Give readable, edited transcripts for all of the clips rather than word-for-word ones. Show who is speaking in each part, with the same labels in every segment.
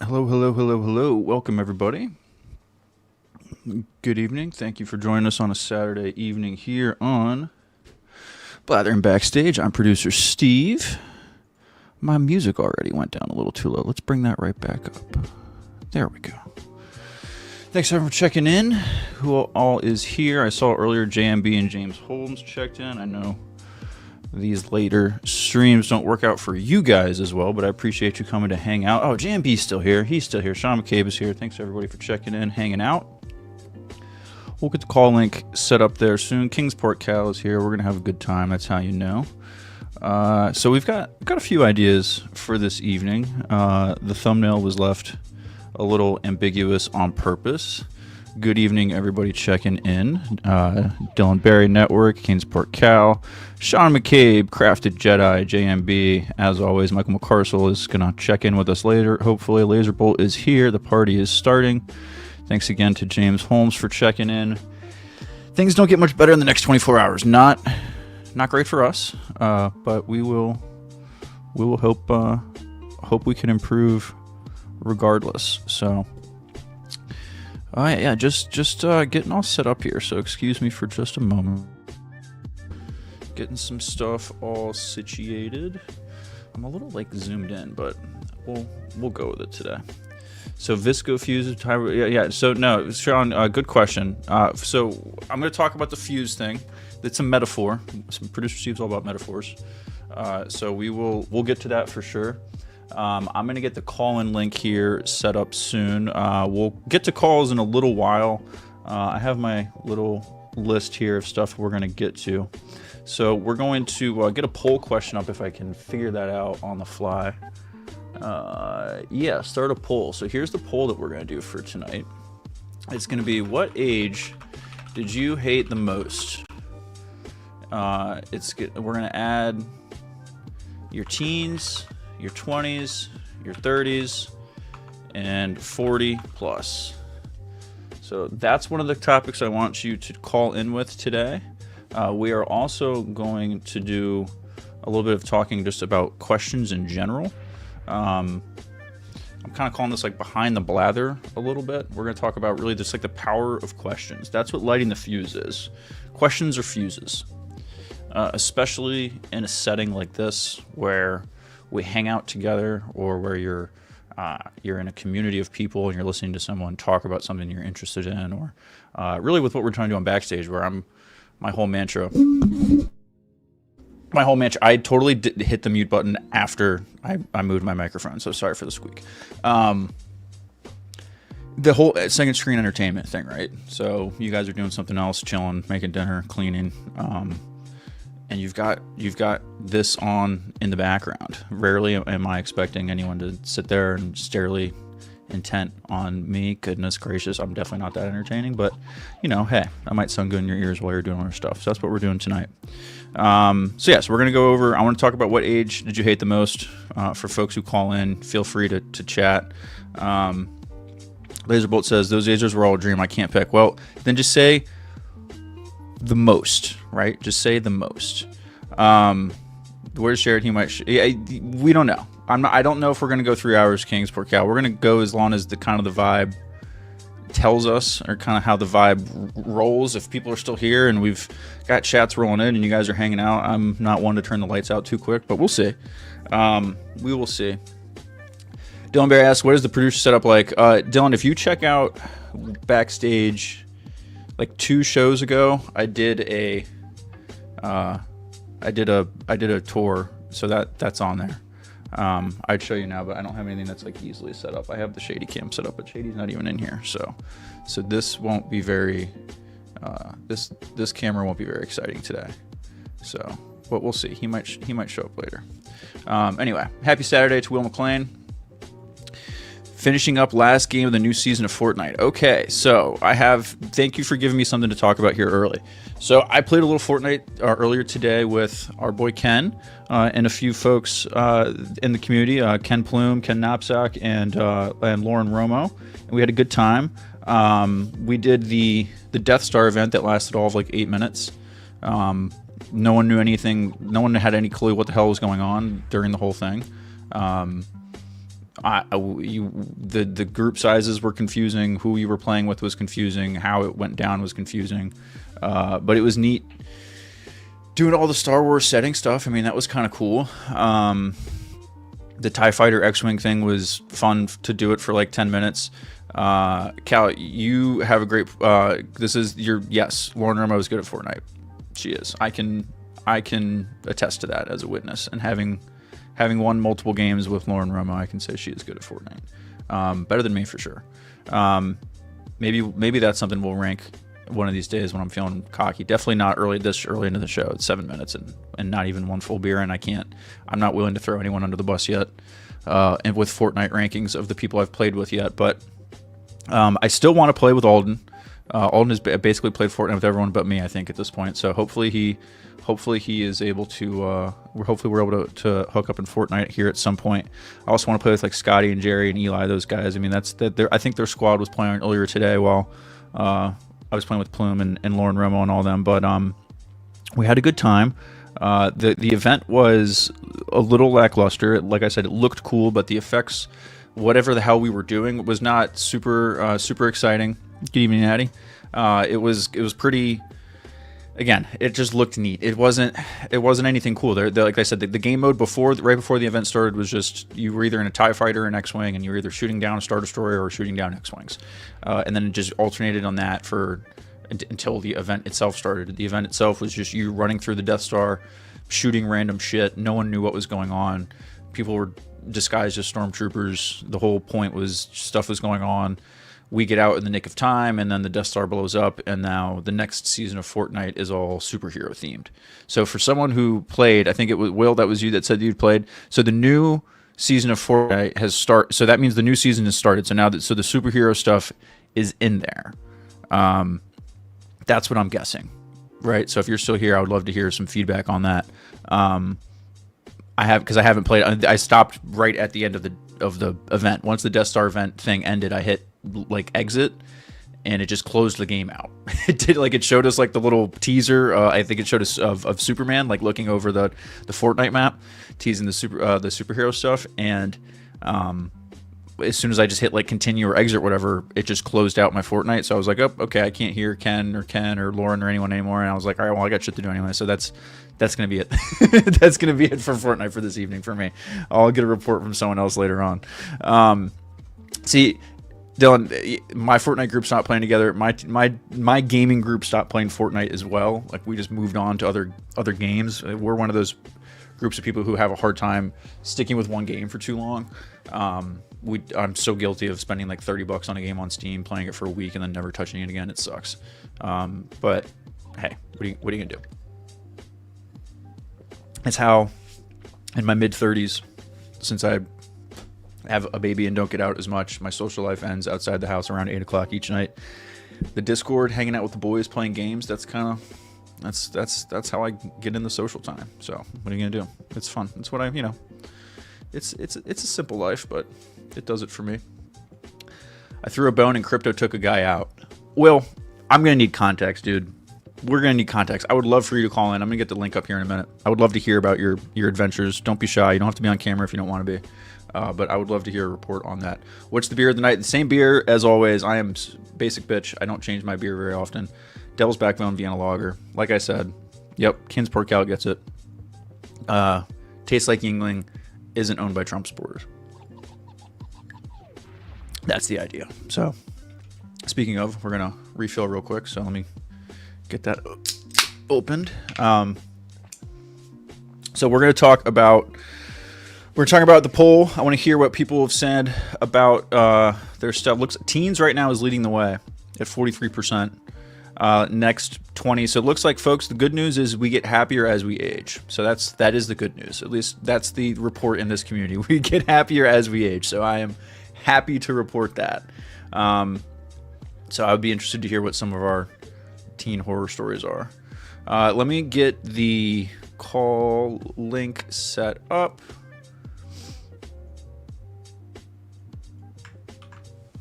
Speaker 1: Hello, hello, hello, hello. Welcome, everybody. Good evening. Thank you for joining us on a Saturday evening here on Blathering Backstage. I'm producer Steve. My music already went down a little too low. Let's bring that right back up. There we go. Thanks, everyone, for checking in. Who all is here? I saw earlier JMB and James Holmes checked in. I know these later streams don't work out for you guys as well, but I appreciate you coming to hang out. Oh, JMB's still here. He's still here. Sean McCabe is here. Thanks, everybody, for checking in, hanging out. We'll get the call link set up there soon. Kingsport Cal is here. We're going to have a good time. That's how you know. So we've got a few ideas for this evening. The thumbnail was left a little ambiguous on purpose. Good evening, everybody checking in. Dylan Berry Network, Kingsport Cal, Sean McCabe, Crafted Jedi, JMB. As always, Michael McCarcel is going to check in with us later. Hopefully, Laserbolt is here. The party is starting. Thanks again to James Holmes for checking in. Things don't get much better in the next 24 hours. Not great for us, but we will hope we can improve regardless. So. Yeah, just getting all set up here, so excuse me for just a moment. Getting some stuff all situated. I'm a little zoomed in, but we'll go with it today. So Visco fuse, yeah. So no, Sean, good question. So I'm going to talk about the fuse thing. It's a metaphor. Some producer Steve's all about metaphors. So we'll get to that for sure. I'm going to get the call-in link here set up soon. We'll get to calls in a little while. I have my little list here of stuff we're going to get to. So we're going to get a poll question up if I can figure that out on the fly. Yeah, start a poll. So here's the poll that we're going to do for tonight. It's going to be, what age did you hate the most? We're going to add your teens, your 20s, your 30s, and 40 plus. So that's one of the topics I want you to call in with today. We are also going to do a little bit of talking just about questions in general. I'm kind of calling this behind the blather a little bit. We're going to talk about really just the power of questions. That's what lighting the fuse is. Questions are fuses, especially in a setting like this where we hang out together, or where you're in a community of people and you're listening to someone talk about something you're interested in, or really with what we're trying to do on Backstage, where my whole mantra, I totally hit the mute button after I moved my microphone, so sorry for the squeak. The whole second screen entertainment thing, right? So you guys are doing something else, chilling, making dinner, cleaning, and you've got this on in the background. Rarely am I expecting anyone to sit there and starely intent on me. Goodness gracious, I'm definitely not that entertaining, but hey, I might sound good in your ears while you're doing other stuff. So that's what we're doing tonight. So we're gonna go over. I want to talk about what age did you hate the most. For folks who call in, feel free to chat. Laserbolt says those ages were all a dream. I can't pick. Well, then just say the most, right? Just say the most. Where's Jared? He might. We don't know. I don't know if we're gonna go 3 hours. Kingsport Cal. We're gonna go as long as the vibe tells us, or kind of how the vibe rolls. If people are still here and we've got chats rolling in and you guys are hanging out, I'm not one to turn the lights out too quick, but we'll see. We will see. Dylan Barry asks, "What is the producer setup like?" Dylan, if you check out Backstage. 2 shows ago, I did a tour, so that's on there. I'd show you now, but I don't have anything that's easily set up. I have the Shady Cam set up, but Shady's not even in here, so this won't be very this camera won't be very exciting today. So, but we'll see. He might show up later. Anyway, happy Saturday to Will McLean. Finishing up last game of the new season of Fortnite. Okay, so thank you for giving me something to talk about here early. So I played a little Fortnite earlier today with our boy Ken and a few folks in the community, Ken Plume, kennapzok, and Lauren Romo. And we had a good time. We did the Death Star event that lasted all of 8 minutes. No one knew anything. No one had any clue what the hell was going on during the whole thing. the group sizes were confusing. Who you were playing with was confusing. How it went down was confusing. But it was neat doing all the Star Wars setting stuff. I mean, that was kind of cool. The TIE Fighter X-Wing thing was fun to do it for like 10 minutes. Cal, you have a great... yes, Lauren Romo is good at Fortnite. She is. I can attest to that as a witness. And having won multiple games with Lauren Romo, I can say she is good at Fortnite. Better than me for sure. Maybe that's something we'll rank one of these days when I'm feeling cocky. Definitely not early into the show. It's 7 minutes and not even one full beer, and I'm not willing to throw anyone under the bus yet, and with Fortnite rankings of the people I've played with yet. But I still want to play with Alden. Alden has basically played Fortnite with everyone but me, I think, at this point. So hopefully he is able to. We're able to hook up in Fortnite here at some point. I also want to play with like Scotty and Jerry and Eli, those guys. I mean, I think their squad was playing earlier today while I was playing with Plume and Lauren Romo and all them. But we had a good time. The event was a little lackluster. Like I said, it looked cool, but the effects, whatever the hell we were doing, was not super exciting. Good evening, Natty. It was pretty. Again, it just looked neat. It wasn't anything cool. Like I said, the game mode right before the event started was just you were either in a TIE Fighter or an X-Wing, and you were either shooting down a Star Destroyer or shooting down X-Wings. And then it just alternated on that until the event itself started. The event itself was just you running through the Death Star, shooting random shit. No one knew what was going on. People were disguised as stormtroopers. The whole point was stuff was going on. We get out in the nick of time, and then the Death Star blows up, and now the next season of Fortnite is all superhero themed. So for someone who played, I think it was Will, that was you that said you'd played. So the new season of Fortnite has started. So that means the new season has started. So now the superhero stuff is in there. That's what I'm guessing, right? So if you're still here, I would love to hear some feedback on that. Because I haven't played. I stopped right at the end of the event. Once the Death Star event thing ended, I hit like exit, and it just closed the game out. It showed us like the little teaser. I think it showed us of Superman like looking over the Fortnite map, teasing the superhero stuff. And as soon as I just hit like continue or exit, whatever, it just closed out my Fortnite. So I was like, oh, okay, I can't hear Ken or Lauren or anyone anymore. And I was like, all right, well, I got shit to do anyway. So that's gonna be it. That's gonna be it for Fortnite for this evening for me. I'll get a report from someone else later on. See, Dylan, my Fortnite group stopped playing together. My gaming group stopped playing Fortnite as well. Like we just moved on to other games. We're one of those groups of people who have a hard time sticking with one game for too long. I'm so guilty of spending like $30 on a game on Steam, playing it for a week, and then never touching it again. It sucks. But hey, what are you gonna do? It's how in my mid-30s, since I have a baby and don't get out as much, my social life ends outside the house around 8 o'clock each night. The Discord, hanging out with the boys, playing games, that's how I get in the social time. So what are you gonna do? It's fun. It's what it's a simple life, but it does it for me. I threw a bone and crypto took a guy out. Will, I'm gonna need context, dude. We're gonna need context. I would love for you to call in. I'm gonna get the link up here in a minute. I would love to hear about your adventures. Don't be shy. You don't have to be on camera if you don't want to be. But I would love to hear a report on that. What's the beer of the night? The same beer as always. I am basic bitch. I don't change my beer very often. Devil's Backbone Vienna Lager. Like I said, yep, Kinsport Cal gets it. Tastes like Yingling. Isn't owned by Trump supporters. That's the idea. So, speaking of, we're gonna refill real quick. So let me get that opened. So we're gonna talk about. We're talking about the poll. I want to hear what people have said about their stuff. Teens right now is leading the way at 43%. Next 20. So it looks like, folks, the good news is we get happier as we age. So that is the good news. At least that's the report in this community. We get happier as we age. So I am happy to report that. So I would be interested to hear what some of our teen horror stories are. Let me get the call link set up.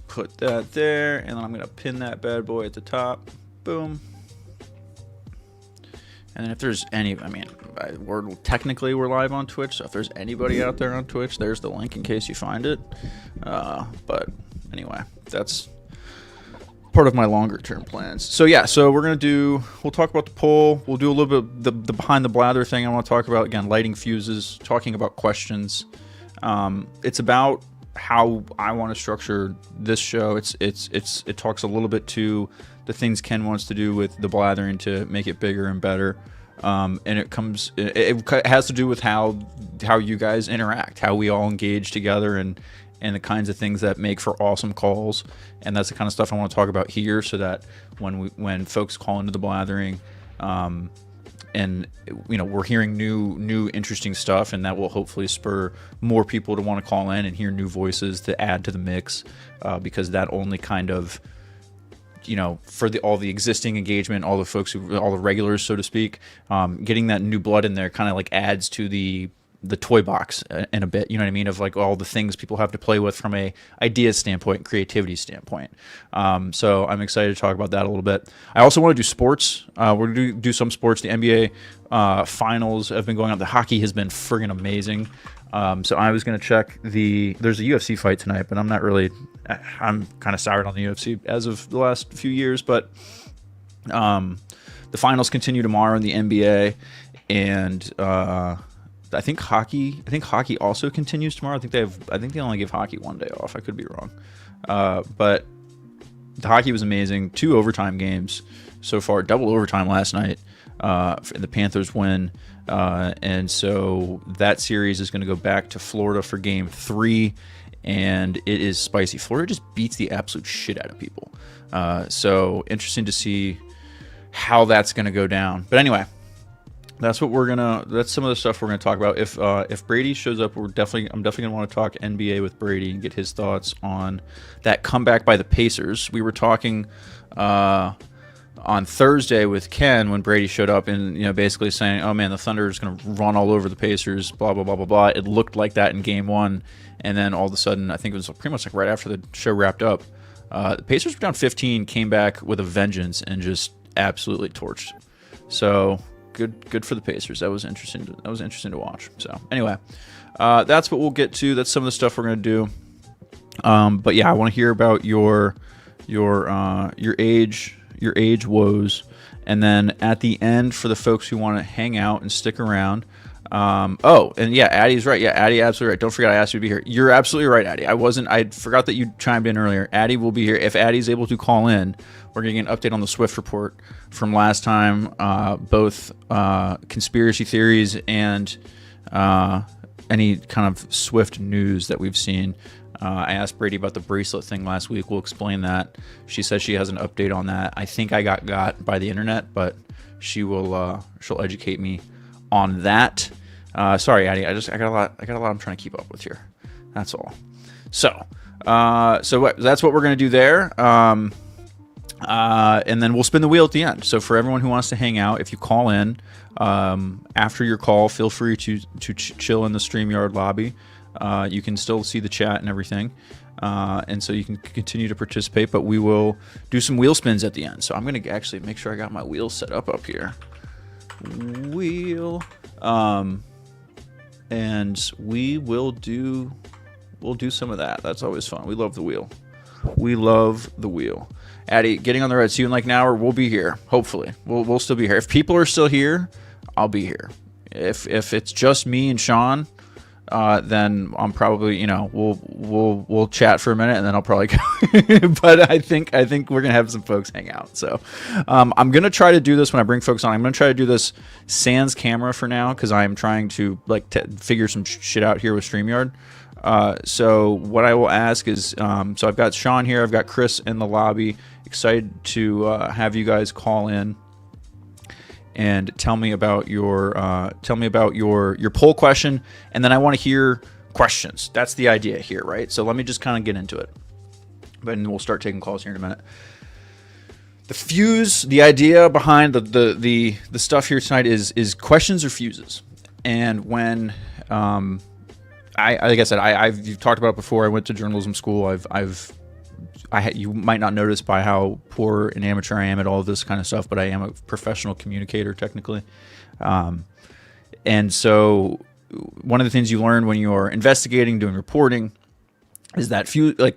Speaker 1: Put that there, and then I'm going to pin that bad boy at the top. Boom. And then if there's any, I mean, we're live on Twitch, so if there's anybody out there on Twitch, there's the link in case you find it. But anyway, that's part of my longer term plans. So yeah, so we'll talk about the poll. We'll do a little bit the behind the blather thing. I want to talk about, again, lighting fuses, talking about questions. It's about how I want to structure this show. It talks a little bit to the things Ken wants to do with the blathering to make it bigger and better. And it has to do with how you guys interact, how we all engage together, and the kinds of things that make for awesome calls. And that's the kind of stuff I want to talk about here, so that when folks call into the blathering, and we're hearing new interesting stuff, and that will hopefully spur more people to want to call in and hear new voices to add to the mix, because that only kind of, for all the existing engagement, all the folks all the regulars, so to speak, getting that new blood in there kind of like adds to the toy box in a bit, you know what I mean, of like all the things people have to play with from a idea standpoint, creativity standpoint. So I'm excited to talk about that a little bit. I also want to do sports. We're going to do some sports. The NBA finals have been going on. The hockey has been friggin' amazing. So I was going to check there's a UFC fight tonight, but I'm kind of soured on the UFC as of the last few years, but the finals continue tomorrow in the NBA, and I think hockey also continues tomorrow. I think they only give hockey one day off. I could be wrong. But the hockey was amazing. 2 overtime games so far, double overtime last night. The Panthers win. And so that series is going to go back to Florida for game 3, and it is spicy. Florida just beats the absolute shit out of people. So interesting to see how that's going to go down. But anyway, that's some of the stuff we're gonna talk about. If Brady shows up, I'm definitely gonna want to talk NBA with Brady and get his thoughts on that comeback by the Pacers. We were talking on Thursday with Ken when Brady showed up, and basically saying, "Oh man, the Thunder is gonna run all over the Pacers." Blah blah blah blah blah. It looked like that in Game 1, and then all of a sudden, I think it was pretty much like right after the show wrapped up, the Pacers were down 15, came back with a vengeance, and just absolutely torched. So. Good for the Pacers. That was interesting to watch. So anyway, that's what we'll get to. That's some of the stuff we're gonna do. But yeah, I want to hear about your age woes, and then at the end, for the folks who want to hang out and stick around. Oh, and yeah, Addie's right. Yeah, Addie, absolutely right. Don't forget I asked you to be here. You're absolutely right, Addie. I forgot that you chimed in earlier. Addie will be here. If Addie's able to call in, we're going to get an update on the Swift report from last time, both conspiracy theories and any kind of Swift news that we've seen. I asked Brady about the bracelet thing last week. We'll explain that. She says she has an update on that. I think I got by the internet, but she'll educate me on that. Sorry, Addie. I got a lot I'm trying to keep up with here. That's all. So that's what we're gonna do there. And then we'll spin the wheel at the end. So for everyone who wants to hang out, if you call in after your call, feel free to chill in the StreamYard lobby. You can still see the chat and everything, and so you can continue to participate. But we will do some wheel spins at the end. So I'm gonna actually make sure I got my wheel set up here. Wheel, and we'll do some of that. That's always fun. We love the wheel. Addie, getting on the road. See you in like an hour. We'll be here. Hopefully, we'll still be here. If people are still here, I'll be here. If it's just me and Sean, then I'm probably we'll chat for a minute and then I'll probably go. But I think we're gonna have some folks hang out. So I'm gonna try to do this when I bring folks on. I'm gonna try to do this sans camera for now because I'm trying to figure some shit out here with StreamYard. So what I will ask is, so I've got Sean here, I've got Chris in the lobby. Excited to have you guys call in and tell me about your poll question, and then I want to hear questions. That's the idea here, right? So let me just kind of get into it, but then we'll start taking calls here in a minute. The idea behind the stuff here tonight is questions or fuses, and when like I said, you've talked about it before. I went to journalism school. I've you might not notice by how poor an amateur I am at all of this kind of stuff, but I am a professional communicator technically. And so one of the things you learn when you're investigating, doing reporting, is that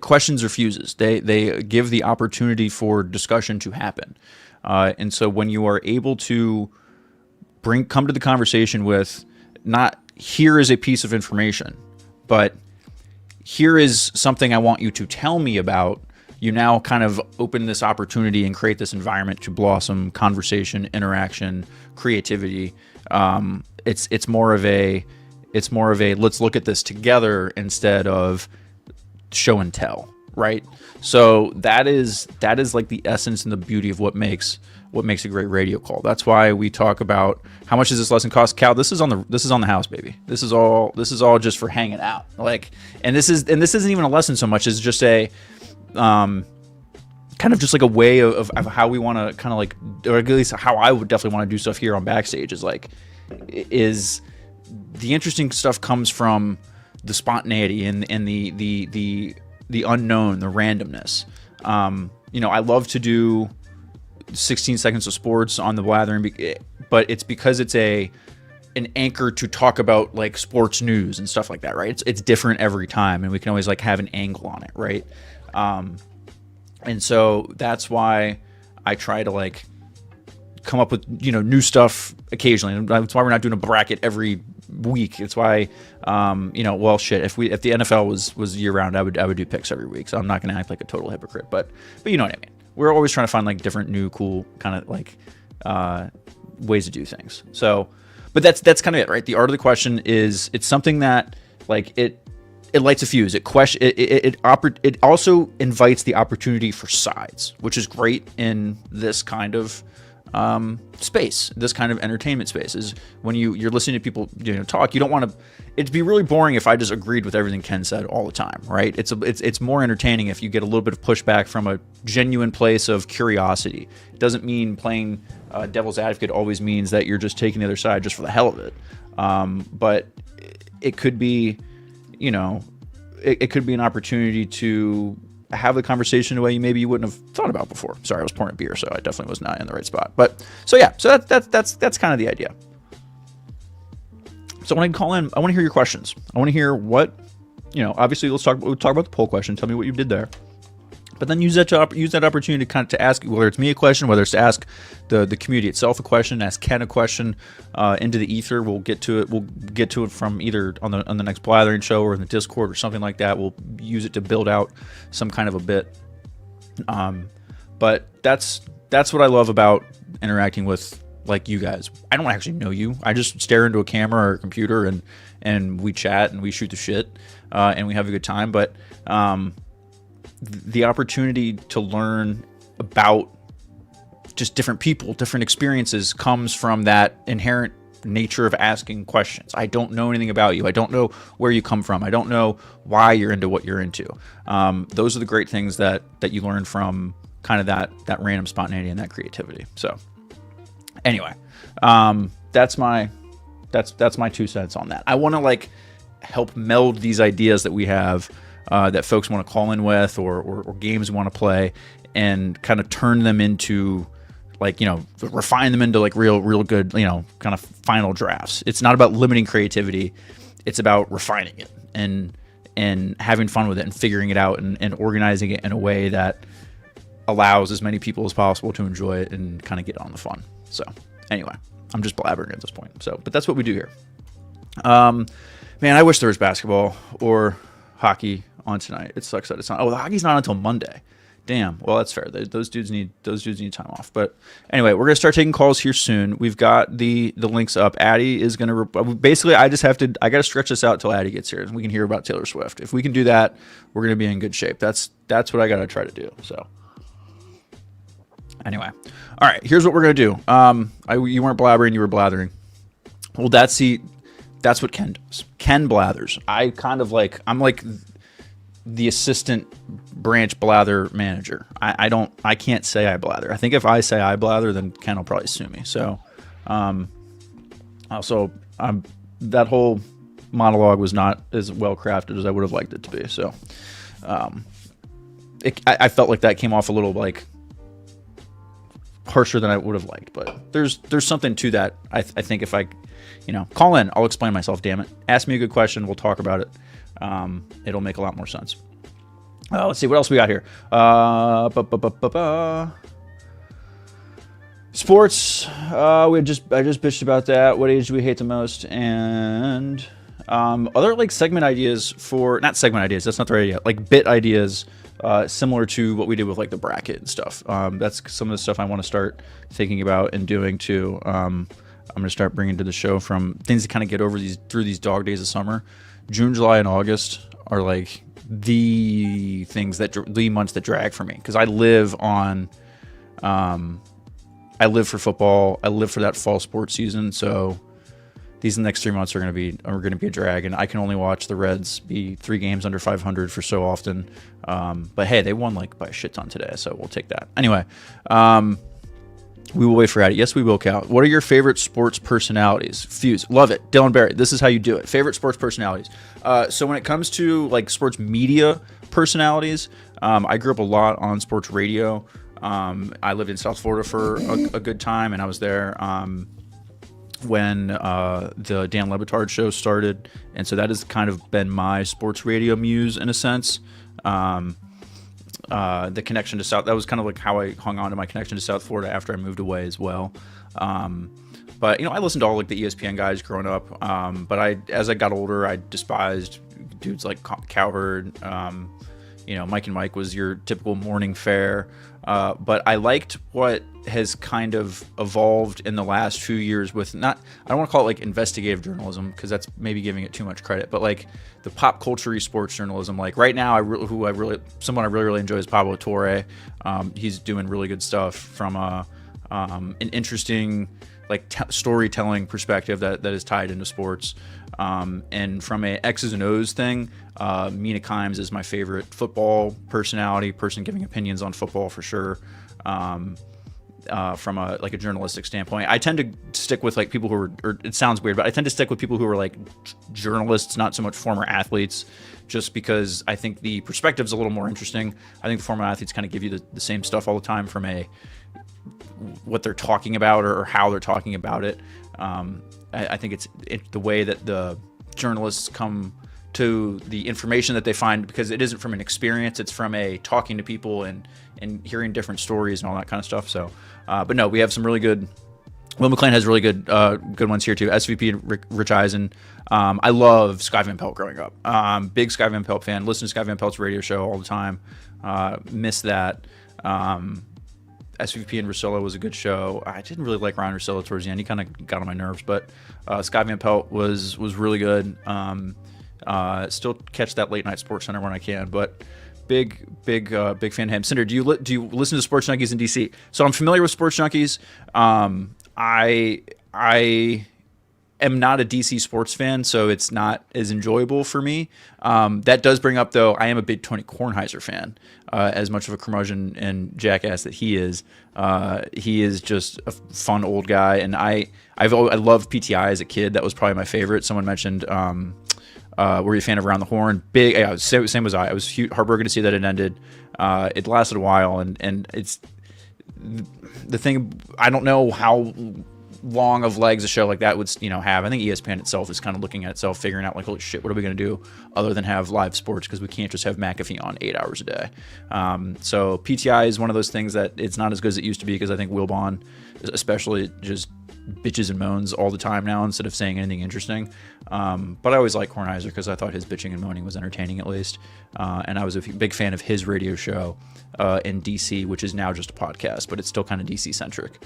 Speaker 1: questions are fuses. They give the opportunity for discussion to happen. And so when you are able to come to the conversation with not here is a piece of information, but here is something I want you to tell me about, you now kind of open this opportunity and create this environment to blossom conversation, interaction, creativity. It's more of a let's look at this together instead of show and tell, right? So that is like the essence and the beauty of what makes a great radio call. That's why we talk about how much does this lesson cost. Cal, this is on the house, baby. This is all just for hanging out. And this isn't even a lesson so much as just a kind of just like a way of how we want to kind of like, or at least how I would definitely want to do stuff here on Backstage is the interesting stuff comes from the spontaneity and the unknown, the randomness. I love to do 16 seconds of sports on the Blathering, but it's because it's an anchor to talk about like sports news and stuff like that, right? It's different every time, and we can always like have an angle on it, right? And so that's why I try to like come up with new stuff occasionally, and that's why we're not doing a bracket every week. It's why well, shit, if the NFL was year round, I would do picks every week, so I'm not gonna act like a total hypocrite, but you know what I mean. We're always trying to find like different new cool kind of like ways to do things. So but that's kind of it, right? The art of the question is, it's something that like it lights a fuse. It also invites the opportunity for sides, which is great in this kind of space, this kind of entertainment space. Is when you're listening to people talk, you don't want to. It'd be really boring if I just agreed with everything Ken said all the time, right? It's more entertaining if you get a little bit of pushback from a genuine place of curiosity. It doesn't mean playing devil's advocate always means that you're just taking the other side just for the hell of it. But it could be, it could be an opportunity to have the conversation in a way maybe you wouldn't have thought about before. Sorry, I was pouring beer, so I definitely was not in the right spot. But so that's kind of the idea. So when I call in, I want to hear your questions. I want to hear what, obviously we'll talk about the poll question. Tell me what you did there. But then use that opportunity to ask, whether it's me a question, whether it's to ask the community itself a question, ask Ken a question into the ether. We'll get to it. We'll get to it from either on the next Blathering show or in the Discord or something like that. We'll use it to build out some kind of a bit. But that's what I love about interacting with like you guys. I don't actually know you. I just stare into a camera or a computer and we chat and we shoot the shit and we have a good time. But the opportunity to learn about just different people, different experiences comes from that inherent nature of asking questions. I don't know anything about you. I don't know where you come from. I don't know why you're into what you're into. Those are the great things that you learn from kind of that random spontaneity and that creativity. So anyway, that's my 2 cents on that. I want to like help meld these ideas that we have that folks want to call in with or games want to play, and kind of turn them into like, refine them into like real good, kind of final drafts. It's not about limiting creativity. It's about refining it and having fun with it and figuring it out and organizing it in a way that allows as many people as possible to enjoy it and kind of get on the fun. So anyway, I'm just blabbering at this point. So, but that's what we do here. Man, I wish there was basketball or hockey on tonight. It sucks that it's not. Oh, the hockey's not until Monday. Damn. Well, that's fair. Those dudes need time off. But anyway, we're gonna start taking calls here soon. We've got the links up. Addie is gonna basically. I gotta stretch this out till Addie gets here, and we can hear about Taylor Swift. If we can do that, we're gonna be in good shape. That's what I gotta try to do. So anyway, all right. Here's what we're gonna do. You weren't blabbering. You were blathering. Well, that's what Ken does. Ken blathers. I'm like the assistant branch blather manager. I can't say I blather. I think if I say I blather, then Ken will probably sue me. So, also, that whole monologue was not as well crafted as I would have liked it to be. So, I felt like that came off a little like harsher than I would have liked, but there's something to that. I think if I, call in, I'll explain myself. Damn it, ask me a good question, we'll talk about it. It'll make a lot more sense. Let's see what else we got here. Sports. I just bitched about that. What age do we hate the most? And other like segment ideas not segment ideas. That's not the right idea. Like bit ideas. Similar to what we did with like the bracket and stuff. That's some of the stuff I want to start thinking about and doing too. I'm going to start bringing to the show from things to kind of get over through these dog days of summer. June, July, and August are like the months that drag for me, because I live for football. I live for that fall sports season. So these next 3 months are going to be a drag, and I can only watch the Reds be 3 games under 500 for so often. But hey, they won like by a shit ton today, so we'll take that. Anyway, we will wait for it. Yes, we will, Cal. What are your favorite sports personalities? Fuse, love it. Dylan Barry, this is how you do it. Favorite sports personalities. So when it comes to like sports media personalities, I grew up a lot on sports radio. I lived in South Florida for a good time, and I was there when the Dan Le Batard show started, and so that has kind of been my sports radio muse in a sense. The connection to South, that was kind of like how I hung on to my connection to South Florida after I moved away as well. But I listened to all like the ESPN guys growing up. But as I got older, I despised dudes like Cowherd. Mike and Mike was your typical morning fare. But I liked what has kind of evolved in the last few years with I don't want to call it like investigative journalism, because that's maybe giving it too much credit, but like the pop culture sports journalism. Like right now, someone I really enjoy is Pablo Torre. He's doing really good stuff from an interesting like storytelling perspective that is tied into sports. And from a X's and O's thing, Mina Kimes is my favorite football person giving opinions on football for sure. From a journalistic standpoint, I tend to stick with like people who are, or it sounds weird, but I tend to stick with people who are like journalists, not so much former athletes, just because I think the perspective's a little more interesting. I think the former athletes kind of give you the same stuff all the time from what they're talking about or how they're talking about it. I think it's the way that the journalists come to the information that they find, because it isn't from an experience, it's from talking to people and hearing different stories and all that kind of stuff. So, but no, we have some really good. Will McLean has really good ones here too. SVP and Rich Eisen. I love Sky Van Pelt growing up. Big Sky Van Pelt fan. Listen to Sky Van Pelt's radio show all the time. Miss that. SVP and Russillo was a good show. I didn't really like Ryan Russillo towards the end. He kind of got on my nerves, but Sky Van Pelt was really good. Still catch that late night Sports Center when I can, but big fan of him. Cinder, do you listen to Sports Junkies in DC? So I'm familiar with Sports Junkies. I am not a DC sports fan, so it's not as enjoyable for me. That does bring up, though, I am a big Tony Kornheiser fan, as much of a curmudgeon and jackass that he is. He is just a fun old guy, and I loved PTI as a kid. That was probably my favorite. Someone mentioned, were you a fan of Around the Horn? Big, yeah, same as I was heartbroken to see that it ended. It lasted a while, and it's the thing. I don't know how long of legs a show like that would have. I think ESPN itself is kind of looking at itself, figuring out like, holy shit, what are we going to do other than have live sports, because we can't just have McAfee on 8 hours a day. So PTI is one of those things that it's not as good as it used to be, because I think Wilbon especially just bitches and moans all the time now instead of saying anything interesting. But I always liked Kornheiser because I thought his bitching and moaning was entertaining, at least. And I was a big fan of his radio show in DC, which is now just a podcast, but it's still kind of DC centric.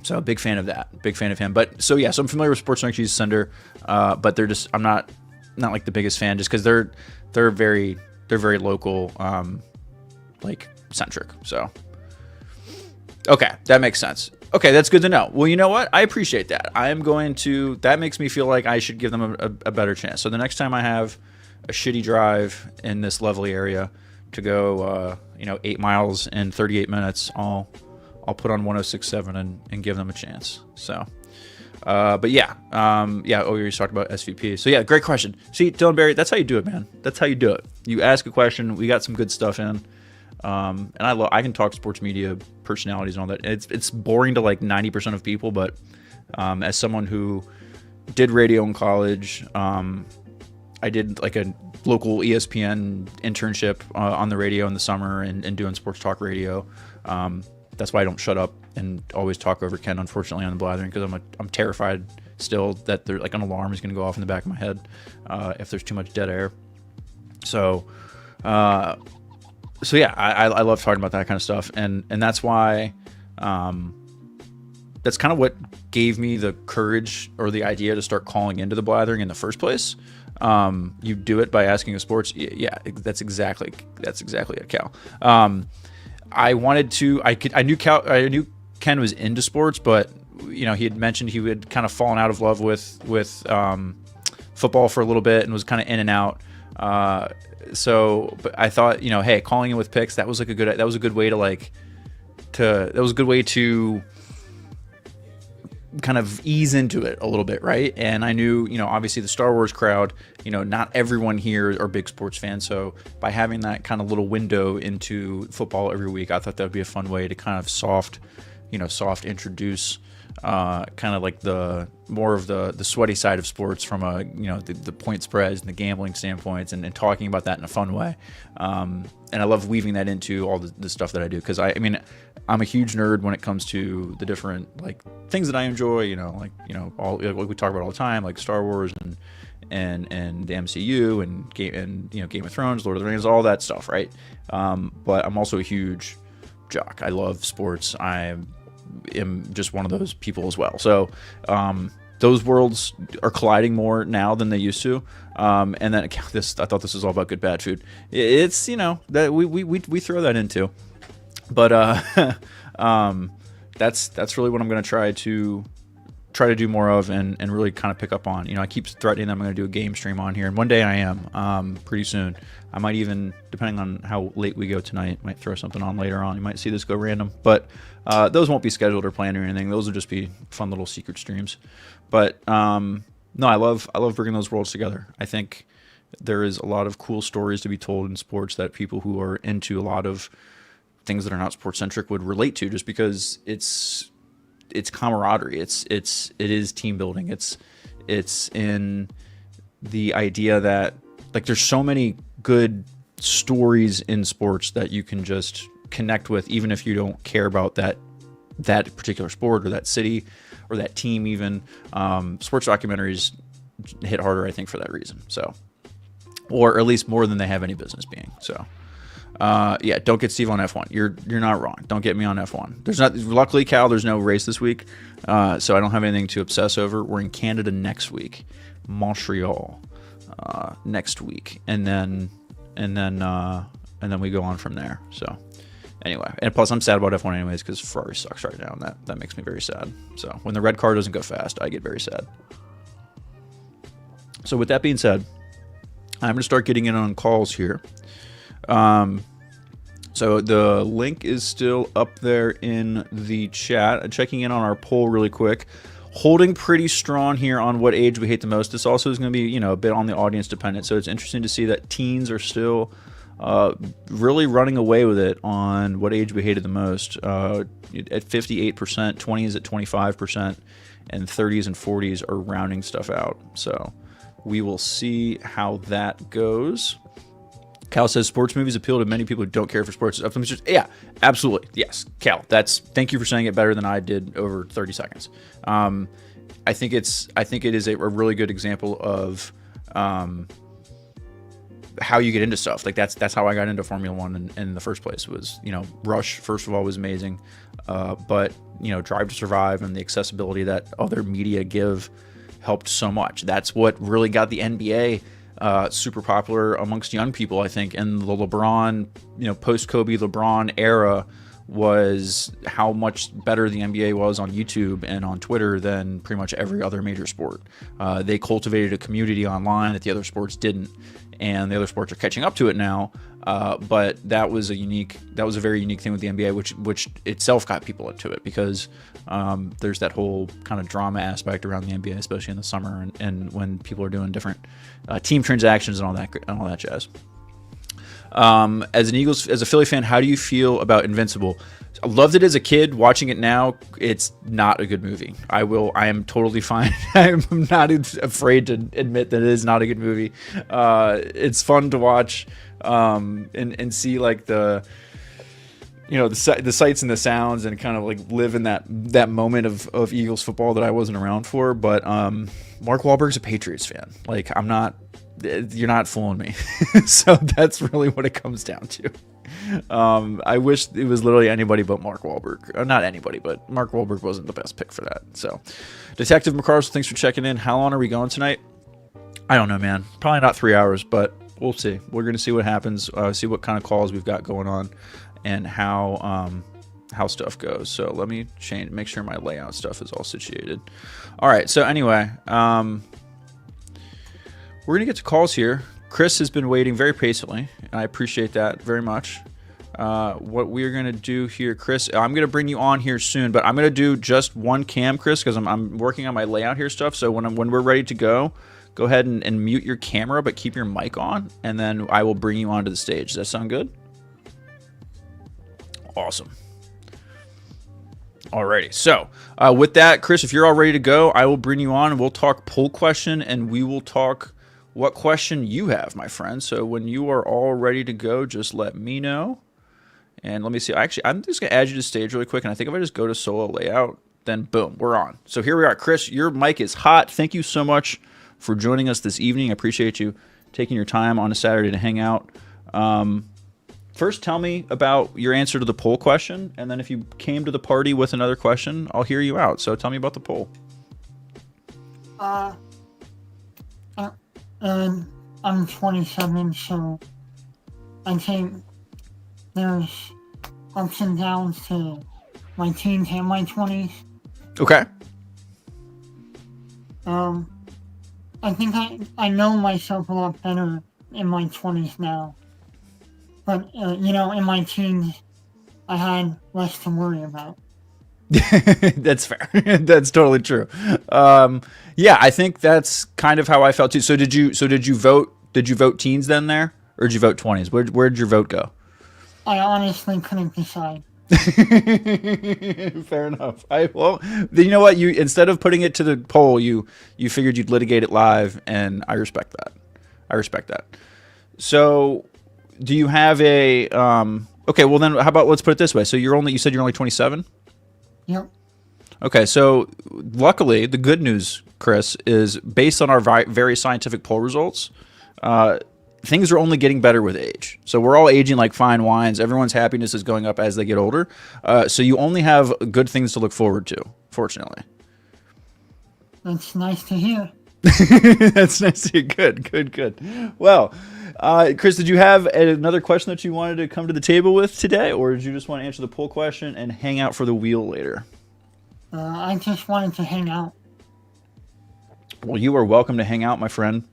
Speaker 1: So big fan of that, big fan of him. But so I'm familiar with Sports Junkies Sender, but I'm not like the biggest fan, just because they're very local, like centric. So okay, that makes sense. Okay, that's good to know. Well, you know what? I appreciate that. That makes me feel like I should give them a better chance. So the next time I have a shitty drive in this lovely area to go, 8 miles in 38 minutes, I'll put on 106.7 and give them a chance. So, But yeah, oh, you just talked about SVP. So yeah, great question. See, Dylan Barry, that's how you do it, man. That's how you do it. You ask a question. We got some good stuff in. And I can talk sports media personalities and all that. It's boring to like 90% of people, but as someone who did radio in college, I did like a local ESPN internship on the radio in the summer and doing sports talk radio. That's why I don't shut up and always talk over Ken, unfortunately, on the Blathering, because I'm terrified still that there like an alarm is going to go off in the back of my head if there's too much dead air. So yeah, I love talking about that kind of stuff, and that's why that's kind of what gave me the courage or the idea to start calling into the Blathering in the first place. You do it by asking a sports. Yeah, that's exactly it, Cal. I wanted to. I knew Ken was into sports, but he had mentioned he had kind of fallen out of love with football for a little bit and was kind of in and out. But I thought, hey, calling in with picks, that was a good way to kind of ease into it a little bit, right? And I knew, obviously the Star Wars crowd, not everyone here are big sports fans. So by having that kind of little window into football every week, I thought that would be a fun way to kind of soft introduce kind of like the more of the sweaty side of sports from the point spreads and the gambling standpoints and talking about that in a fun way. And I love weaving that into all the stuff that I do, because I'm a huge nerd when it comes to the different like things that I enjoy, all what we talk about all the time, like Star Wars and the MCU and Game of Thrones, Lord of the Rings, all that stuff, right? But I'm also a huge jock. I love sports. I am just one of those people as well. So those worlds are colliding more now than they used to. And then I thought this was all about good bad food. It's that we throw that into, but that's really what I'm going to try to do more of and really kind of pick up on. I keep threatening that I'm going to do a game stream on here, and one day I am. Pretty soon, I might even, depending on how late we go tonight, might throw something on later on. You might see this go random, but those won't be scheduled or planned or anything. Those will just be fun little secret streams. But no, I love bringing those worlds together. I think there is a lot of cool stories to be told in sports that people who are into a lot of things that are not sports centric would relate to, just because it's camaraderie. It is team building. It's in the idea that like there's so many good stories in sports that you can just connect with, even if you don't care about that particular sport or that city or that team. Even sports documentaries hit harder, I think, for that reason. So, or at least more than they have any business being. So. Yeah, don't get Steve on F1. You're not wrong. Don't get me on F1. Luckily, Cal, there's no race this week, so I don't have anything to obsess over. We're in Canada next week, Montreal next week, and then we go on from there. So anyway, and plus I'm sad about F1 anyways, because Ferrari sucks right now, and that makes me very sad. So when the red car doesn't go fast, I get very sad. So with that being said, I'm gonna start getting in on calls here. So the link is still up there in the chat. Checking in on our poll really quick. Holding pretty strong here on what age we hate the most. This also is going to be, a bit on the audience dependent. So it's interesting to see that teens are still really running away with it on what age we hated the most. At 58%, 20s at 25%, and 30s and 40s are rounding stuff out. So we will see how that goes. Cal says sports movies appeal to many people who don't care for sports. Yeah, absolutely. Yes, Cal. Thank you for saying it better than I did over 30 seconds. I think it is a really good example of how you get into stuff. Like that's how I got into Formula One in the first place. Was Rush first of all was amazing, but Drive to Survive and the accessibility that other media give helped so much. That's what really got the NBA. Super popular amongst young people, I think, in the LeBron, post-Kobe LeBron era was how much better the NBA was on YouTube and on Twitter than pretty much every other major sport. They cultivated a community online that the other sports didn't, and the other sports are catching up to it now. But that was a very unique thing with the NBA, which itself got people into it, because there's that whole kind of drama aspect around the NBA, especially in the summer and when people are doing different team transactions and all that jazz. As a Philly fan, how do you feel about Invincible? I loved it as a kid. Watching it now, it's not a good movie. I am totally fine. I'm not afraid to admit that it is not a good movie. It's fun to watch and see like the sights and the sounds, and kind of like live in that moment of Eagles football that I wasn't around for. But Mark Wahlberg's a Patriots fan. Like, you're not fooling me. So that's really what it comes down to. I wish it was literally anybody but Mark Wahlberg. Not anybody, but Mark Wahlberg wasn't the best pick for that. So, Detective McCarson, thanks for checking in. How long are we going tonight? I don't know, man. Probably not 3 hours, but we'll see. We're going to see what happens, see what kind of calls we've got going on, and how stuff goes. So let me make sure my layout stuff is all situated. All right. So anyway, we're going to get to calls here. Chris has been waiting very patiently, and I appreciate that very much. What we're going to do here, Chris, I'm going to bring you on here soon, but I'm going to do just one cam, Chris, because I'm working on my layout here stuff. So when we're ready to go ahead and mute your camera, but keep your mic on, and then I will bring you onto the stage. Does that sound good? Awesome. Alrighty. So with that, Chris, if you're all ready to go, I will bring you on, and we'll talk poll question, and we will talk what question you have, my friend. So when you are all ready to go, just let me know. And let me see. Actually, I'm just going to add you to stage really quick. And I think if I just go to solo layout, then boom, we're on. So here we are. Chris, your mic is hot. Thank you so much for joining us this evening. I appreciate you taking your time on a Saturday to hang out. First, tell me about your answer to the poll question. And then if you came to the party with another question, I'll hear you out. So tell me about the poll.
Speaker 2: I'm 27, so I think there's ups and downs to my teens and my 20s.
Speaker 1: Okay.
Speaker 2: I think I know myself a lot better in my 20s now. But, in my teens, I had less to worry about.
Speaker 1: That's fair. That's totally true. Yeah, I think that's kind of how I felt too. So did you vote? Did you vote teens then there, or did you vote 20s? Where did your vote go?
Speaker 2: I honestly couldn't decide.
Speaker 1: Fair enough. You know what? You, instead of putting it to the poll, you figured you'd litigate it live, and I respect that. So, do you have a okay? Well, then how about let's put it this way. So you said you're only 27.
Speaker 2: Yep.
Speaker 1: Okay, so luckily, the good news, Chris, is based on our very scientific poll results, things are only getting better with age. So we're all aging like fine wines. Everyone's happiness is going up as they get older. So you only have good things to look forward to, fortunately.
Speaker 2: That's nice to hear.
Speaker 1: That's nice to hear. Good. Well, Chris, did you have another question that you wanted to come to the table with today, or did you just want to answer the poll question and hang out for the wheel later?
Speaker 2: I just wanted to hang out.
Speaker 1: Well, you are welcome to hang out, my friend.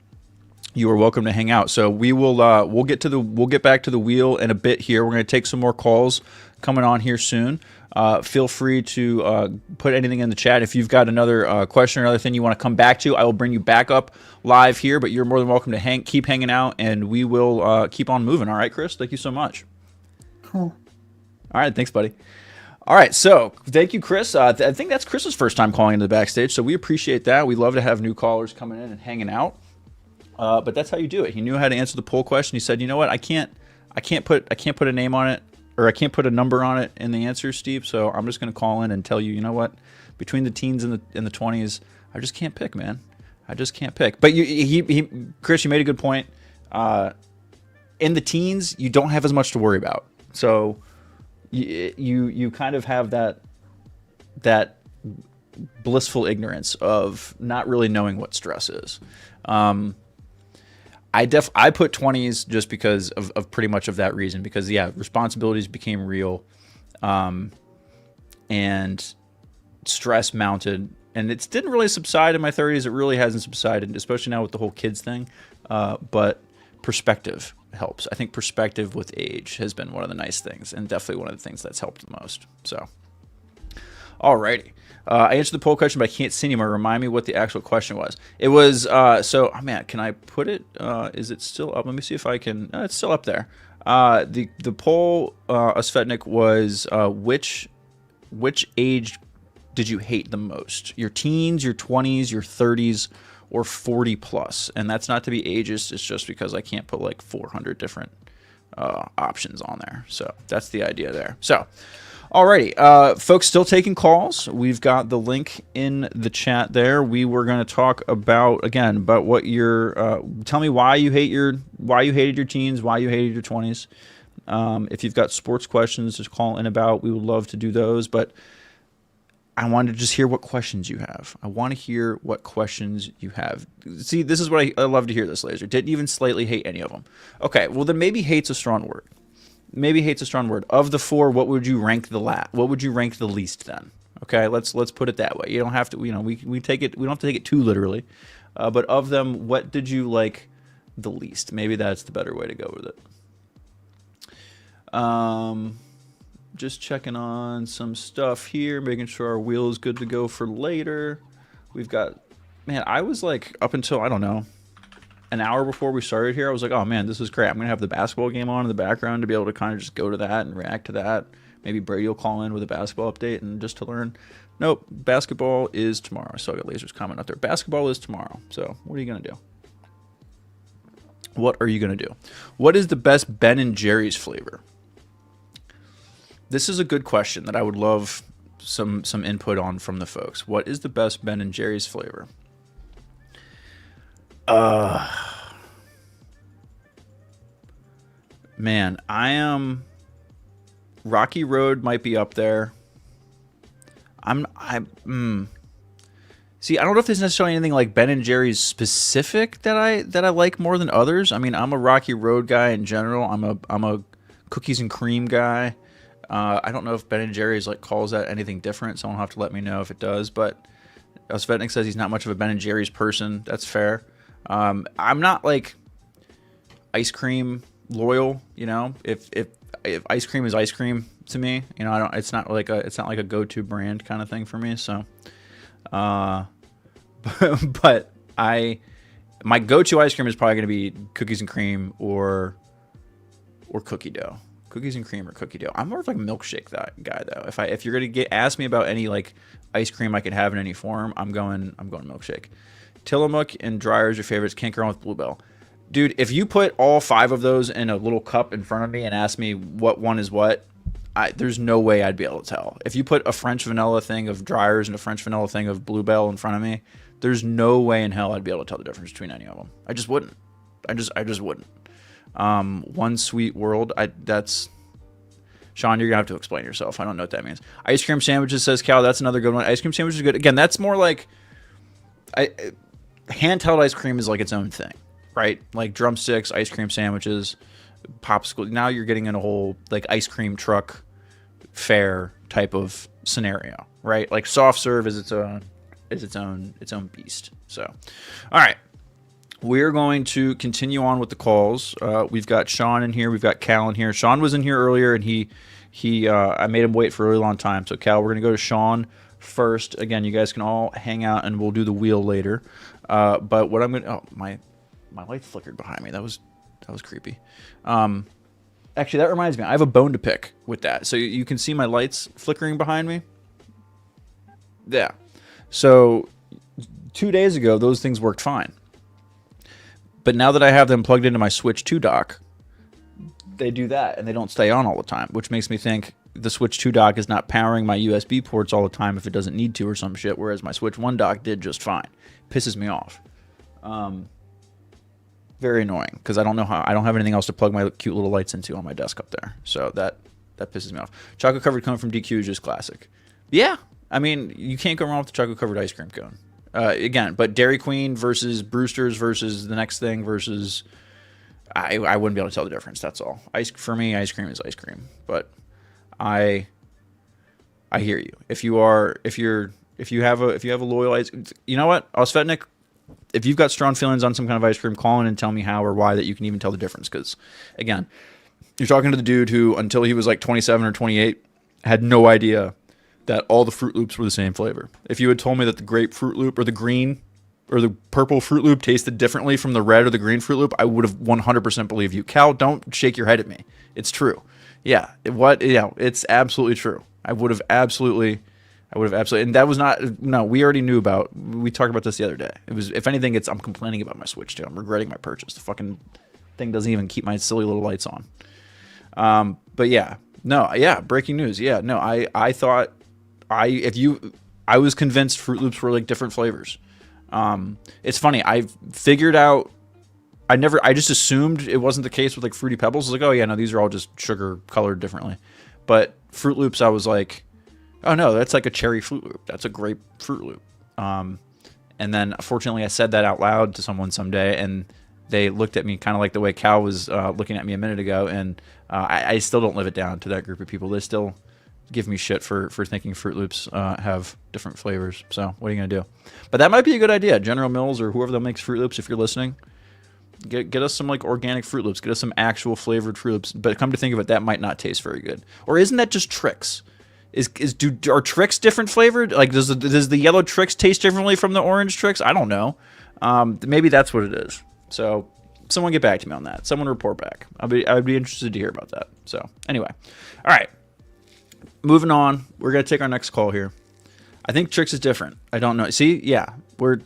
Speaker 1: You are welcome to hang out. So we'll get back to the wheel in a bit here. We're going to take some more calls coming on here soon. Feel free to put anything in the chat. If you've got another question or other thing you want to come back to, I will bring you back up live here, but you're more than welcome to keep hanging out, and we will keep on moving. All right, Chris? Thank you so much.
Speaker 2: Cool.
Speaker 1: All right, thanks, buddy. All right, so thank you, Chris. I think that's Chris's first time calling into the Backstage, so we appreciate that. We love to have new callers coming in and hanging out. But that's how you do it. He knew how to answer the poll question. He said, "You know what? I can't put a name on it, or I can't put a number on it in the answer, Steve. So I'm just going to call in and tell you, you know what? Between the teens and the 20s, I just can't pick, man. I just can't pick." But Chris, you made a good point. In the teens, you don't have as much to worry about. So you kind of have that blissful ignorance of not really knowing what stress is. I put 20s just because of pretty much of that reason, because responsibilities became real. and stress mounted. And it didn't really subside in my 30s. It really hasn't subsided, especially now with the whole kids thing. But perspective helps. I think perspective with age has been one of the nice things, and definitely one of the things that's helped the most. So, alrighty. I answered the poll question, but I can't see anymore. Remind me what the actual question was. It was, so, oh man, can I put it, is it still up? Let me see if I can, it's still up there. The poll, Svetnik, was, which age did you hate the most? Your teens, your 20s, your 30s, or 40 plus? And that's not to be ageist. It's just because I can't put like 400 different options on there. So that's the idea there. So, alrighty, folks, still taking calls. We've got the link in the chat there. We were going to talk about what your tell me why you hated your teens, why you hated your 20s. If you've got sports questions, just call in about. We would love to do those, but I wanted to just hear what questions you have. I want to hear what questions you have. See, this is what I love to hear this, Laser. Didn't even slightly hate any of them. Okay, well then maybe hate's a strong word. Maybe hate's a strong word. Of the four, what would you rank what would you rank the least then? Okay, let's put it that way. You don't have to, we don't have to take it too literally. But of them, what did you like the least? Maybe that's the better way to go with it. Just checking on some stuff here, making sure our wheel is good to go for later. We've got, man, I was like, up until, I don't know, an hour before we started here, I was like, oh man, this is great. I'm going to have the basketball game on in the background to be able to kind of just go to that and react to that. Maybe Brady will call in with a basketball update and just to learn. Nope, basketball is tomorrow. So I got Laser's comment out there. Basketball is tomorrow. So what are you going to do? What are you going to do? What is the best Ben and Jerry's flavor? This is a good question that I would love some input on from the folks. What is the best Ben and Jerry's flavor? Man, Rocky Road might be up there. See, I don't know if there's necessarily anything like Ben and Jerry's specific that I like more than others. I mean, I'm a Rocky Road guy in general. I'm a cookies and cream guy. I don't know if Ben and Jerry's like calls that anything different. Someone will have to let me know if it does. But Svetnik says he's not much of a Ben and Jerry's person. That's fair. I'm not like ice cream loyal. You know, if ice cream is ice cream to me, you know, it's not like a go-to brand kind of thing for me. So, but my go-to ice cream is probably going to be cookies and cream or cookie dough. Cookies and cream or cookie dough. I'm more of like a milkshake guy though. If you're gonna ask me about any like ice cream I could have in any form, I'm going milkshake. Tillamook and Dreyer's your favorites. Can't go wrong with Bluebell. Dude, if you put all 5 of those in a little cup in front of me and ask me what one is what, there's no way I'd be able to tell. If you put a French vanilla thing of Dreyer's and a French vanilla thing of Bluebell in front of me, there's no way in hell I'd be able to tell the difference between any of them. I just wouldn't. I just wouldn't. One Sweet World. That's Sean. You're gonna have to explain yourself. I don't know what that means. Ice cream sandwiches, says Cal. That's another good one. Ice cream sandwiches is good. Again, that's more like handheld ice cream is like its own thing, right? Like drumsticks, ice cream sandwiches, popsicle. Now you're getting in a whole like ice cream truck fair type of scenario, right? Like soft serve is its own beast. So, all right. We're going to continue on with the calls. We've got Sean in here. We've got Cal in here. Sean was in here earlier, and I made him wait for a really long time. So, Cal, we're going to go to Sean first. Again, you guys can all hang out, and we'll do the wheel later. But what I'm going to... Oh, my light flickered behind me. That was creepy. Actually, that reminds me. I have a bone to pick with that. So, you can see my lights flickering behind me? Yeah. So, 2 days ago, those things worked fine. But now that I have them plugged into my Switch 2 dock, they do that, and they don't stay on all the time, which makes me think the Switch 2 dock is not powering my USB ports all the time if it doesn't need to or some shit, whereas my Switch 1 dock did just fine. Pisses me off. Very annoying, because I don't have anything else to plug my cute little lights into on my desk up there. So that pisses me off. Chocolate covered cone from DQ is just classic. Yeah, I mean, you can't go wrong with the chocolate covered ice cream cone. Again, but Dairy Queen versus Brewster's versus the next thing versus... I wouldn't be able to tell the difference, that's all. For me, ice cream is ice cream. But I I hear you. If you have a loyal ice, you know what, Osvetnik, if you've got strong feelings on some kind of ice cream, call in and tell me how or why that you can even tell the difference. Because again, you're talking to the dude who, until he was like 27 or 28, had no idea that all the Fruit Loops were the same flavor. If you had told me that the grape Fruit Loop or the green or the purple Fruit Loop tasted differently from the red or the green Fruit Loop, I would have 100% believed you. Cal, don't shake your head at me. It's true. Yeah, it's absolutely true. I would have absolutely, and that was not, no, we already knew about, we talked about this the other day. It was, if anything, I'm complaining about my Switch too. I'm regretting my purchase. The fucking thing doesn't even keep my silly little lights on. But yeah, no, yeah, breaking news. Yeah, no, I thought, I was convinced Fruit Loops were like different flavors. It's funny, I figured out, I just assumed it wasn't the case with like Fruity Pebbles. I was like, oh yeah, no, these are all just sugar colored differently. But Fruit Loops, I was like, oh no, that's like a cherry Fruit Loop. That's a grape Fruit Loop. And then fortunately I said that out loud to someone someday, and they looked at me kind of like the way Cal was looking at me a minute ago. And I still don't live it down to that group of people. They still give me shit for thinking Fruit Loops have different flavors. So what are you going to do? But that might be a good idea. General Mills or whoever that makes Fruit Loops, if you're listening, get us some like organic Fruit Loops. Get us some actual flavored Fruit Loops. But come to think of it, that might not taste very good. Or isn't that just Trix? Are Trix different flavored? Like does the yellow Trix taste differently from the orange Trix? I don't know. Maybe that's what it is. So someone get back to me on that. Someone report back. I'd be interested to hear about that. So anyway, all right. Moving on, we're gonna take our next call here. I think Trix is different. I don't know. See, yeah, we're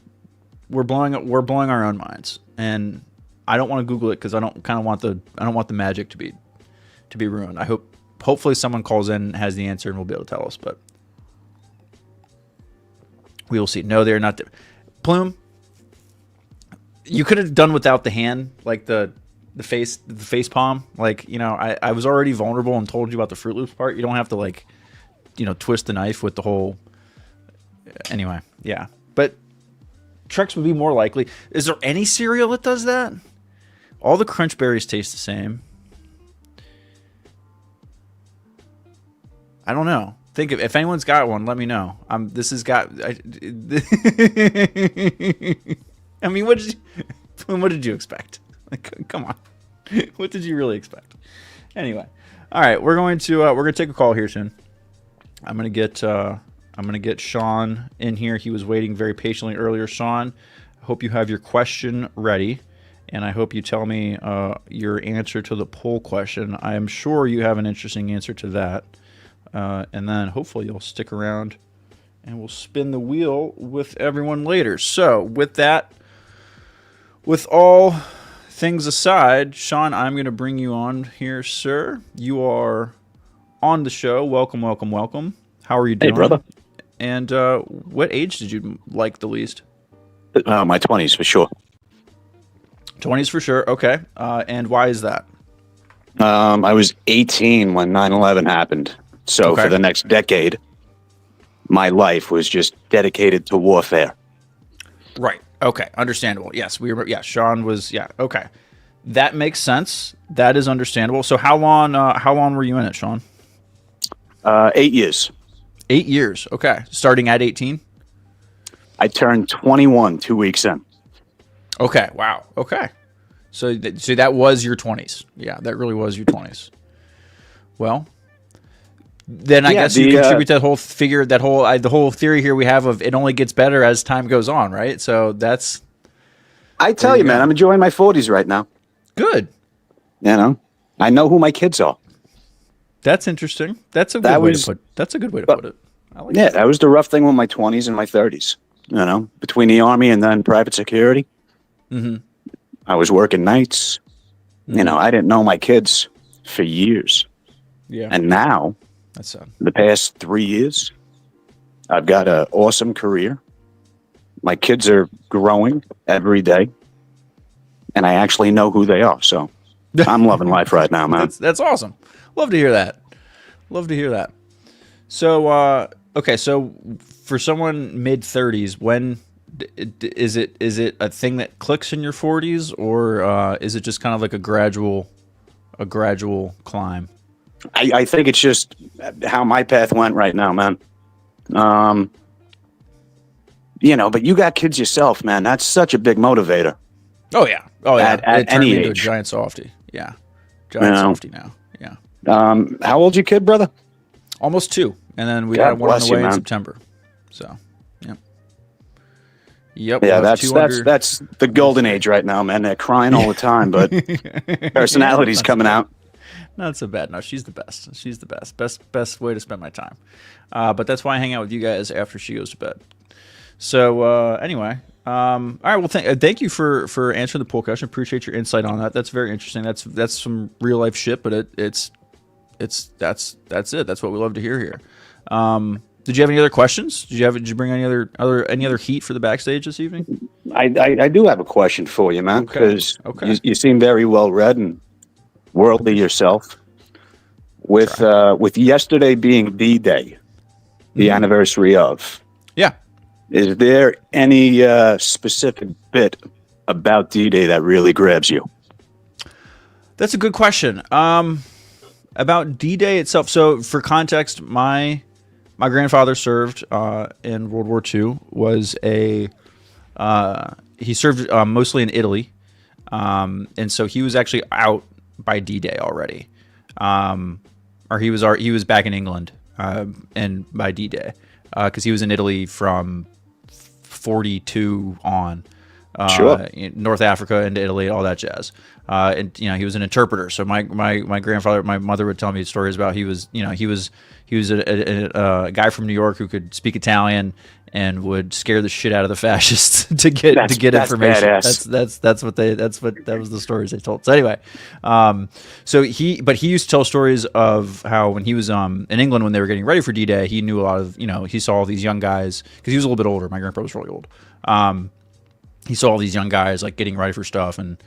Speaker 1: blowing our own minds, and I don't want to Google it because I don't want the magic to be ruined. Hopefully someone calls in and has the answer and will be able to tell us, but we will see. No, they're not. Plume, you could have done without the hand, like the face palm. Like, you know, I was already vulnerable and told you about the Fruit Loops part. You don't have to like, you know, twist the knife with the whole. Anyway, yeah, but Trix would be more likely. Is there any cereal that does that? All the Crunch Berries taste the same. I don't know. Think if anyone's got one, let me know. This has got. I mean, what did you expect? Like, come on, what did you really expect? Anyway, all right, we're gonna take a call here soon. I'm gonna get Sean in here. He was waiting very patiently earlier. Sean, I hope you have your question ready, and I hope you tell me your answer to the poll question. I am sure you have an interesting answer to that, and then hopefully you'll stick around, and we'll spin the wheel with everyone later. So with that, with all things aside, Sean, I'm going to bring you on here, sir. You are on the show. Welcome, welcome, welcome. How are you doing?
Speaker 3: Hey, brother.
Speaker 1: And what age did you like the least?
Speaker 3: My 20s, for sure.
Speaker 1: 20s for sure. Okay. And why is that?
Speaker 3: I was 18 when 9/11 happened. So
Speaker 1: Okay.
Speaker 3: for the next decade, my life was just dedicated to warfare.
Speaker 1: Right. Okay. Understandable. Yes. Sean was. Yeah. Okay. That makes sense. That is understandable. So how long were you in it, Sean?
Speaker 3: 8 years.
Speaker 1: 8 years. Okay. Starting at 18?
Speaker 3: I turned 21 2 weeks in.
Speaker 1: Okay. Wow. Okay. So that was your 20s. Yeah, that really was your 20s. Well, then I guess you contribute that whole figure, the whole theory here we have of it only gets better as time goes on, right? So that's.
Speaker 3: I tell you, man, I'm enjoying my 40s right now.
Speaker 1: Good.
Speaker 3: You know, I know who my kids are.
Speaker 1: That's interesting. That's a good way to put it. I like that.
Speaker 3: That was the rough thing with my 20s and my 30s. You know, between the Army and then private security.
Speaker 1: Mm-hmm.
Speaker 3: I was working nights.
Speaker 1: Mm-hmm.
Speaker 3: You know, I didn't know my kids for years.
Speaker 1: Yeah.
Speaker 3: And now,
Speaker 1: that's sad.
Speaker 3: the past 3 years, I've got an awesome career. My kids are growing every day. And I actually know who they are. So I'm loving life right now, man.
Speaker 1: That's awesome. Love to hear that. So, okay. So for someone mid-30s, when is it a thing that clicks in your 40s, or is it just kind of like a gradual climb?
Speaker 3: I think it's just how my path went right now, man. But you got kids yourself, man. That's such a big motivator.
Speaker 1: Oh yeah. At
Speaker 3: any
Speaker 1: turned me into a
Speaker 3: age.
Speaker 1: giant softie. Yeah. Giant softie now. Yeah.
Speaker 3: How old's your kid, brother?
Speaker 1: Almost 2. And then we
Speaker 3: God
Speaker 1: got one on
Speaker 3: bless
Speaker 1: the
Speaker 3: you,
Speaker 1: way in
Speaker 3: man.
Speaker 1: September. So, yep. Yep.
Speaker 3: Yeah,
Speaker 1: we'll have 200
Speaker 3: that's the golden age right now, man. They're crying all the time, but personality's coming out.
Speaker 1: Not so bad. No, she's the best. She's the best. Best way to spend my time. But that's why I hang out with you guys after she goes to bed. So anyway, all right. Well, thank you for answering the poll question. Appreciate your insight on that. That's very interesting. That's some real life shit, but that's it. That's what we love to hear here. Did you have any other questions? Did you bring any other heat for the backstage this evening?
Speaker 3: I do have a question for you, man, because
Speaker 1: Okay.
Speaker 3: you seem very well read and worldly yourself. With yesterday being D-Day, the anniversary of.
Speaker 1: Yeah.
Speaker 3: Is there any specific bit about D-Day that really grabs you?
Speaker 1: That's a good question. About D-Day itself. So for context, my grandfather served in World War II. He served mostly in Italy, and so he was actually out by D-Day already, or he was back in England and by D-Day because he was in Italy from 42 on.
Speaker 3: Sure.
Speaker 1: North Africa into Italy, all that jazz. And he was an interpreter. So my mother would tell me stories about he was a guy from New York who could speak Italian and would scare the shit out of the fascists to get information.
Speaker 3: Badass.
Speaker 1: That was the stories they told. So anyway, he used to tell stories of how when he was in England when they were getting ready for D-Day, he knew a lot of he saw all these young guys because he was a little bit older. My grandpa was really old. He saw all these young guys like getting ready for stuff and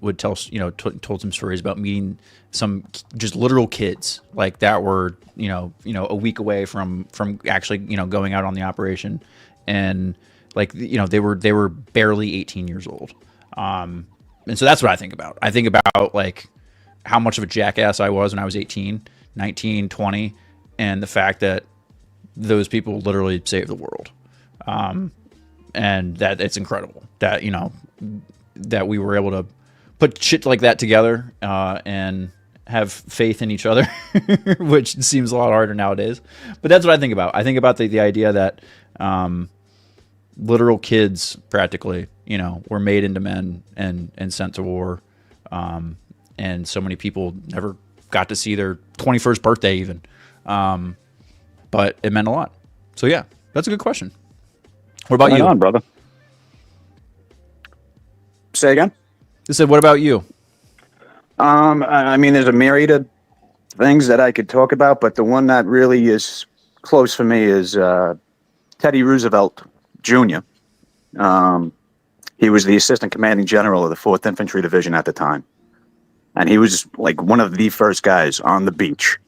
Speaker 1: would tell told some stories about meeting some just literal kids like that were a week away from actually going out on the operation, and like they were barely 18 years old, and so that's what I think about. I think about like how much of a jackass I was when I was 18, 19, 20, and the fact that those people literally saved the world. And that it's incredible that that we were able to put shit like that together and have faith in each other, which seems a lot harder nowadays. But that's what I think about. I think about the idea that literal kids practically, were made into men and sent to war, and so many people never got to see their 21st birthday even, but it meant a lot. So yeah, that's a good question. What about you?
Speaker 3: On, brother. Say again?
Speaker 1: I said, what about you?
Speaker 3: I mean, there's a myriad of things that I could talk about, but the one that really is close for me is Teddy Roosevelt Jr. He was the assistant commanding general of the 4th Infantry Division at the time. And he was like one of the first guys on the beach.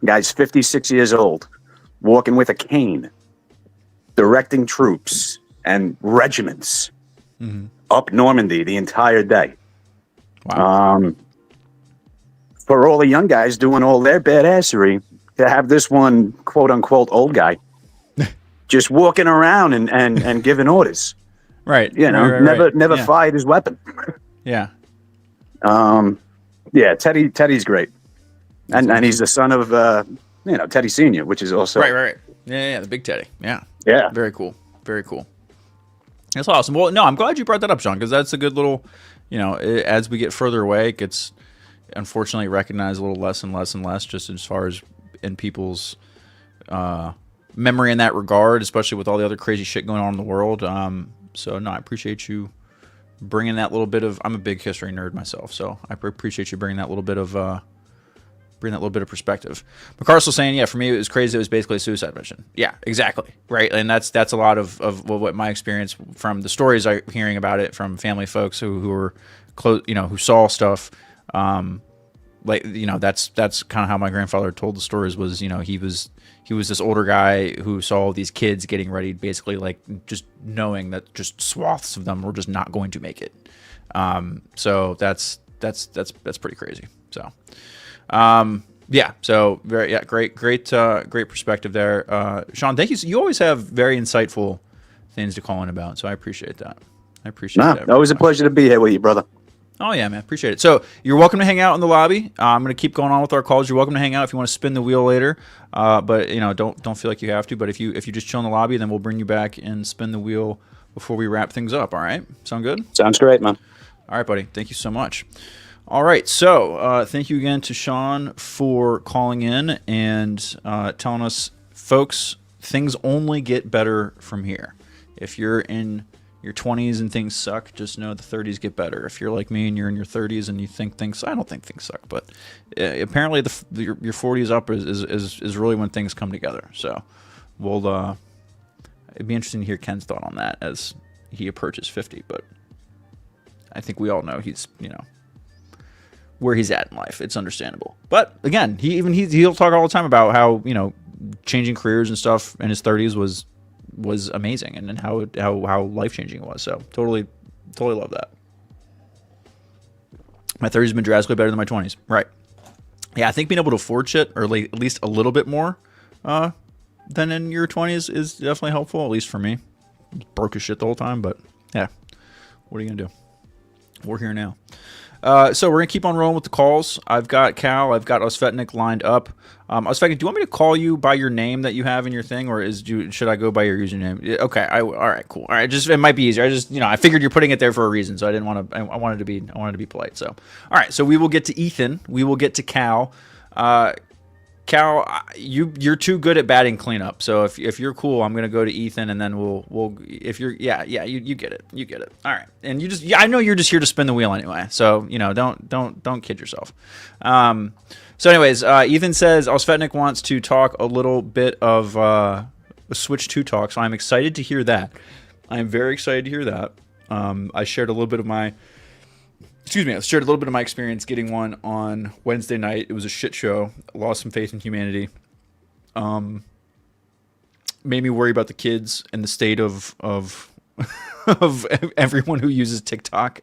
Speaker 3: Guy's 56 years old, walking with a cane, directing troops and regiments up Normandy the entire day.
Speaker 1: Wow.
Speaker 3: For all the young guys doing all their badassery, to have this one quote unquote old guy just walking around and giving orders.
Speaker 1: Right.
Speaker 3: Never
Speaker 1: Yeah.
Speaker 3: fired his weapon.
Speaker 1: Yeah.
Speaker 3: Yeah, Teddy's great. And he's the son of Teddy Sr., which is also
Speaker 1: Right. Yeah, the big Teddy. Yeah.
Speaker 3: Yeah.
Speaker 1: Very cool. Very cool. That's awesome. Well, no, I'm glad you brought that up, Sean, because that's a good little, as we get further away, it gets unfortunately recognized a little less and less and less, just as far as in people's memory in that regard, especially with all the other crazy shit going on in the world. So no, I appreciate you bringing that little bit of. I'm a big history nerd myself, so I appreciate you bringing that little bit of. Bring that little bit of perspective. McCarcel saying, yeah, for me, it was crazy. It was basically a suicide mission. Yeah, exactly. Right. And that's a lot of what my experience from the stories I'm hearing about it from family folks who were close, who saw stuff. That's kind of how my grandfather told the stories was, he was this older guy who saw these kids getting ready, basically like just knowing that just swaths of them were just not going to make it. So that's pretty crazy. So, Yeah. So great perspective there, Sean. Thank you. You always have very insightful things to call in about, so I appreciate that. That.
Speaker 3: Always a pleasure to be here with you, brother.
Speaker 1: Oh yeah, man, appreciate it. So you're welcome to hang out in the lobby. I'm gonna keep going on with our calls. You're welcome to hang out if you want to spin the wheel later, but don't feel like you have to. But if you just chill in the lobby, then we'll bring you back and spin the wheel before we wrap things up. All right, sound good?
Speaker 3: Sounds great, man.
Speaker 1: All right, buddy. Thank you so much. All right, so thank you again to Sean for calling in and telling us, folks, things only get better from here. If you're in your 20s and things suck, just know the 30s get better. If you're like me and you're in your 30s and you think things, I don't think things suck, but apparently your 40s up is really when things come together. So it'd be interesting to hear Ken's thought on that as he approaches 50, but I think we all know he's, where he's at in life. It's understandable. But again, he'll talk all the time about how, changing careers and stuff in his 30s was amazing, and then how life-changing it was. So totally love that. My 30s have been drastically better than my 20s. Right. Yeah, I think being able to afford shit, or like at least a little bit more than in your 20s is definitely helpful, at least for me. Broke as shit the whole time, but yeah. What are you going to do? We're here now. So we're going to keep on rolling with the calls. I've got Cal. I've got Osvetnik lined up. Osvetnik, do you want me to call you by your name that you have in your thing, or should I go by your username? Okay. All right, cool. All right. It might be easier. I figured you're putting it there for a reason, so I didn't want to, I wanted to be polite. So, all right. So we will get to Ethan. We will get to Cal. Cal, you're too good at batting cleanup. So if you're cool, I'm gonna go to Ethan, and then we'll if you're you get it. All right, and I know you're just here to spin the wheel anyway. So don't kid yourself. So anyways, Ethan says Osvetnik wants to talk a little bit of a Switch 2 talk. So I'm excited to hear that. I am very excited to hear that. I shared a little bit of my experience getting one on Wednesday night. It was a shit show. I lost some faith in humanity. Made me worry about the kids and the state of of everyone who uses TikTok.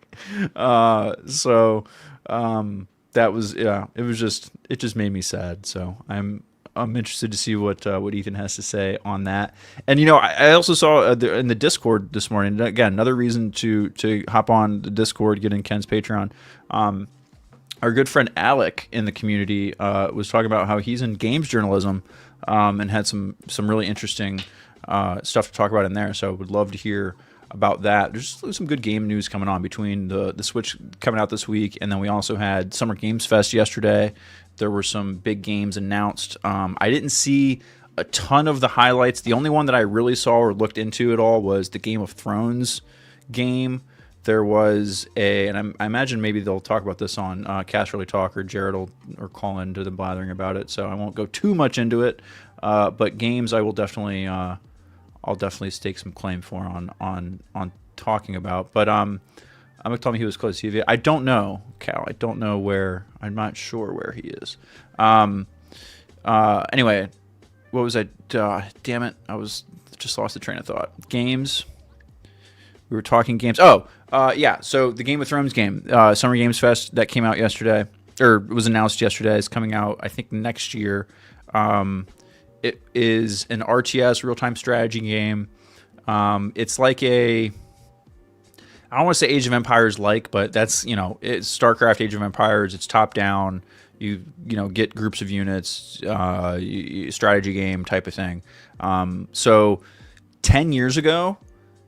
Speaker 1: That was, it just made me sad. So I'm interested to see what Ethan has to say on that. And I also saw in the Discord this morning, again, another reason to hop on the Discord, get in Ken's Patreon. Our good friend Alec in the community was talking about how he's in games journalism and had some really interesting stuff to talk about in there. So I would love to hear about that. There's some good game news coming on between the Switch coming out this week, and then we also had Summer Games Fest yesterday. There were some big games announced. I didn't see a ton of the highlights. The only one that I really saw or looked into at all was the Game of Thrones game. There was and I imagine maybe they'll talk about this on Casterly Talk, or Jared or call into the Blathering about it. So I won't go too much into it. But games, I will definitely stake some claim for on talking about. But I'm gonna tell me he was close to TV. I don't know, Cal. I don't know where. I'm not sure where he is. Anyway, what was I? Damn it! I just lost the train of thought. Games. We were talking games. Yeah. So the Game of Thrones game, Summer Games Fest, that came out yesterday, or was announced yesterday. Is coming out, I think, next year. It is an RTS, real-time strategy game. It's like I don't want to say Age of Empires but that's, it's StarCraft, Age of Empires. It's top-down. You get groups of units, strategy game type of thing. So 10 years ago,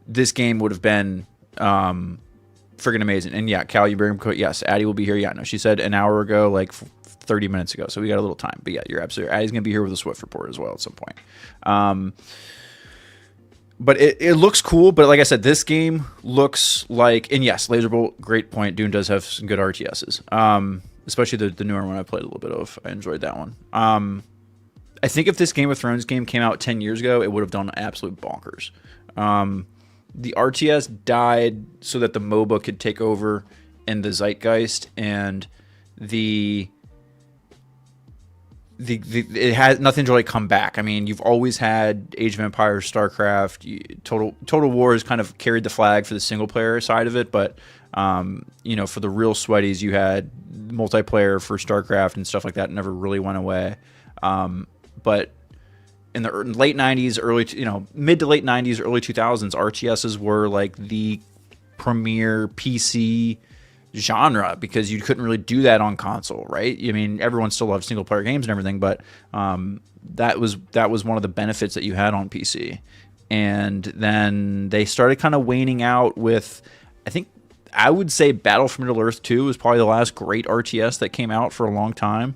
Speaker 1: this game would have been friggin' amazing. And yeah, Cal, you bring him. Yes, Addie will be here. Yeah, no, she said an hour ago, like 30 minutes ago. So we got a little time. But yeah, you're absolutely right. Addie's going to be here with a Swift report as well at some point. But it looks cool. But like I said, this game looks like, and yes, Laser Bolt, great point. Dune does have some good RTSs. Especially the newer one I played a little bit of. I enjoyed that one. I think if this Game of Thrones game came out 10 years ago, it would have done absolute bonkers. The RTS died so that the MOBA could take over in the zeitgeist, and it had nothing to really come back. I mean, you've always had Age of Empires, StarCraft, Total War has kind of carried the flag for the single player side of it, but for the real sweaties, you had multiplayer for StarCraft and stuff like that never really went away. But in the late 90s, mid to late 90s, early 2000s, RTSs were like the premier PC genre because you couldn't really do that on console, right? I mean, everyone still loved single player games and everything, but that was one of the benefits that you had on PC. And then they started kind of waning out with, I would say Battle for Middle-earth 2 was probably the last great RTS that came out for a long time.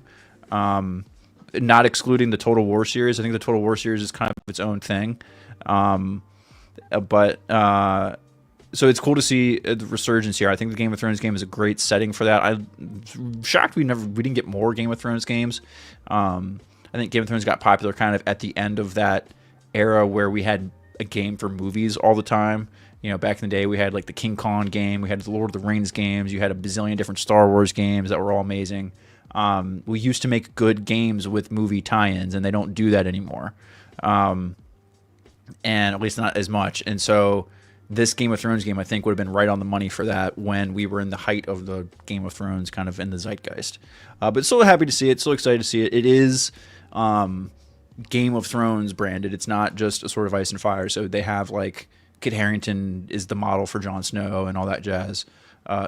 Speaker 1: Not excluding the Total War series. I think the Total War series is kind of its own thing. So it's cool to see the resurgence here. I think the Game of Thrones game is a great setting for that. I'm shocked we didn't get more Game of Thrones games. I think Game of Thrones got popular kind of at the end of that era where we had a game for movies all the time. Back in the day, we had like the King Kong game, we had the Lord of the Rings games, you had a bazillion different Star Wars games that were all amazing. We used to make good games with movie tie-ins, and they don't do that anymore, and at least not as much. And so this Game of Thrones game, I think, would have been right on the money for that when we were in the height of the Game of Thrones kind of in the zeitgeist. But still happy to see it, still excited to see it. It is Game of Thrones branded. It's not just a Sword of Ice and Fire. So they have like Kit Harington is the model for Jon Snow and all that jazz.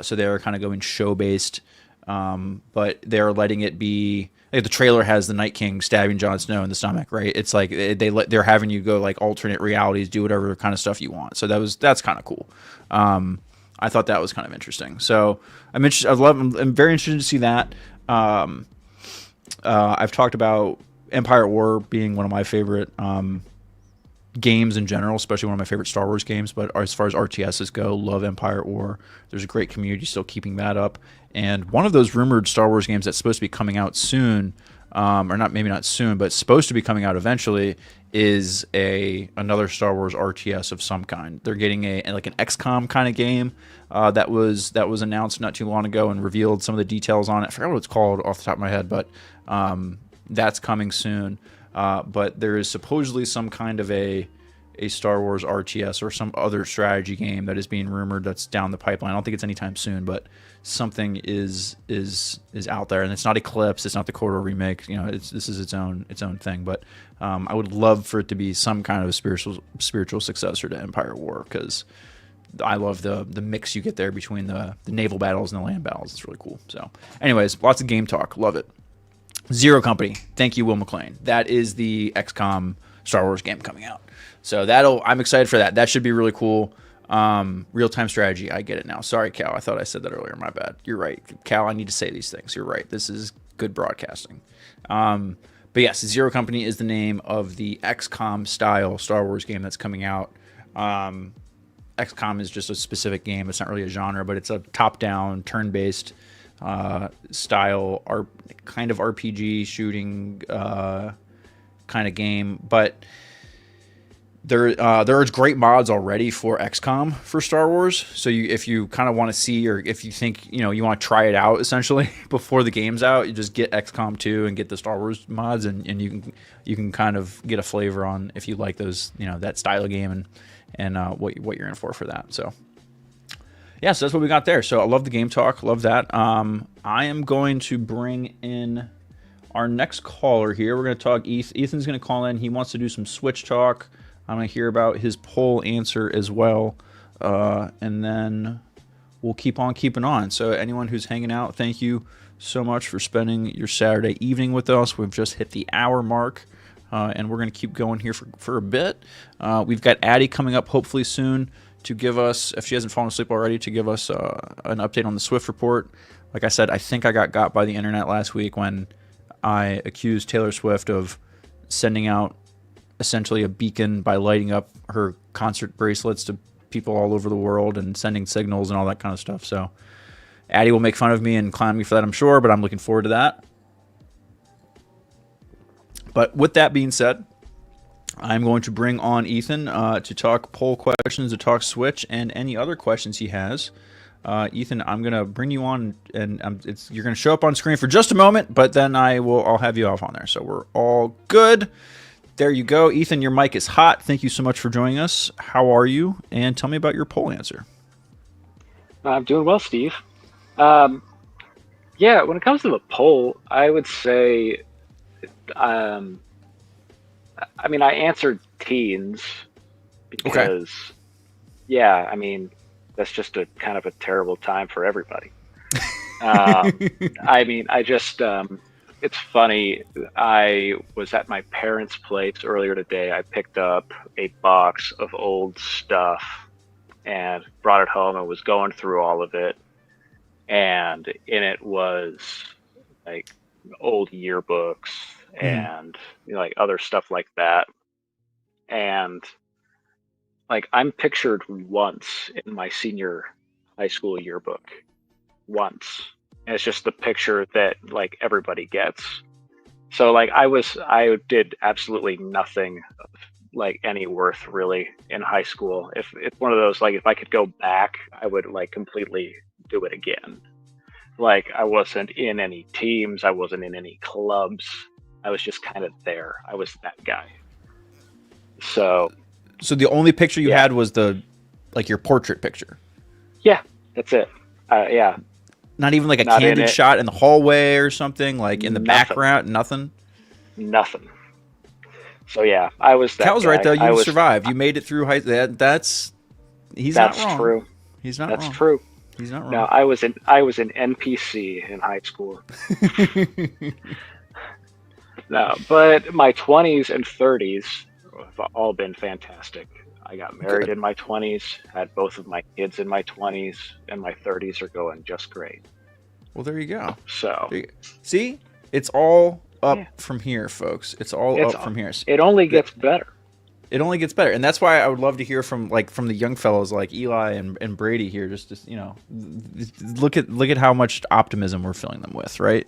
Speaker 1: So they're kind of going show-based, but they're letting it be. Like the trailer has the Night King stabbing Jon Snow in the stomach, right? It's like they're having you go like alternate realities, do whatever kind of stuff you want. So that's kind of cool. I thought that was kind of interesting. So I'm interested. I'm very interested to see that. I've talked about Empire at War being one of my favorite games in general, especially one of my favorite Star Wars games. But as far as RTSs go, love Empire at War. There's a great community still keeping that up. And one of those rumored Star Wars games that's supposed to be coming out soon, or maybe not soon, but supposed to be coming out eventually, is another Star Wars RTS of some kind. They're getting an XCOM kind of game that was announced not too long ago and revealed some of the details on it. I forgot what it's called off the top of my head, but that's coming soon. But there is supposedly some kind of a Star Wars RTS or some other strategy game that is being rumored that's down the pipeline. I don't think it's anytime soon, but something is out there, and it's not Eclipse, it's not the KOTOR remake. This is its own thing. But I would love for it to be some kind of a spiritual successor to Empire at War, because I love the mix you get there between the naval battles and the land battles. It's really cool. So, anyways, lots of game talk. Love it. Zero Company. Thank you, Will McLean. That is the XCOM Star Wars game coming out. So I'm excited for that. That should be really cool. Real-time strategy. I get it now. Sorry, Cal. I thought I said that earlier. My bad. You're right. Cal, I need to say these things. You're right. This is good broadcasting. But yes, Zero Company is the name of the XCOM style Star Wars game that's coming out. XCOM is just a specific game. It's not really a genre, but it's a top-down, turn-based style, kind of RPG shooting kind of game. But there are great mods already for XCOM for Star Wars. So if you kind of want to see, or if you think you want to try it out essentially before the game's out, you just get XCOM 2 and get the Star Wars mods, and you can kind of get a flavor on if you like those, that style of game and what you're in for that. So yeah, so that's what we got there. So I love the game talk, love that. I am going to bring in our next caller here. We're going to talk Ethan's going to call in. He wants to do some Switch talk. I'm going to hear about his poll answer as well, and then we'll keep on keeping on. So anyone who's hanging out, thank you so much for spending your Saturday evening with us. We've just hit the hour mark, and we're going to keep going here for a bit. We've got Addie coming up hopefully soon to give us, if she hasn't fallen asleep already, to give us an update on the Swift report. Like I said, I think I got by the internet last week when I accused Taylor Swift of sending out essentially a beacon by lighting up her concert bracelets to people all over the world and sending signals and all that kind of stuff. So Addie will make fun of me and clown me for that, I'm sure, but I'm looking forward to that. But with that being said, I'm going to bring on Ethan to talk poll questions, to talk Switch, and any other questions he has. Ethan, I'm going to bring you on, and you're going to show up on screen for just a moment, but then I'll have you off on there. So we're all good. There you go. Ethan, your mic is hot. Thank you so much for joining us. How are you? And tell me about your poll answer.
Speaker 4: I'm doing well, Steve. I Yeah, when it comes to the poll, I would say, um, I mean, I answered teens
Speaker 1: Okay.
Speaker 4: because, yeah, I mean, that's just a kind of a terrible time for everybody. I mean, it's funny. I was at my parents' place earlier today. I picked up a box of old stuff and brought it home and was going through all of it. And in it was like old yearbooks
Speaker 1: Mhm.
Speaker 4: and like other stuff like that. And like I'm pictured once in my senior high school yearbook, once. And it's just the picture that like everybody gets. So like I did absolutely nothing of like any worth really in high school. If it's one of those like if I could go back, I would like completely do it again. Like I wasn't in any teams, I wasn't in any clubs. I was just kind of there. I was that guy. So
Speaker 1: So the only picture you
Speaker 4: yeah,
Speaker 1: had was like your portrait picture.
Speaker 4: yeah, that's it. Yeah,
Speaker 1: Not even like a
Speaker 4: not in
Speaker 1: candid
Speaker 4: it.
Speaker 1: shot in the hallway or something, like in the
Speaker 4: Nothing,
Speaker 1: background. Nothing.
Speaker 4: nothing. So yeah, I was that
Speaker 1: Cal's right
Speaker 4: guy.
Speaker 1: though.
Speaker 4: I
Speaker 1: You
Speaker 4: was.
Speaker 1: survived. You made it through high. That's he's not
Speaker 4: That's
Speaker 1: wrong.
Speaker 4: true.
Speaker 1: He's not
Speaker 4: That's
Speaker 1: wrong.
Speaker 4: true.
Speaker 1: He's not
Speaker 4: No,
Speaker 1: wrong.
Speaker 4: I was an NPC in high school. No, but my 20s and 30s have all been fantastic. I got married
Speaker 1: Good.
Speaker 4: in my 20s, had both of my kids in my 20s, and my 30s are going just great.
Speaker 1: Well, there you go.
Speaker 4: So,
Speaker 1: See, it's all up
Speaker 4: yeah,
Speaker 1: from here, folks. It's all
Speaker 4: it's
Speaker 1: up from here.
Speaker 4: it only gets better.
Speaker 1: It only gets better, and that's why I would love to hear from the young fellows like Eli and Brady here. Just to, look at how much optimism we're filling them with, right?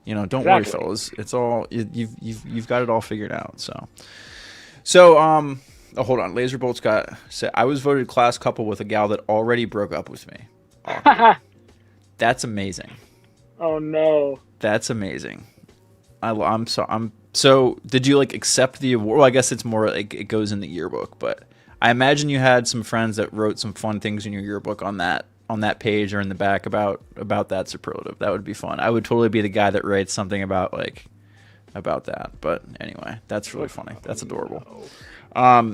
Speaker 1: Don't worry,
Speaker 4: Exactly.
Speaker 1: fellas. It's all you've got it all figured out. So oh, hold on. Laserbolt's got said I was voted class couple with a gal that already broke up with me. Awkward. That's amazing.
Speaker 4: Oh no.
Speaker 1: That's amazing. So did you like accept the award? Well, I guess it's more like it goes in the yearbook, but I imagine you had some friends that wrote some fun things in your yearbook on that page or in the back about that superlative. That would be fun. I would totally be the guy that writes something about that. But anyway, that's really funny. That's adorable.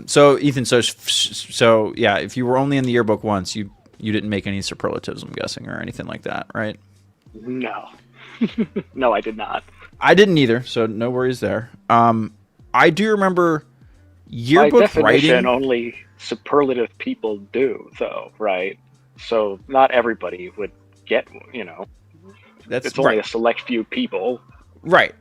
Speaker 1: So Ethan, so yeah, if you were only in the yearbook once, you didn't make any superlatives, I'm guessing, or anything like that, right?
Speaker 4: No. No, I did not.
Speaker 1: I didn't either, so no worries there. I do remember
Speaker 4: By
Speaker 1: yearbook
Speaker 4: definition,
Speaker 1: writing.
Speaker 4: only superlative people do, though, right? So not everybody would get,
Speaker 1: That's
Speaker 4: it's only
Speaker 1: right,
Speaker 4: a select few people.
Speaker 1: right.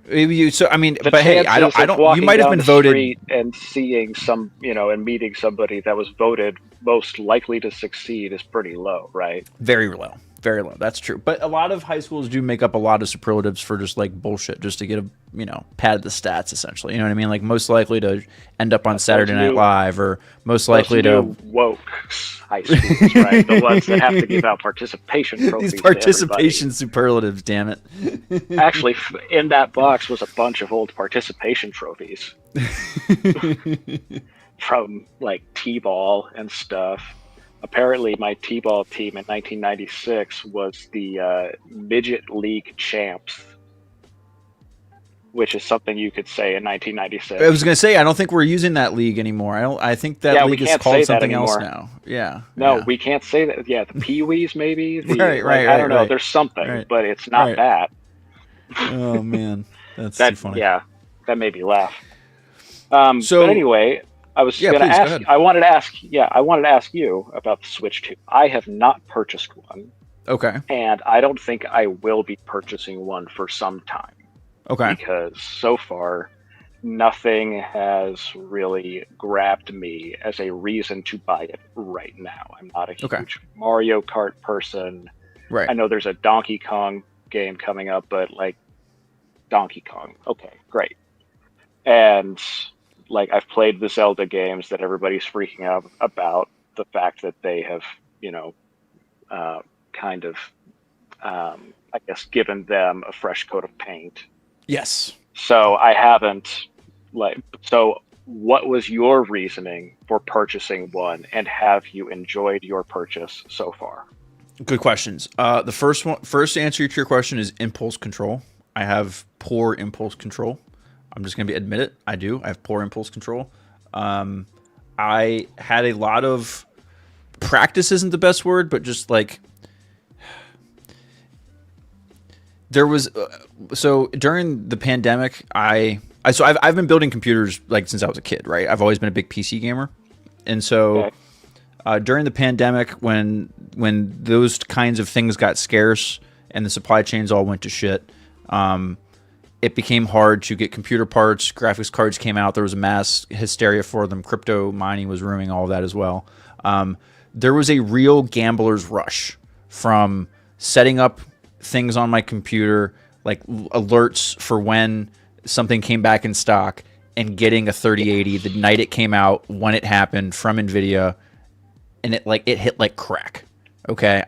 Speaker 1: So I mean,
Speaker 4: The
Speaker 1: but hey, I
Speaker 4: chances of
Speaker 1: don't. You
Speaker 4: walking
Speaker 1: might have
Speaker 4: down
Speaker 1: been
Speaker 4: the
Speaker 1: voted.
Speaker 4: street and seeing and meeting somebody that was voted most likely to succeed is pretty low, right?
Speaker 1: Very low. Very low. That's true. But a lot of high schools do make up a lot of superlatives for just like bullshit, just to get pad the stats essentially. You know what I mean? Like most likely to end up on Saturday Night Live, or most likely
Speaker 4: Those
Speaker 1: to
Speaker 4: new woke high schools, right? The ones that have to give out participation trophies
Speaker 1: these
Speaker 4: to everybody.
Speaker 1: participation superlatives. Damn it.
Speaker 4: Actually, in that box was a bunch of old participation trophies from like T-ball and stuff. Apparently, my T-ball team in 1996 was the midget league champs, which is something you could say in 1996.
Speaker 1: I was gonna say I don't think we're using that league anymore. I think that
Speaker 4: Yeah, we
Speaker 1: league is
Speaker 4: can't
Speaker 1: called
Speaker 4: say that
Speaker 1: something else
Speaker 4: anymore.
Speaker 1: now. Yeah.
Speaker 4: No,
Speaker 1: Yeah.
Speaker 4: we can't say that. Yeah, the Pee-wees maybe.
Speaker 1: Right.
Speaker 4: I don't know. There's something,
Speaker 1: Right.
Speaker 4: but it's not
Speaker 1: Right.
Speaker 4: that.
Speaker 1: Oh man, that's too
Speaker 4: That
Speaker 1: funny.
Speaker 4: yeah, that made me laugh.
Speaker 1: So
Speaker 4: But anyway, I was
Speaker 1: yeah,
Speaker 4: gonna
Speaker 1: please go
Speaker 4: ask.
Speaker 1: ahead.
Speaker 4: I wanted to ask. Yeah, I wanted to ask you about the Switch 2. I have not purchased one,
Speaker 1: Okay.
Speaker 4: and I don't think I will be purchasing one for some time
Speaker 1: Okay.
Speaker 4: because so far nothing has really grabbed me as a reason to buy it right now. I'm not a
Speaker 1: Okay.
Speaker 4: huge Mario Kart person.
Speaker 1: Right.
Speaker 4: I know there's a Donkey Kong game coming up, but like Donkey Kong, okay, great. And like I've played the Zelda games that everybody's freaking out about the fact that they have, kind of, I guess, given them a fresh coat of paint.
Speaker 1: Yes.
Speaker 4: So I haven't so what was your reasoning for purchasing one, and have you enjoyed your purchase so far?
Speaker 1: Good questions. The first answer to your question is impulse control. I have poor impulse control. I'm just gonna admit it. I do. I have poor impulse control. I had a lot of practice. Isn't the best word, but just like there was. So during the pandemic, I've been building computers like since I was a kid. Right. I've always been a big PC gamer, and so.
Speaker 4: Okay.
Speaker 1: During the pandemic, when those kinds of things got scarce and the supply chains all went to shit, it became hard to get computer parts. Graphics cards came out. There was a mass hysteria for them. Crypto mining was ruining all of that as well. There was a real gambler's rush from setting up things on my computer, like alerts for when something came back in stock, and getting a 3080 the night it came out, when it happened, from NVIDIA. And it hit like crack. Okay,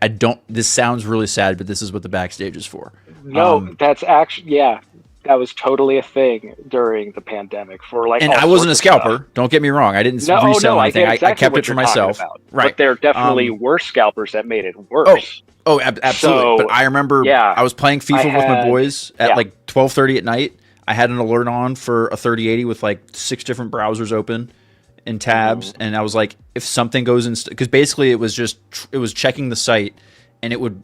Speaker 1: this sounds really sad, but this is what the Backstage is for.
Speaker 4: No, that's actually that was totally a thing during the pandemic for like.
Speaker 1: And
Speaker 4: all
Speaker 1: I wasn't a
Speaker 4: sorts of stuff.
Speaker 1: scalper. Don't get me wrong. I didn't resell anything.
Speaker 4: I
Speaker 1: kept it for myself. Right.
Speaker 4: But there definitely were scalpers that made it worse.
Speaker 1: Absolutely.
Speaker 4: So,
Speaker 1: but I remember I was playing FIFA with my boys at like 12:30 at night. I had an alert on for a 3080 with like 6 different browsers open in tabs, and I was like, if something goes in, because basically it was checking the site, and it would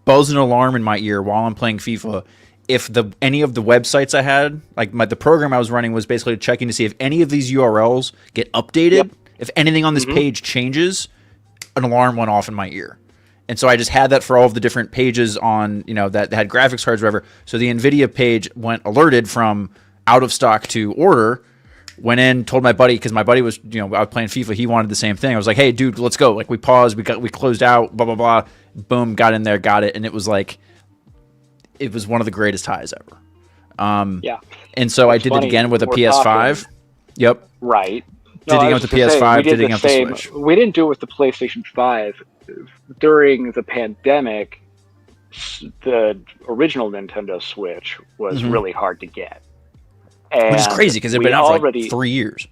Speaker 1: buzz an alarm in my ear while I'm playing FIFA if any of the websites I had, like the program I was running was basically checking to see if any of these URLs get updated. If anything on this page changes, an alarm went off in my ear. And so I just had that for all of the different pages on, that had graphics cards, whatever. So the NVIDIA page went alerted from out of stock to order. Went in, told my buddy, because my buddy was, I was playing FIFA. He wanted the same thing. I was like, hey, dude, let's go. Like, we paused, we closed out, blah, blah, blah. Boom, got in there, got it. And it was like, it was one of the greatest highs ever. And so I did it again with a PS5. Yep.
Speaker 4: Right.
Speaker 1: Did it again with the PS5, did it again with the Switch.
Speaker 4: We didn't do it with the PlayStation 5. During the pandemic, the original Nintendo Switch was really hard to get. And
Speaker 1: which is crazy because it's been out for like 3 years.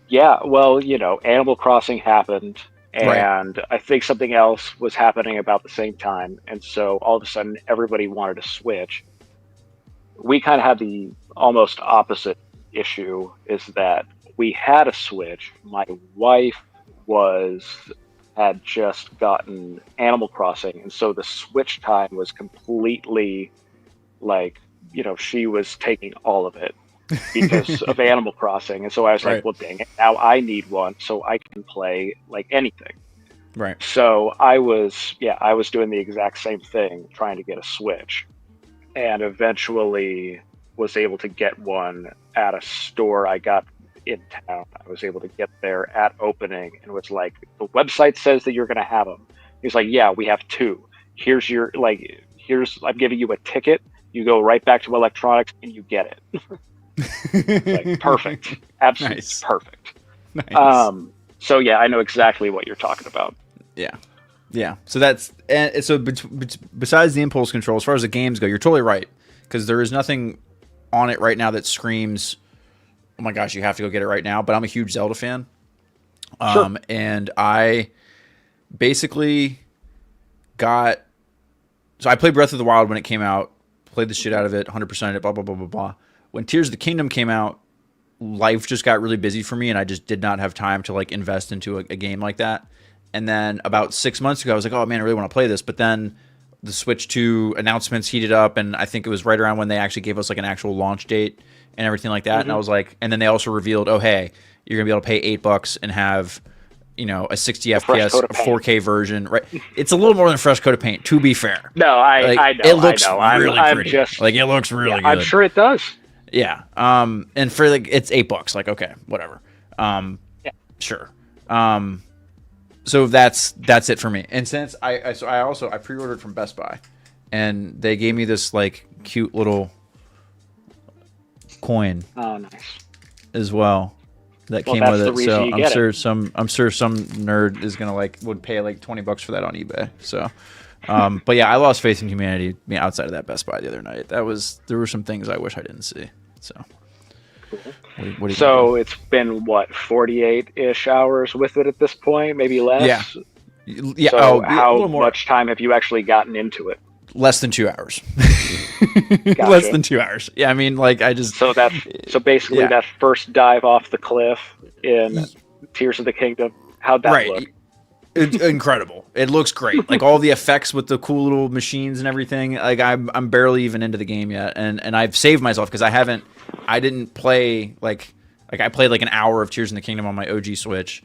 Speaker 4: Yeah, well, Animal Crossing happened, and I think something else was happening about the same time, and so all of a sudden everybody wanted a Switch. We kind of had the almost opposite issue, is that we had a Switch. My wife had just gotten Animal Crossing, and so the Switch time was completely like, she was taking all of it. Because of Animal Crossing, and so I was like, well, dang it, now I need one so I can play like anything.
Speaker 1: Right.
Speaker 4: So I was doing the exact same thing, trying to get a Switch, and eventually was able to get one at a store I got in town. I was able to get there at opening, and was like, the website says that you're going to have them. He's like, yeah, we have 2. I'm giving you a ticket. You go right back to electronics and you get it. Like, perfect. Absolutely nice. Perfect.
Speaker 1: Nice.
Speaker 4: So yeah, I know exactly what you're talking about.
Speaker 1: Yeah. So besides the impulse control, as far as the games go, you're totally right, because there is nothing on it right now that screams, oh my gosh, you have to go get it right now. But I'm a huge Zelda fan.
Speaker 4: Sure.
Speaker 1: And I basically so I played Breath of the Wild when it came out, played the shit out of it, 100% it, blah, blah, blah, blah, blah. When Tears of the Kingdom came out, life just got really busy for me, and I just did not have time to like invest into a game like that. And then about 6 months ago, I was like, oh man, I really want to play this. But then the Switch 2 announcements heated up, and I think it was right around when they actually gave us like an actual launch date and everything like that. And I was like, and then they also revealed, oh hey, you're gonna be able to pay $8 and have, a 60 FPS, 4K version. Right? It's a little more than a fresh coat of paint, to be fair.
Speaker 4: No, I know.
Speaker 1: It looks really
Speaker 4: I'm
Speaker 1: pretty.
Speaker 4: just
Speaker 1: like, it looks really good.
Speaker 4: I'm sure it does.
Speaker 1: Yeah. And for like, it's $8. Like, okay, whatever. Sure. So that's it for me. And since I pre-ordered from Best Buy, and they gave me this like cute little coin.
Speaker 4: Oh, nice.
Speaker 1: As well. That came with it. So I'm sure some nerd is gonna would pay like $20 for that on eBay. So but yeah, I lost faith in humanity outside of that Best Buy the other night. There were some things I wish I didn't see. So what do you
Speaker 4: it's been 48-ish hours with it at this point, maybe less.
Speaker 1: Yeah.
Speaker 4: So
Speaker 1: a
Speaker 4: how
Speaker 1: little more.
Speaker 4: much time have you actually gotten into it?
Speaker 1: Less than 2 hours. Less
Speaker 4: Gotcha.
Speaker 1: than 2 hours. Yeah, I mean, like, I just.
Speaker 4: So basically
Speaker 1: Yeah.
Speaker 4: that first dive off the cliff in Tears of the Kingdom, how'd that
Speaker 1: Right.
Speaker 4: look?
Speaker 1: It's incredible. It looks great. Like all the effects with the cool little machines and everything. Like I'm barely even into the game yet, and I've saved myself because I didn't play like I played like an hour of Tears in the Kingdom on my OG Switch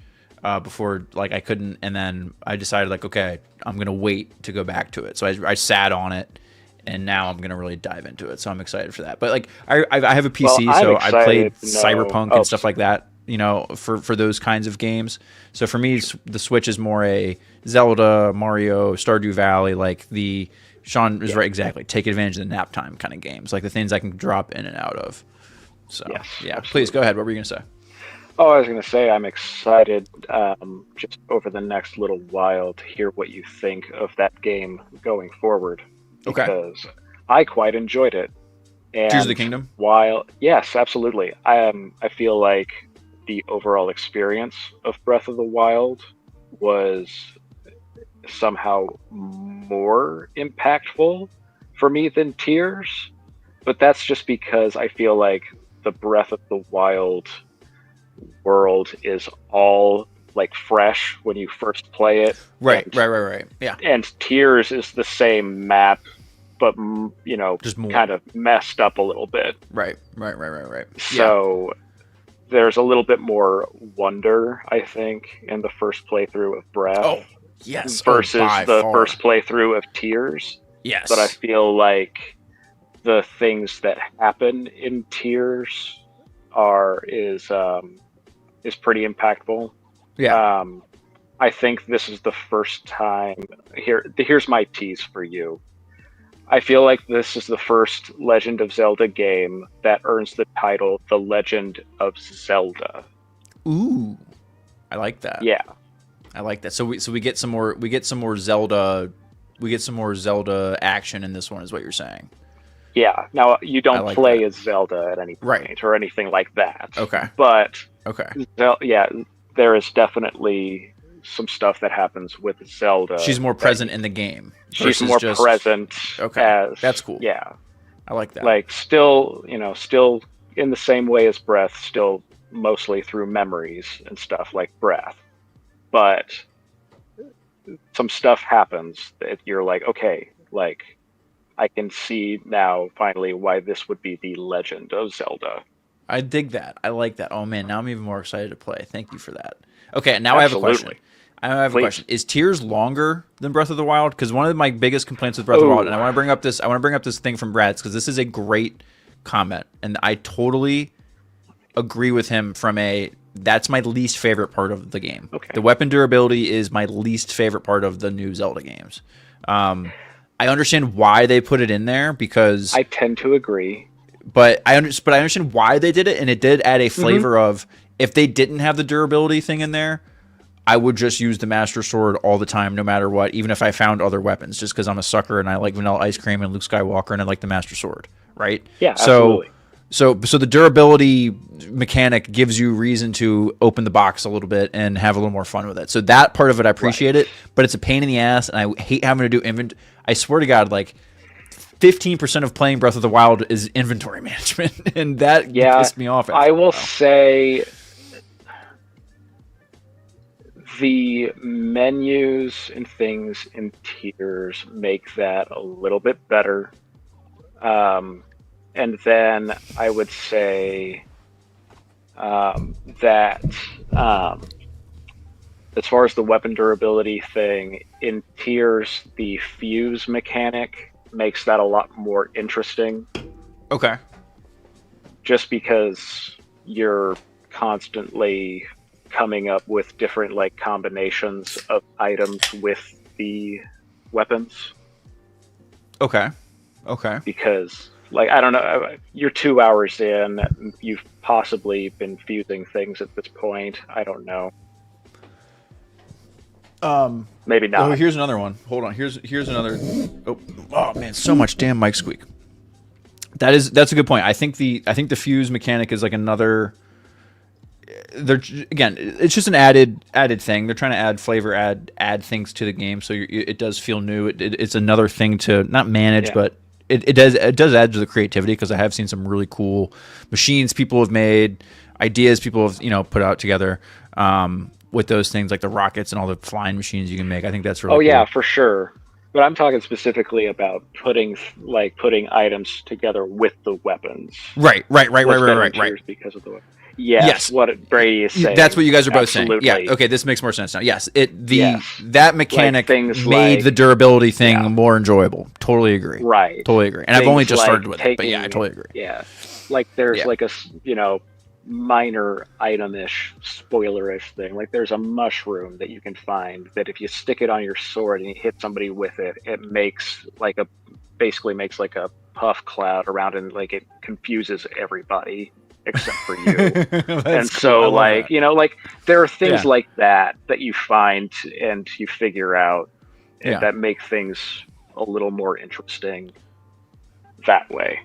Speaker 1: before like I couldn't, and then I decided like okay, I'm gonna wait to go back to it. So I sat on it, and now I'm gonna really dive into it. So I'm excited for that. But like I have a PC,
Speaker 4: Well, I'm
Speaker 1: so I played
Speaker 4: excited to know-
Speaker 1: Cyberpunk and stuff like that. You know, for those kinds of games. So for me, the Switch is more a Zelda, Mario, Stardew Valley, like the Sean is right, exactly. Take advantage of the nap time kind of games, like the things I can drop in and out of. So
Speaker 4: Yes,
Speaker 1: yeah,
Speaker 4: absolutely.
Speaker 1: please go ahead. What were you gonna say?
Speaker 4: Oh, I was going to say I'm excited just over the next little while to hear what you think of that game going forward.
Speaker 1: Okay.
Speaker 4: Because I quite enjoyed it. And
Speaker 1: Tears of the Kingdom?
Speaker 4: Yes, absolutely. I feel like the overall experience of Breath of the Wild was somehow more impactful for me than Tears, but that's just because I feel like the Breath of the Wild world is all like fresh when you first play it.
Speaker 1: Right.
Speaker 4: And,
Speaker 1: Yeah.
Speaker 4: And Tears is the same map, but
Speaker 1: Just more.
Speaker 4: kind of messed up a little bit.
Speaker 1: Right.
Speaker 4: So there's a little bit more wonder, I think, in the first playthrough of Breath.
Speaker 1: Oh, yes.
Speaker 4: Versus
Speaker 1: by
Speaker 4: the
Speaker 1: far.
Speaker 4: first playthrough of Tears.
Speaker 1: Yes.
Speaker 4: But I feel like the things that happen in Tears is pretty impactful.
Speaker 1: Yeah.
Speaker 4: I think this is the first time. Here's my tease for you. I feel like this is the first Legend of Zelda game that earns the title The Legend of Zelda.
Speaker 1: Ooh, I like that.
Speaker 4: Yeah.
Speaker 1: I like that. So we get some more Zelda action in this one, is what you're saying.
Speaker 4: Yeah. Now you don't
Speaker 1: like
Speaker 4: play
Speaker 1: that.
Speaker 4: as Zelda at any point
Speaker 1: Right.
Speaker 4: or anything like that.
Speaker 1: Okay.
Speaker 4: But
Speaker 1: Okay.
Speaker 4: there is definitely some stuff that happens with Zelda.
Speaker 1: She's more present in the game.
Speaker 4: She's more present.
Speaker 1: Okay. That's cool.
Speaker 4: Yeah.
Speaker 1: I like that.
Speaker 4: Like still in the same way as Breath, still mostly through memories and stuff like Breath. But some stuff happens that you're like, okay, like I can see now finally why this would be the Legend of Zelda.
Speaker 1: I dig that. I like that. Oh man, now I'm even more excited to play. Thank you for that. Okay, now I have a question.
Speaker 4: Please.
Speaker 1: Question. Is Tears longer than Breath of the Wild? Because one of my biggest complaints with Breath of the Wild, and I want to bring up this thing from Brad's because this is a great comment, and I totally agree with him that's my least favorite part of the game.
Speaker 4: Okay.
Speaker 1: The weapon durability is my least favorite part of the new Zelda games. I understand why they put it in there because
Speaker 4: I tend to agree.
Speaker 1: But I understand why they did it, and it did add a flavor of if they didn't have the durability thing in there, I would just use the Master Sword all the time, no matter what, even if I found other weapons, just because I'm a sucker and I like Vanilla Ice Cream and Luke Skywalker and I like the Master Sword, right?
Speaker 4: Yeah, absolutely.
Speaker 1: So the durability mechanic gives you reason to open the box a little bit and have a little more fun with it. So that part of it, I appreciate it, but it's a pain in the ass, and I hate having to do inventory. I swear to God, like 15% of playing Breath of the Wild is inventory management, and that pissed me off.
Speaker 4: I will say the menus and things in Tears make that a little bit better. And then I would say that as far as the weapon durability thing, in Tears, the fuse mechanic makes that a lot more interesting.
Speaker 1: Okay.
Speaker 4: Just because you're constantly coming up with different like combinations of items with the weapons.
Speaker 1: Okay.
Speaker 4: Because like I don't know, you're 2 hours in, you've possibly been fusing things at this point. I don't know. Maybe not.
Speaker 1: Oh, here's another one. Hold on. Here's another. Oh man, so much damn mic squeak. That's a good point. I think the fuse mechanic is like another. they're again, it's just an added thing. They're trying to add flavor, add things to the game, so it does feel new. It's another thing to not manage, but it does add to the creativity, because I have seen some really cool machines people have made, ideas people have put out together with those things, like the rockets and all the flying machines you can make. I think that's really cool.
Speaker 4: Yeah, for sure. But I'm talking specifically about putting items together with the weapons.
Speaker 1: Right.
Speaker 4: Because of the weapons. Yes, what Brady is saying.
Speaker 1: That's what you guys are both
Speaker 4: Absolutely.
Speaker 1: saying. Yeah. Okay, this makes more sense now. Yes,
Speaker 4: Yes.
Speaker 1: that mechanic made the durability thing more enjoyable. Totally agree.
Speaker 4: Right.
Speaker 1: Totally agree. And I've only just started with it, but yeah, I totally agree.
Speaker 4: Yeah. Like there's like a minor item-ish, spoiler-ish thing. Like there's a mushroom that you can find that if you stick it on your sword and you hit somebody with it, it basically makes like a puff cloud around, and like it confuses everybody except for you. And so
Speaker 1: cool.
Speaker 4: like there are things like that you find and you figure out and that make things a little more interesting that way.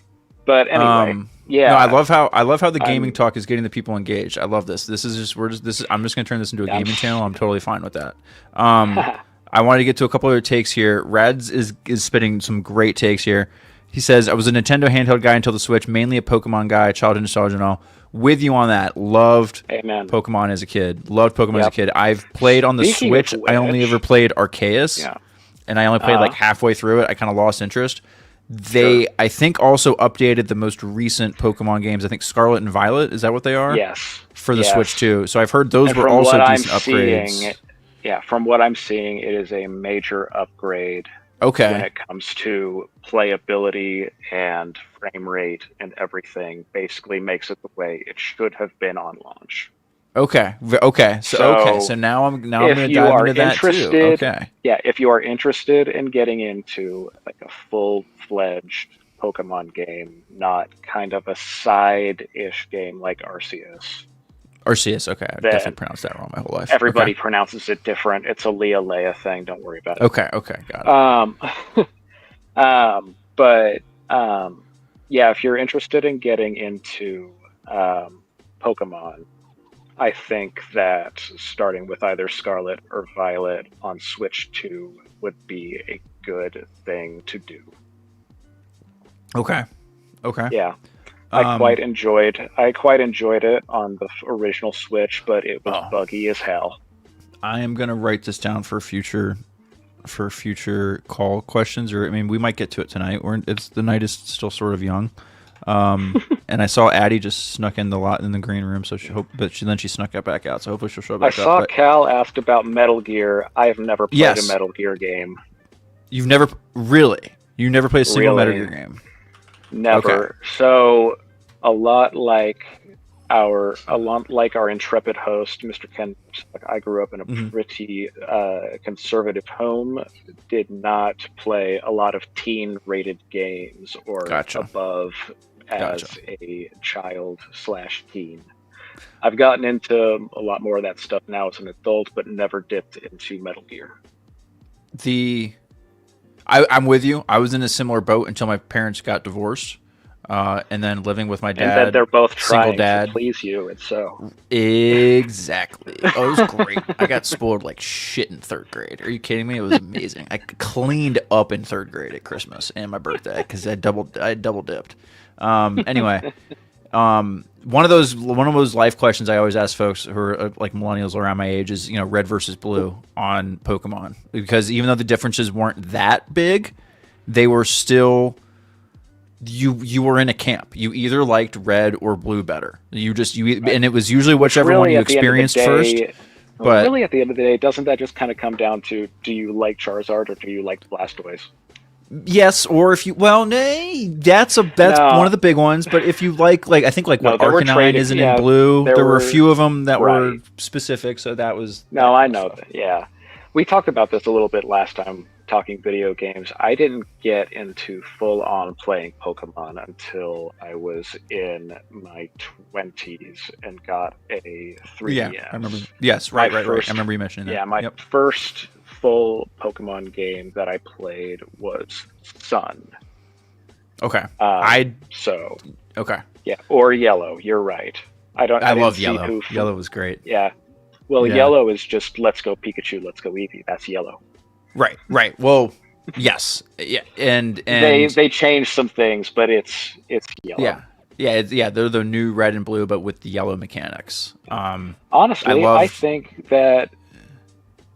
Speaker 4: But anyway,
Speaker 1: no, I love how the gaming talk is getting the people engaged. I love this. I'm just going to turn this into a gaming channel. I'm totally fine with that. I wanted to get to a couple other takes here. Rads is spitting some great takes here. He says, I was a Nintendo handheld guy until the Switch, mainly a Pokemon guy, childhood nostalgia and all. With you on that. Loved Pokemon as a kid. Loved Pokemon as a kid. I've played on the Switch. I only ever played Arceus, and I only played like halfway through it. I kind of lost interest. They, I think, also updated the most recent Pokemon games. I think Scarlet and Violet. Is that what they are?
Speaker 4: Yes.
Speaker 1: For the Switch too. So I've heard those were also decent upgrades.
Speaker 4: From what I'm seeing, it is a major upgrade.
Speaker 1: Okay.
Speaker 4: When it comes to playability and frame rate and everything, basically makes it the way it should have been on launch.
Speaker 1: Okay. So now I'm going to dive into that too. Okay.
Speaker 4: Yeah, if you are interested in getting into like a full-fledged Pokemon game, not kind of a side-ish game like Arceus.
Speaker 1: Arceus, okay. I definitely pronounced that wrong my whole life.
Speaker 4: Everybody pronounces it different. It's a Leia thing. Don't worry about it.
Speaker 1: Okay, got it.
Speaker 4: If you're interested in getting into Pokemon, I think that starting with either Scarlet or Violet on Switch 2 would be a good thing to do.
Speaker 1: Okay.
Speaker 4: Yeah. I quite enjoyed it on the original Switch, but it was buggy as hell.
Speaker 1: I am going to write this down for future call questions, or I mean, we might get to it tonight. The night is still sort of young. And I saw Addie just snuck in the green room, so then she snuck back out. So hopefully she'll show back up.
Speaker 4: I saw Cal asked about Metal Gear. I have never played a Metal Gear game.
Speaker 1: You've never played a single Metal Gear game?
Speaker 4: Never. Okay. So a lot like our intrepid host, Mr. Ken, I grew up in a pretty conservative home. Did not play a lot of teen-rated games or above as a child/teen. I've gotten into a lot more of that stuff now as an adult, but never dipped into Metal Gear.
Speaker 1: I'm with you. I was in a similar boat until my parents got divorced. And then living with my dad.
Speaker 4: And then they're both trying
Speaker 1: to
Speaker 4: please you, and so.
Speaker 1: Exactly. Oh, it was great. I got spoiled like shit in 3rd grade. Are you kidding me? It was amazing. I cleaned up in 3rd grade at Christmas and my birthday because I double dipped. Anyway, one of those life questions I always ask folks who are like millennials around my age is, red versus blue on Pokemon, because even though the differences weren't that big, they were still. You were in a camp. You either liked red or blue better. And it was usually whichever one you experienced first. But
Speaker 4: really, at the end of the day, doesn't that just kind of come down to, do you like Charizard or do you like Blastoise?
Speaker 1: Yes, or if you that's one of the big ones. But if you like I think Arcanine isn't in blue. There were a few of them that were specific, so that was.
Speaker 4: No, I know that. Yeah, we talked about this a little bit last time. Talking video games, I didn't get into full-on playing Pokemon until I was in my 20s and got a 3DS.
Speaker 1: Yeah, I remember. Yes, right. I remember you mentioning that.
Speaker 4: Yeah, my first full Pokemon game that I played was Sun.
Speaker 1: Okay.
Speaker 4: Okay. Yeah, or Yellow. You're right. I
Speaker 1: I
Speaker 4: didn't
Speaker 1: love
Speaker 4: see
Speaker 1: yellow.
Speaker 4: who.
Speaker 1: Yellow was great.
Speaker 4: Yeah. Well,
Speaker 1: Yeah.
Speaker 4: yellow is just let's go Pikachu, let's go Eevee. That's yellow.
Speaker 1: Right. Well, yes. Yeah. And
Speaker 4: They changed some things, but it's yellow.
Speaker 1: Yeah. They're the new red and blue, but with the yellow mechanics.
Speaker 4: Honestly, I think that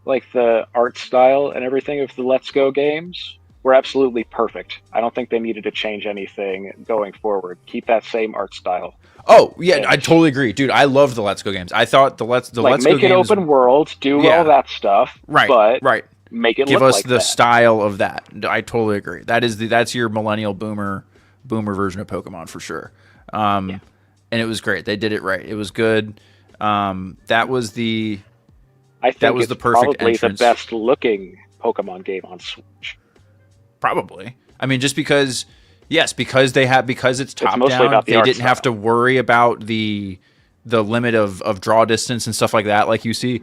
Speaker 4: like the art style and everything of the Let's Go games were absolutely perfect. I don't think they needed to change anything going forward. Keep that same art style.
Speaker 1: Oh yeah,
Speaker 4: And
Speaker 1: I totally agree, dude. I love the Let's Go games. I thought the Let's Go
Speaker 4: make it
Speaker 1: games,
Speaker 4: open world, do
Speaker 1: Yeah.
Speaker 4: all that stuff, but
Speaker 1: right.
Speaker 4: make it
Speaker 1: Give
Speaker 4: look
Speaker 1: us
Speaker 4: like
Speaker 1: the
Speaker 4: that.
Speaker 1: style of that. I totally agree. That's your millennial boomer version of Pokemon for sure. And it was great. They did it right. It was good. That was the
Speaker 4: I think
Speaker 1: that was
Speaker 4: it's
Speaker 1: the perfect
Speaker 4: probably
Speaker 1: entrance.
Speaker 4: the best looking Pokemon game on Switch.
Speaker 1: Probably. I mean, just because it's top
Speaker 4: mostly
Speaker 1: down,
Speaker 4: about the
Speaker 1: they
Speaker 4: art
Speaker 1: didn't have
Speaker 4: style.
Speaker 1: to worry about the limit of draw distance and stuff like that, like you see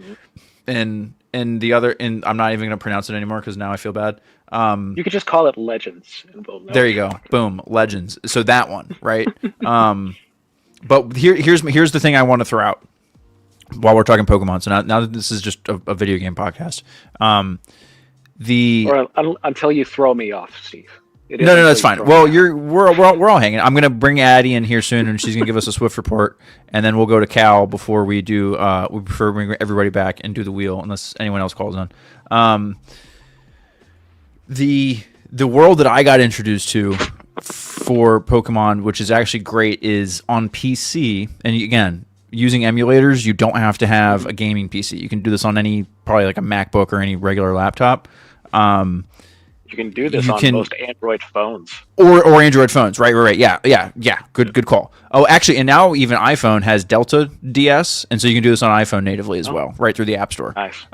Speaker 1: in the other. And I'm not even going to pronounce it anymore because now I feel bad.
Speaker 4: You could just call it Legends. And we'll know
Speaker 1: There
Speaker 4: what
Speaker 1: you
Speaker 4: you're
Speaker 1: go.
Speaker 4: talking
Speaker 1: Boom. Legends. So that one, right? But here's the thing I want to throw out while we're talking Pokemon. So now that this is just a video game podcast,
Speaker 4: about. Or until you throw me off, Steve. It is
Speaker 1: No,
Speaker 4: until
Speaker 1: that's
Speaker 4: you
Speaker 1: fine.
Speaker 4: throw
Speaker 1: Well,
Speaker 4: me off.
Speaker 1: we're all hanging. I'm gonna bring Addie in here soon, and she's gonna give us a Swift report, and then we'll go to Cal before we do. We prefer to bring everybody back and do the wheel, unless anyone else calls on. The world that I got introduced to for Pokemon, which is actually great, is on PC. And again, using emulators, you don't have to have a gaming PC. You can do this on probably like a MacBook or any regular laptop.
Speaker 4: You can do this on most Android phones.
Speaker 1: Or Android phones, right. Yeah. Good call. Oh, actually, and now even iPhone has Delta DS, and so you can do this on iPhone natively as well, right through the App Store.
Speaker 4: Nice.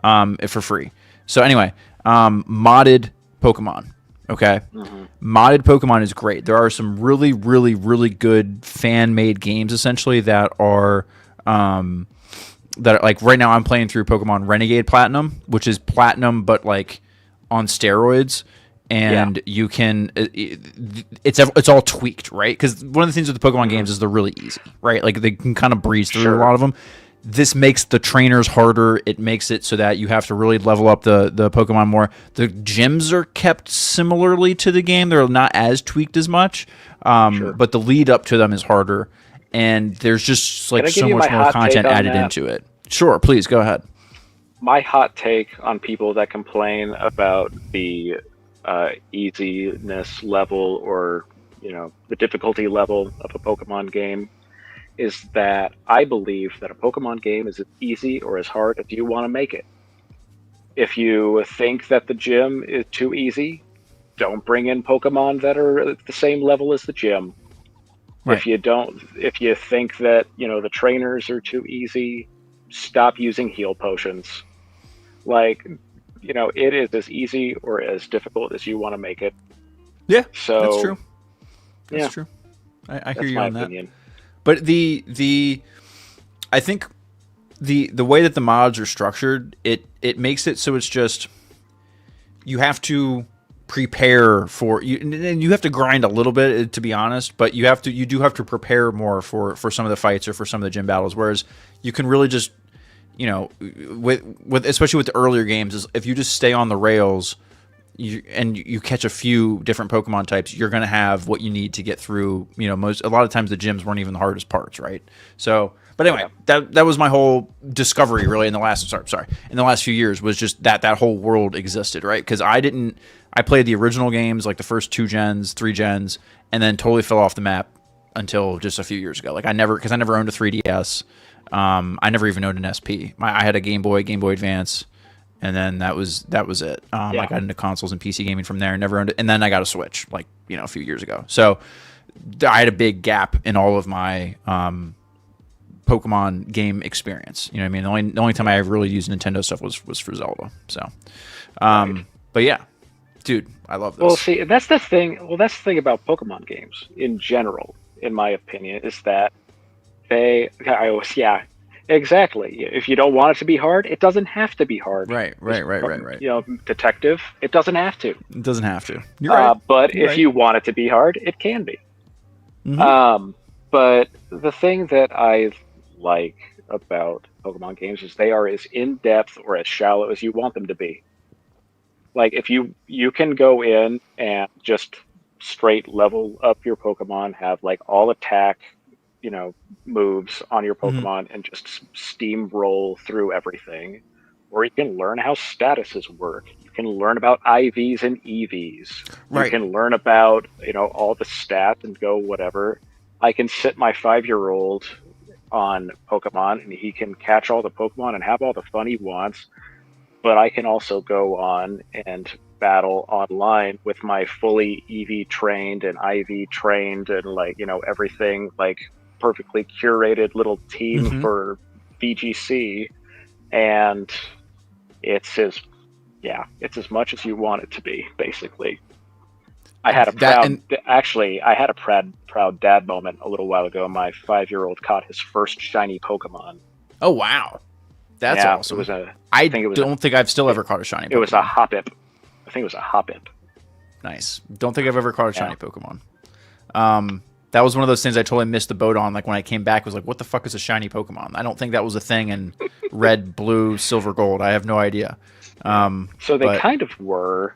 Speaker 1: For free. So anyway, modded Pokemon. Okay, modded Pokemon is great. There are some really, really, really good fan-made games essentially that are like right now. I'm playing through Pokemon Renegade Platinum, which is Platinum but like on steroids. And you can, it's all tweaked, right? Because one of the things with the Pokemon games is they're really easy, right? Like they can kind of breeze through a lot of them. This makes the trainers harder. It makes it so that you have to really level up the Pokemon more. The gyms are kept similarly to the game. They're not as tweaked as much, but the lead up to them is harder. And there's just like so much more content added into it. Sure, please go ahead.
Speaker 4: My hot take on people that complain about the easiness level or the difficulty level of a Pokemon game is that I believe that a Pokemon game is as easy or as hard as you want to make it. If you think that the gym is too easy, don't bring in Pokemon that are at the same level as the gym. Right. If you think that the trainers are too easy, stop using heal potions. Like it is as easy or as difficult as you want to make it.
Speaker 1: Yeah,
Speaker 4: so
Speaker 1: that's true. That's true. I hear you on
Speaker 4: opinion.
Speaker 1: That. But I think the way that the mods are structured, it makes it so it's just you have to prepare for you, and you have to grind a little bit to be honest. But you do have to prepare more for some of the fights or for some of the gym battles. Whereas you can really just with especially with the earlier games, is if you just stay on the rails and you catch a few different Pokemon types, you're going to have what you need to get through. A lot of times the gyms weren't even the hardest parts, right? So, but anyway, that was my whole discovery really in the last few years, was just that whole world existed, right? Because I played the original games, like the first 2 gens, 3 gens, and then totally fell off the map until just a few years ago. Like I never owned a 3DS. I never even owned an SP. I had a Game Boy Advance, and then that was it. I got into consoles and PC gaming from there. Never owned it, and then I got a Switch a few years ago. So I had a big gap in all of my Pokemon game experience. You know what I mean? The only time I ever really used Nintendo stuff was for Zelda. So, but yeah, dude, I love this.
Speaker 4: Well, see, that's the thing. Well, that's the thing about Pokemon games in general, in my opinion, is that exactly. If you don't want it to be hard, it doesn't have to be hard.
Speaker 1: Right.
Speaker 4: Detective, it doesn't have to.
Speaker 1: It doesn't have to. You're right.
Speaker 4: But if you want it to be hard, it can be.
Speaker 1: Mm-hmm.
Speaker 4: But the thing that I like about Pokemon games is they are as in depth or as shallow as you want them to be. Like if you can go in and just straight level up your Pokemon, have like all attack, moves on your
Speaker 1: Hmm.
Speaker 4: Pokemon, and just steamroll through everything. Or you can learn how statuses work. You can learn about IVs and EVs. You
Speaker 1: Right.
Speaker 4: can learn about all the stats and go whatever. I can sit my 5-year-old on Pokemon, and he can catch all the Pokemon and have all the fun he wants. But I can also go on and battle online with my fully EV trained and IV trained and everything like perfectly curated little team
Speaker 1: Hmm.
Speaker 4: for VGC, and it's as it's as much as you want it to be, basically. I had a
Speaker 1: That
Speaker 4: proud
Speaker 1: and
Speaker 4: actually I had a proud dad moment a little while ago. My 5-year-old caught his first shiny Pokemon.
Speaker 1: oh wow, that's
Speaker 4: Yeah,
Speaker 1: awesome.
Speaker 4: I
Speaker 1: I
Speaker 4: think it was
Speaker 1: don't think I've still ever caught a shiny
Speaker 4: it was a
Speaker 1: Pokemon.
Speaker 4: Hoppip. I think it was a Hoppip.
Speaker 1: Nice. Don't think I've ever caught a shiny
Speaker 4: Yeah.
Speaker 1: Pokemon. That was one of those things I totally missed the boat on. Like when I came back, I was like, "What the fuck is a shiny Pokemon?" I don't think that was a thing in Red, Blue, Silver, Gold. I have no idea.
Speaker 4: So they
Speaker 1: But
Speaker 4: kind of were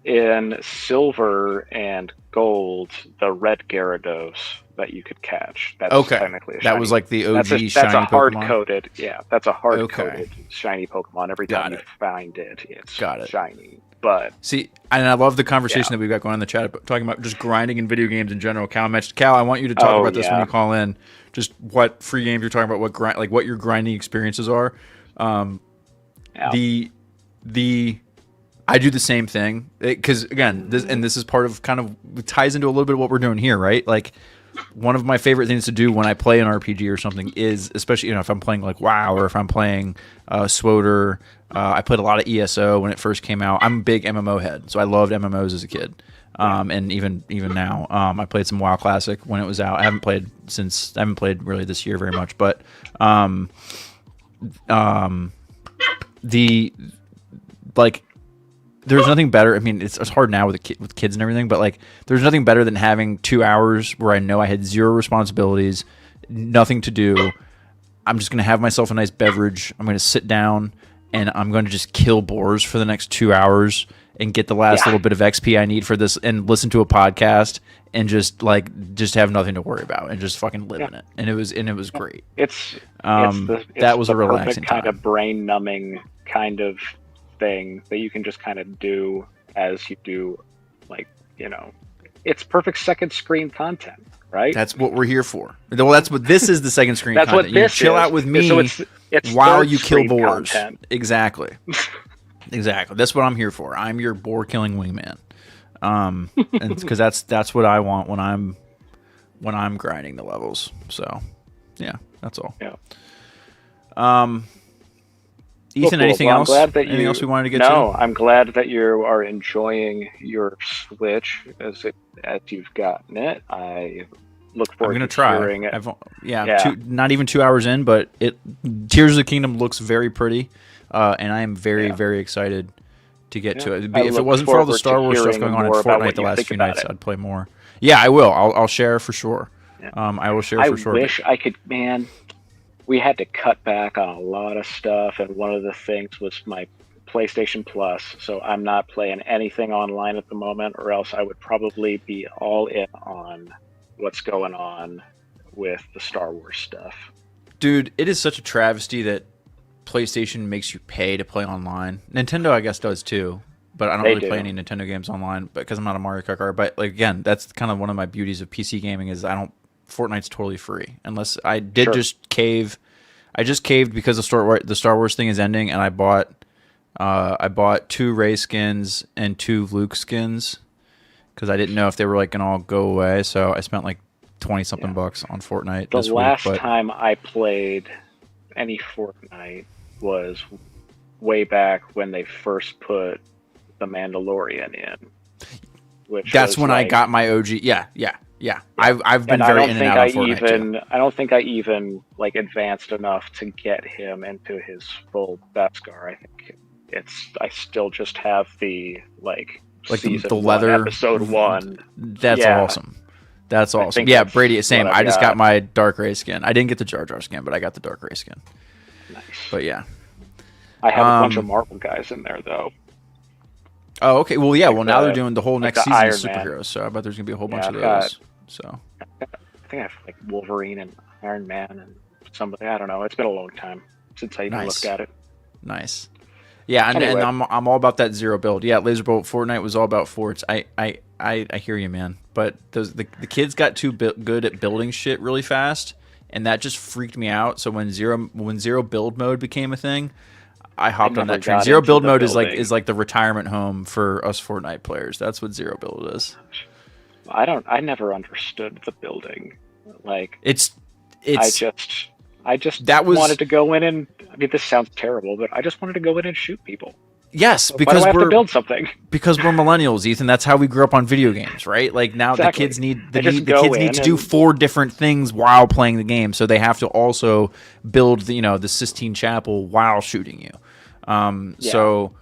Speaker 4: in Silver and Gold, the red Gyarados that you could catch. That's
Speaker 1: okay,
Speaker 4: technically a shiny.
Speaker 1: that was like the OG
Speaker 4: that's
Speaker 1: shiny
Speaker 4: a hard
Speaker 1: Pokemon.
Speaker 4: coded. Yeah, that's a hard
Speaker 1: Okay,
Speaker 4: coded shiny Pokemon. Every
Speaker 1: got
Speaker 4: time you
Speaker 1: it.
Speaker 4: find it, it's
Speaker 1: Got it.
Speaker 4: shiny. But
Speaker 1: See, and I love the conversation
Speaker 4: yeah.
Speaker 1: that we've got going on in the chat about talking about just grinding in video games in general. Cal mentioned, Cal, I want you to talk
Speaker 4: Oh
Speaker 1: about this when
Speaker 4: yeah.
Speaker 1: you call in. Just what free games you're talking about, what your grinding experiences are.
Speaker 4: Yeah.
Speaker 1: The I do the same thing because again, this is part of kind of ties into a little bit of what we're doing here, right? Like one of my favorite things to do when I play an RPG or something is, especially if I'm playing like WoW or if I'm playing SWOTR. I played a lot of ESO when it first came out. I'm a big MMO head, so I loved MMOs as a kid, and even now. I played some WoW Classic when it was out. I haven't played really this year very much, but the like. There's nothing better. I mean, it's hard now with kids and everything, but like, there's nothing better than having 2 hours where I know I had zero responsibilities, nothing to do. I'm just gonna have myself a nice beverage. I'm gonna sit down and I'm gonna just kill boars for the next 2 hours and get the last little bit of XP I need for this, and listen to a podcast and just have nothing to worry about and just fucking live in it. And it was great.
Speaker 4: It's
Speaker 1: That was
Speaker 4: the
Speaker 1: a relaxing
Speaker 4: perfect kind
Speaker 1: time.
Speaker 4: of brain numbing kind of thing that you can just kind of do as you do, it's perfect second screen content, right?
Speaker 1: That's what we're here for. Well, that's what this is, the second screen
Speaker 4: That's
Speaker 1: content.
Speaker 4: what this
Speaker 1: chill
Speaker 4: is.
Speaker 1: out with me
Speaker 4: So it's
Speaker 1: while
Speaker 4: third
Speaker 1: you kill
Speaker 4: screen
Speaker 1: boars.
Speaker 4: content.
Speaker 1: Exactly. Exactly. That's what I'm here for. I'm your boar killing wingman. And because that's what I want when I'm grinding the levels. So, yeah, that's all.
Speaker 4: Yeah.
Speaker 1: Ethan,
Speaker 4: Cool.
Speaker 1: anything
Speaker 4: Well,
Speaker 1: else?
Speaker 4: I'm glad that
Speaker 1: Anything else we wanted to get
Speaker 4: No,
Speaker 1: to?
Speaker 4: I'm glad that you are enjoying your Switch as you've gotten it. I look
Speaker 1: I'm
Speaker 4: forward
Speaker 1: gonna
Speaker 4: to
Speaker 1: try.
Speaker 4: hearing it.
Speaker 1: Not even 2 hours in, but Tears of the Kingdom looks very pretty, and I am very very excited to get to it.
Speaker 4: I
Speaker 1: If it
Speaker 4: look
Speaker 1: wasn't for all the
Speaker 4: forward
Speaker 1: Star
Speaker 4: to
Speaker 1: Wars stuff
Speaker 4: hearing
Speaker 1: going on in
Speaker 4: more about
Speaker 1: Fortnite
Speaker 4: what
Speaker 1: the
Speaker 4: you
Speaker 1: last
Speaker 4: think
Speaker 1: few
Speaker 4: about
Speaker 1: nights,
Speaker 4: it.
Speaker 1: I'd play more. Yeah, I will. I'll share for sure.
Speaker 4: Yeah.
Speaker 1: I will share
Speaker 4: I
Speaker 1: for sure.
Speaker 4: wish I could, man. We had to cut back on a lot of stuff, and one of the things was my PlayStation Plus. So I'm not playing anything online at the moment, or else I would probably be all in on what's going on with the Star Wars stuff.
Speaker 1: Dude, it is such a travesty that PlayStation makes you pay to play online. Nintendo, I guess, does too, but I don't really play any Nintendo games online because I'm not a Mario Kart guy. But like, again, that's kind of one of my beauties of PC gaming is Fortnite's totally free unless I did just cave. I just caved because the Star Wars thing is ending, and I bought 2 Rey skins and 2 Luke skins because I didn't know if they were like gonna all go away. So I spent like 20 something bucks on Fortnite this week.
Speaker 4: The last time I played any Fortnite was way back when they first put the Mandalorian in.
Speaker 1: That's when I got my OG. Yeah. I've been very in and out of Fortnite too.
Speaker 4: I don't think I even like advanced enough to get him into his full Beskar. I think I still just have the
Speaker 1: like
Speaker 4: season
Speaker 1: the
Speaker 4: 1,
Speaker 1: leather
Speaker 4: episode 1.
Speaker 1: That's awesome. That's
Speaker 4: I
Speaker 1: awesome.
Speaker 4: think
Speaker 1: Yeah,
Speaker 4: that's
Speaker 1: Brady, same.
Speaker 4: what
Speaker 1: I
Speaker 4: I've
Speaker 1: just got
Speaker 4: got.
Speaker 1: my Dark Ray skin. I didn't get the Jar Jar skin, but I got the Dark Ray skin.
Speaker 4: Nice.
Speaker 1: But yeah.
Speaker 4: I have a bunch of Marvel guys in there though.
Speaker 1: Oh, okay. Well, yeah.
Speaker 4: Like
Speaker 1: Well, now they're
Speaker 4: the
Speaker 1: doing the whole
Speaker 4: like
Speaker 1: next
Speaker 4: the
Speaker 1: season of
Speaker 4: Iron Man.
Speaker 1: superheroes, so I bet there's gonna be a whole bunch
Speaker 4: Yeah,
Speaker 1: of
Speaker 4: I've got-
Speaker 1: those. So
Speaker 4: I think I have like Wolverine and Iron Man and somebody. I don't know. It's been a long time since I even
Speaker 1: Nice.
Speaker 4: looked at it.
Speaker 1: nice. Yeah, and
Speaker 4: Anyway.
Speaker 1: I'm all about that zero build. Yeah, Laserbolt Fortnite was all about forts. I hear you, man. But the kids got too good at building shit really fast, and that just freaked me out. So when zero build mode became a thing, I hopped on
Speaker 4: never
Speaker 1: that train.
Speaker 4: got
Speaker 1: Zero
Speaker 4: into
Speaker 1: build
Speaker 4: the
Speaker 1: mode
Speaker 4: building.
Speaker 1: is like the retirement home for us Fortnite players. That's what zero build is.
Speaker 4: I never understood the building. Like
Speaker 1: It's
Speaker 4: I just
Speaker 1: that was-
Speaker 4: wanted to go in and I mean this sounds terrible, but I just wanted to go in and shoot people.
Speaker 1: yes,
Speaker 4: Why do
Speaker 1: because
Speaker 4: I have to
Speaker 1: we're
Speaker 4: build something?
Speaker 1: because we're millennials, Ethan. That's how we grew up on video games, right? Like now
Speaker 4: Exactly.
Speaker 1: the kids need
Speaker 4: They just
Speaker 1: the
Speaker 4: go
Speaker 1: kids need
Speaker 4: in
Speaker 1: to do
Speaker 4: and-
Speaker 1: 4 different things while playing the game, so they have to also build the Sistine Chapel while shooting you. So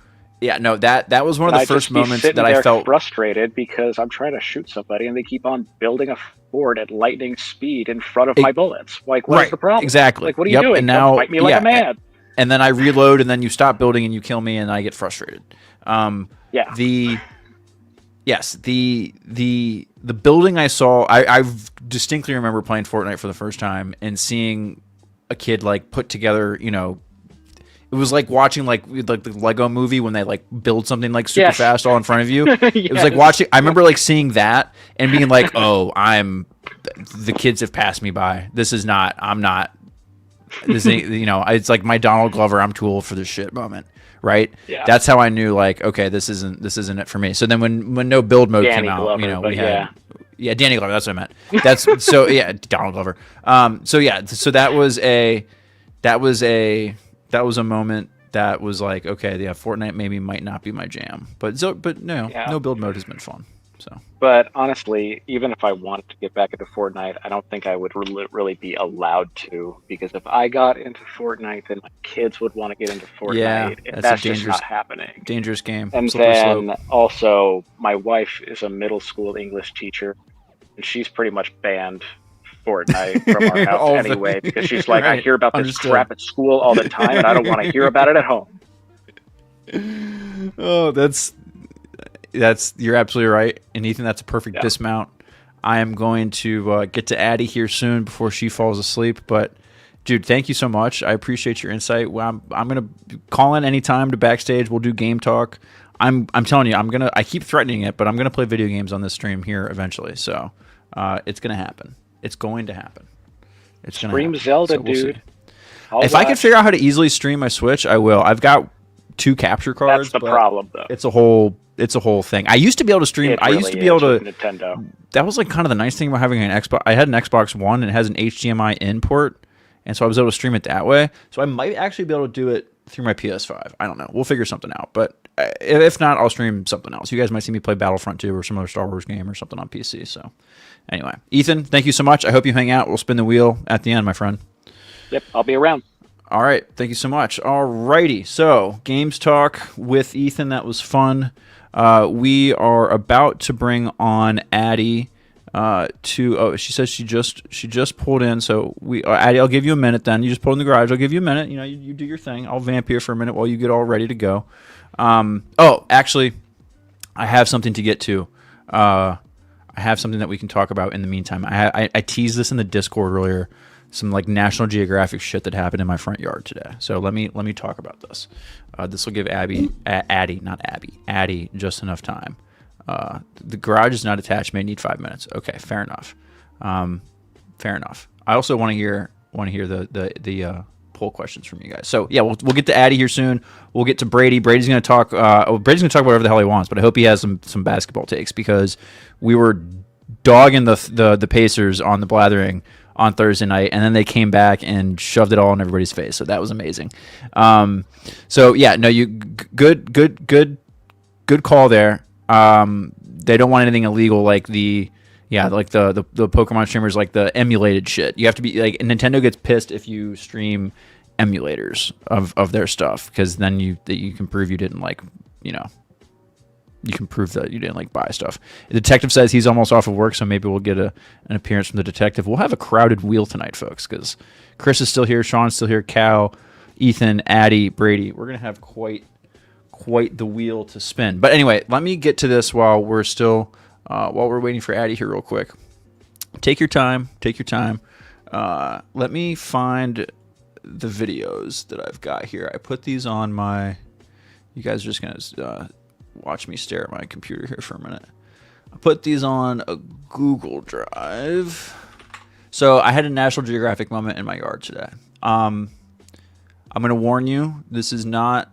Speaker 1: yeah, no, that was one of
Speaker 4: And
Speaker 1: the
Speaker 4: I'd
Speaker 1: first
Speaker 4: just be
Speaker 1: moments
Speaker 4: sitting
Speaker 1: that I
Speaker 4: there
Speaker 1: felt
Speaker 4: frustrated because I'm trying to shoot somebody and they keep on building a fort at lightning speed in front of my bullets. Like, what's
Speaker 1: right,
Speaker 4: the problem?
Speaker 1: exactly.
Speaker 4: Like, what are
Speaker 1: Yep,
Speaker 4: you doing?
Speaker 1: and
Speaker 4: Come
Speaker 1: now-
Speaker 4: fight me like
Speaker 1: yeah,
Speaker 4: a man.
Speaker 1: and then I reload, and then you stop building, and you kill me, and I get frustrated.
Speaker 4: Yeah.
Speaker 1: The building I saw, I distinctly remember playing Fortnite for the first time and seeing a kid like put together, it was like watching like the Lego movie when they like build something like super
Speaker 4: Yes.
Speaker 1: fast all in front of you. It was like
Speaker 4: Yes.
Speaker 1: watching. I remember like seeing that and being like, "Oh, the kids have passed me by. This is not. I'm not. This ain't, it's like my Donald Glover. I'm too old for this shit moment." Right.
Speaker 4: Yeah.
Speaker 1: That's how I knew like, okay, this isn't it for me. So then when no build mode
Speaker 4: Danny
Speaker 1: came out,
Speaker 4: Glover,
Speaker 1: we
Speaker 4: but
Speaker 1: had. Yeah, Danny Glover. That's what I meant. That's so. Yeah, Donald Glover. So yeah. So that was a moment that was like, okay, yeah, Fortnite maybe might not be my jam, but no,
Speaker 4: Yeah.
Speaker 1: no build mode has been fun. So
Speaker 4: But honestly, even if I wanted to get back into Fortnite, I don't think I would really be allowed to, because if I got into Fortnite, then my kids would want to get into Fortnite,
Speaker 1: Yeah,
Speaker 4: and
Speaker 1: that's a
Speaker 4: that's just
Speaker 1: dangerous-
Speaker 4: not happening.
Speaker 1: dangerous game.
Speaker 4: And
Speaker 1: Slippery
Speaker 4: then
Speaker 1: slope.
Speaker 4: also, my wife is a middle school English teacher, and she's pretty much banned Fortnite from our
Speaker 1: All
Speaker 4: house
Speaker 1: of it.
Speaker 4: anyway, because she's like, I
Speaker 1: Right.
Speaker 4: hear about this
Speaker 1: Understood.
Speaker 4: crap at school all the time, and I don't want to hear about it at home.
Speaker 1: Oh, that's you're absolutely right, and Ethan, that's a perfect
Speaker 4: Yeah.
Speaker 1: dismount. I am going to get to Addie here soon before she falls asleep, but. Dude, thank you so much. I appreciate your insight. Well, I'm gonna call in anytime to Backstage. We'll do game talk. I'm telling you, I keep threatening it, but I'm gonna play video games on this stream here eventually. So it's gonna happen. It's going to happen. It's gonna
Speaker 4: Stream
Speaker 1: happen.
Speaker 4: Zelda,
Speaker 1: So we'll see.
Speaker 4: dude. I'll
Speaker 1: If I can
Speaker 4: watch.
Speaker 1: figure out how to easily stream my Switch, I will. I've got 2 capture cards.
Speaker 4: That's the
Speaker 1: but
Speaker 4: problem, though.
Speaker 1: It's a whole thing. I used to be able to stream.
Speaker 4: It
Speaker 1: I used
Speaker 4: really
Speaker 1: to be able
Speaker 4: is
Speaker 1: to.
Speaker 4: with Nintendo.
Speaker 1: That was like kind of the nice thing about having an Xbox. I had an Xbox One and it has an HDMI in port, and so I was able to stream it that way. So I might actually be able to do it through my PS5. I don't know. We'll figure something out. But if not, I'll stream something else. You guys might see me play Battlefront 2 or some other Star Wars game or something on PC. So anyway, Ethan, thank you so much. I hope you hang out. We'll spin the wheel at the end, my friend.
Speaker 4: Yep, I'll be around.
Speaker 1: All right. Thank you so much. All righty. So, games talk with Ethan. That was fun. We are about to bring on Addie she says she just pulled in. So Addie, I'll give you a minute then. You just pulled in the garage. I'll give you a minute. You do your thing. I'll vamp here for a minute while you get all ready to go. Actually, I have something to get to. I have something that we can talk about in the meantime. I teased this in the Discord earlier. Some like National Geographic shit that happened in my front yard today. So let me talk about this. This will give Addie just enough time. The garage is not attached. May need 5 minutes. Okay, fair enough. Fair enough. I also want to hear the poll questions from you guys. So yeah, we'll get to Addie here soon. We'll get to Brady. Brady's going to talk. Brady's going to talk whatever the hell he wants, but I hope he has some basketball takes, because we were dogging the Pacers on the Blathering on Thursday night, and then they came back and shoved it all in everybody's face. So that was amazing. So yeah, no, you good call there. They don't want anything illegal like the Pokemon streamers, like the emulated shit. You have to be like, Nintendo gets pissed if you stream emulators of their stuff, because then you can prove you didn't you can prove that you didn't like buy stuff. The detective says he's almost off of work, so maybe we'll get an appearance from the detective. We'll have a crowded wheel tonight, folks, because Chris is still here, Sean's still here, Cal, Ethan, Addie, Brady. We're gonna have quite the wheel to spin. But anyway, let me get to this while we're waiting for Addie here real quick. Take your time. Let me find the videos that I've got here. I put these on my... You guys are just going to watch me stare at my computer here for a minute. I put these on a Google Drive. So I had a National Geographic moment in my yard today. I'm going to warn you, this is not...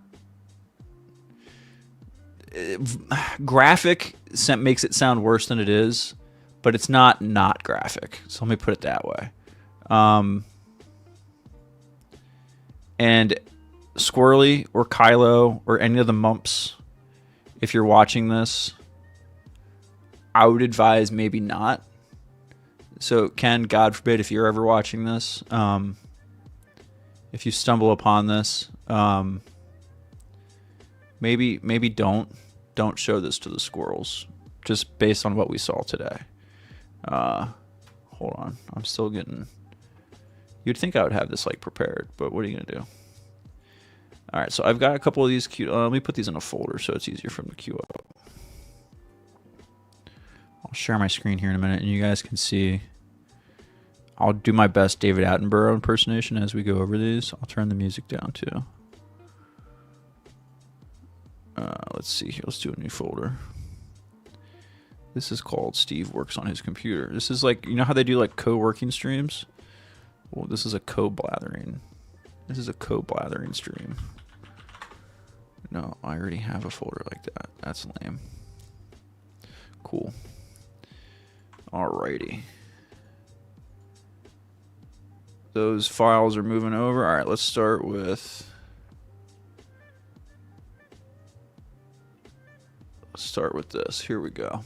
Speaker 1: graphic makes it sound worse than it is, but it's not graphic. So let me put it that way. And Squirrely or Kylo or any of the mumps, if you're watching this, I would advise maybe not. So Ken, God forbid, if you're ever watching this, if you stumble upon this, maybe don't show this to the squirrels, just based on what we saw today. Hold on, I'm still getting... You'd think I would have this like prepared, but what are you gonna do? All right, so I've got a couple of these cute. Let me put these in a folder so it's easier for them to queue up. I'll share my screen here in a minute, and you guys can see. I'll do my best David Attenborough impersonation as we go over these. I'll turn the music down too. Let's see here. Let's do a new folder. This is called Steve Works on His Computer. This is like, you know how they do like co-working streams? Well, this is a co-blathering. This is a co-blathering stream. No, I already have a folder like that. That's lame. Cool. Alrighty. Those files are moving over. All right, let's start with... Let's start with this. Here we go.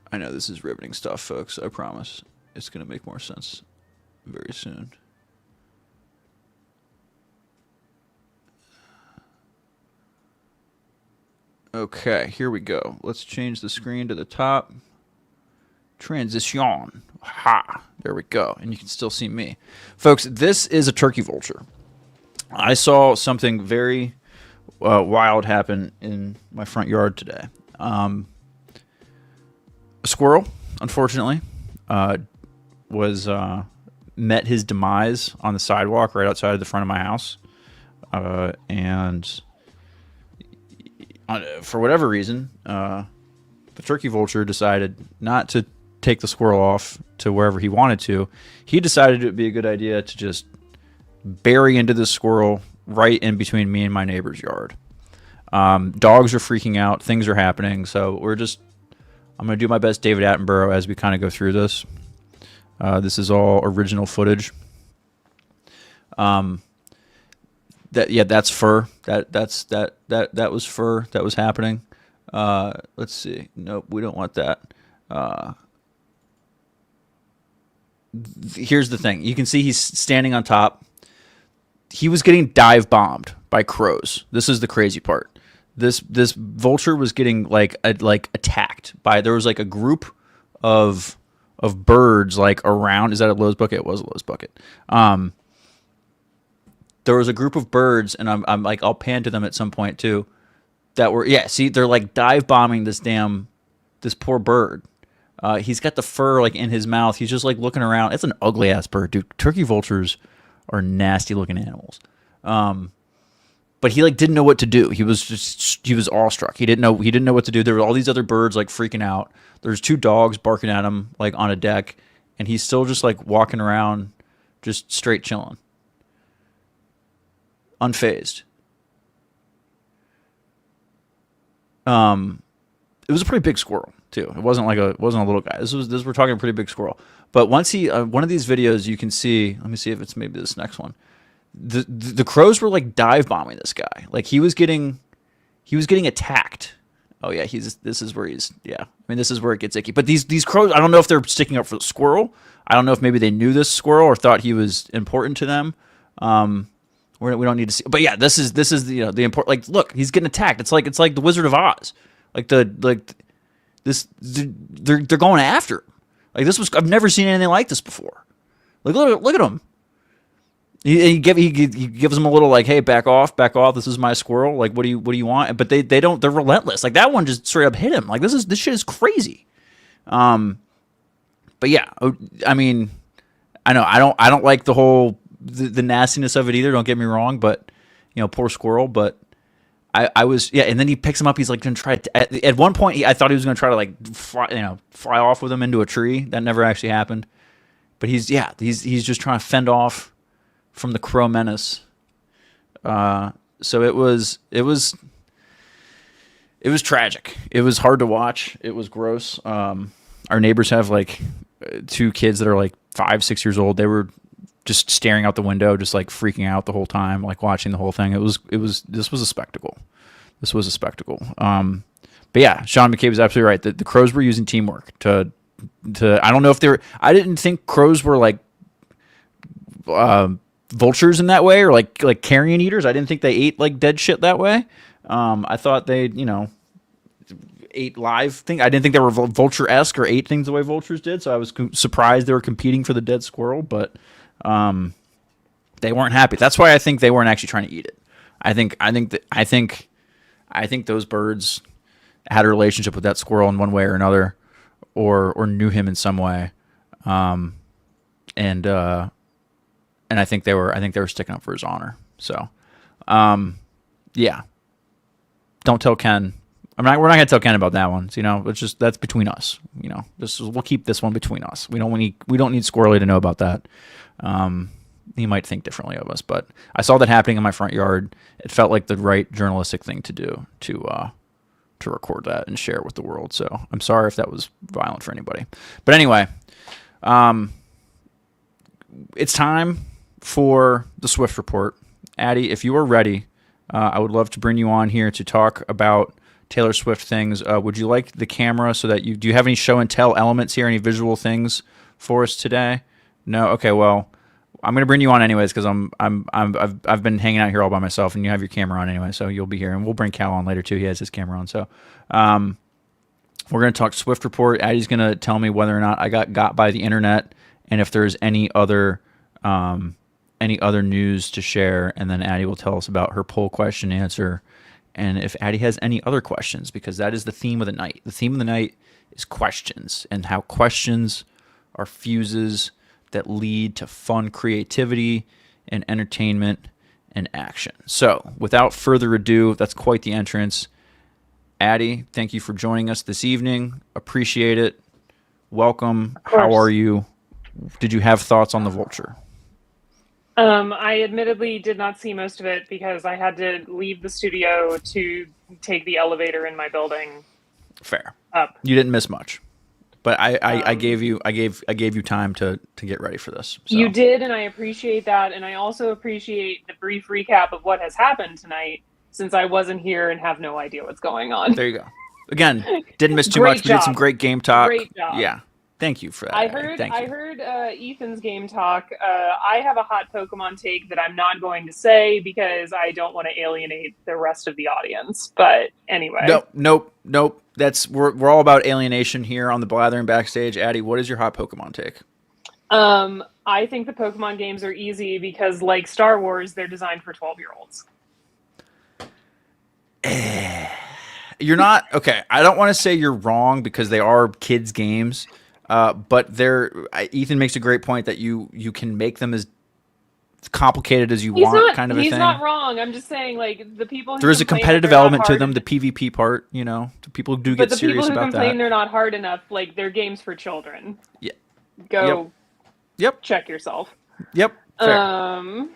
Speaker 1: I know this is riveting stuff, folks. I promise. It's going to make more sense very soon. Okay, here we go. Let's change the screen to the top. Transition. Ha! There we go. And you can still see me. Folks, this is a turkey vulture. I saw something very wild happen in my front yard today. A squirrel, unfortunately, was met his demise on the sidewalk right outside of the front of my house. And for whatever reason, the turkey vulture decided not to take the squirrel off to wherever he wanted to. He decided it would be a good idea to just bury into the squirrel right in between me and my neighbor's yard. Dogs are freaking out. Things are happening. So I'm going to do my best David Attenborough as we kind of go through this. This is all original footage. That's fur. That was fur that was happening. Let's see. Nope, we don't want that. Here's the thing. You can see he's standing on top. He was getting dive bombed by crows. This is the crazy part. This vulture was getting like attacked by, there was like a group of birds like around. Is that a Lowe's bucket? It was a Lowe's bucket. There was a group of birds, and I'm like, I'll pan to them at some point too, that were, yeah, see, they're like dive bombing this poor bird. He's got the fur like in his mouth. He's just like looking around. It's an ugly ass bird, dude. Turkey vultures are nasty looking animals. But he like didn't know what to do. He was awestruck. He didn't know what to do. There were all these other birds like freaking out. There's 2 dogs barking at him like on a deck, and he's still just like walking around, just straight chilling, unfazed. It was a pretty big squirrel too. It wasn't a little guy. We're talking a pretty big squirrel. But once one of these videos, you can see. Let me see if it's maybe this next one. The crows were like dive bombing this guy. Like he was getting attacked. Oh yeah, this is where he's, yeah. I mean, this is where it gets icky. But these crows, I don't know if they're sticking up for the squirrel. I don't know if maybe they knew this squirrel or thought he was important to them. We don't need to see. But yeah, this is the important. Like, look, he's getting attacked. It's like the Wizard of Oz. They're going after him. Like this was I've never seen anything like this before. Like look at him. He gives them a little like, hey, back off. This is my squirrel. Like, what do you want? But they don't. They're relentless. Like that one just straight up hit him. Like this shit is crazy. But yeah, I mean, I know I don't like the whole the nastiness of it either. Don't get me wrong, but poor squirrel. But I was and then he picks him up. He's like gonna try to, at one point I thought he was gonna try to like fly off with him into a tree. That never actually happened. But he's just trying to fend off from the crow menace. So it was tragic. It was hard to watch. It was gross. Our neighbors have like 2 kids that are like 5-6 years old. They were just staring out the window, just like freaking out the whole time, like watching the whole thing. This was a spectacle. But yeah, Sean McCabe is absolutely right. The crows were using teamwork to I don't know if I didn't think crows were like vultures in that way, or like carrion eaters. I didn't think they ate like dead shit that way. I thought they ate live thing. I didn't think they were vulture-esque or ate things the way vultures did. So I was surprised they were competing for the dead squirrel, but they weren't happy. That's why I think they weren't actually trying to eat it. I think those birds had a relationship with that squirrel in one way or another, or knew him in some way, and I think they were sticking up for his honor. So, yeah. Don't tell Ken. We're not going to tell Ken about that one. It's just that's between us. We'll keep this one between us. We don't need Squirrely to know about that. He might think differently of us, but I saw that happening in my front yard. It felt like the right journalistic thing to do to record that and share it with the world. So I'm sorry if that was violent for anybody. But anyway, it's time for the Swift Report. Addie, if you are ready, I would love to bring you on here to talk about Taylor Swift things. Would you like the camera so that do you have any show and tell elements here, any visual things for us today? No? Okay, well, I'm going to bring you on anyways because I've been hanging out here all by myself, and you have your camera on anyway, so you'll be here, and we'll bring Cal on later too. He has his camera on. So we're going to talk Swift Report. Addie's going to tell me whether or not I got by the internet, and if there's any other news to share, and then Addie will tell us about her poll question answer, and if Addie has any other questions, because that is the theme of the night. The theme of the night is questions, and how questions are fuses that lead to fun creativity and entertainment and action. So without further ado, that's quite the entrance. Addie, thank you for joining us this evening. Appreciate it. Welcome. How are you? Did you have thoughts on the vulture?
Speaker 5: I admittedly did not see most of it because I had to leave the studio to take the elevator in my building.
Speaker 1: Fair.
Speaker 5: Up.
Speaker 1: You didn't miss much. But I gave you time to get ready for this. So.
Speaker 5: You did, and I appreciate that, and I also appreciate the brief recap of what has happened tonight, since I wasn't here and have no idea what's going on.
Speaker 1: There you go. Again, didn't miss too much. We did some great game talk.
Speaker 5: Great job.
Speaker 1: Yeah, thank you for that.
Speaker 5: I heard Ethan's game talk. I have a hot Pokemon take that I'm not going to say because I don't want to alienate the rest of the audience. But anyway.
Speaker 1: Nope. We're all about alienation here on the Blathering Backstage. Addie, what is your hot Pokemon take?
Speaker 5: I think the Pokemon games are easy because, like Star Wars, they're designed for 12-year-olds.
Speaker 1: You're not okay. I don't want to say you're wrong because they are kids' games, but Ethan makes a great point that you can make them as complicated as you want, kind of a thing.
Speaker 5: He's not wrong. I'm just saying, like, the people who
Speaker 1: there is a competitive element to them, the PvP part. The people do get serious about that. But the people who complain
Speaker 5: they're not hard enough, like, they're games for children.
Speaker 1: Yeah.
Speaker 5: Go.
Speaker 1: Yep.
Speaker 5: Check yourself.
Speaker 1: Yep. Fair.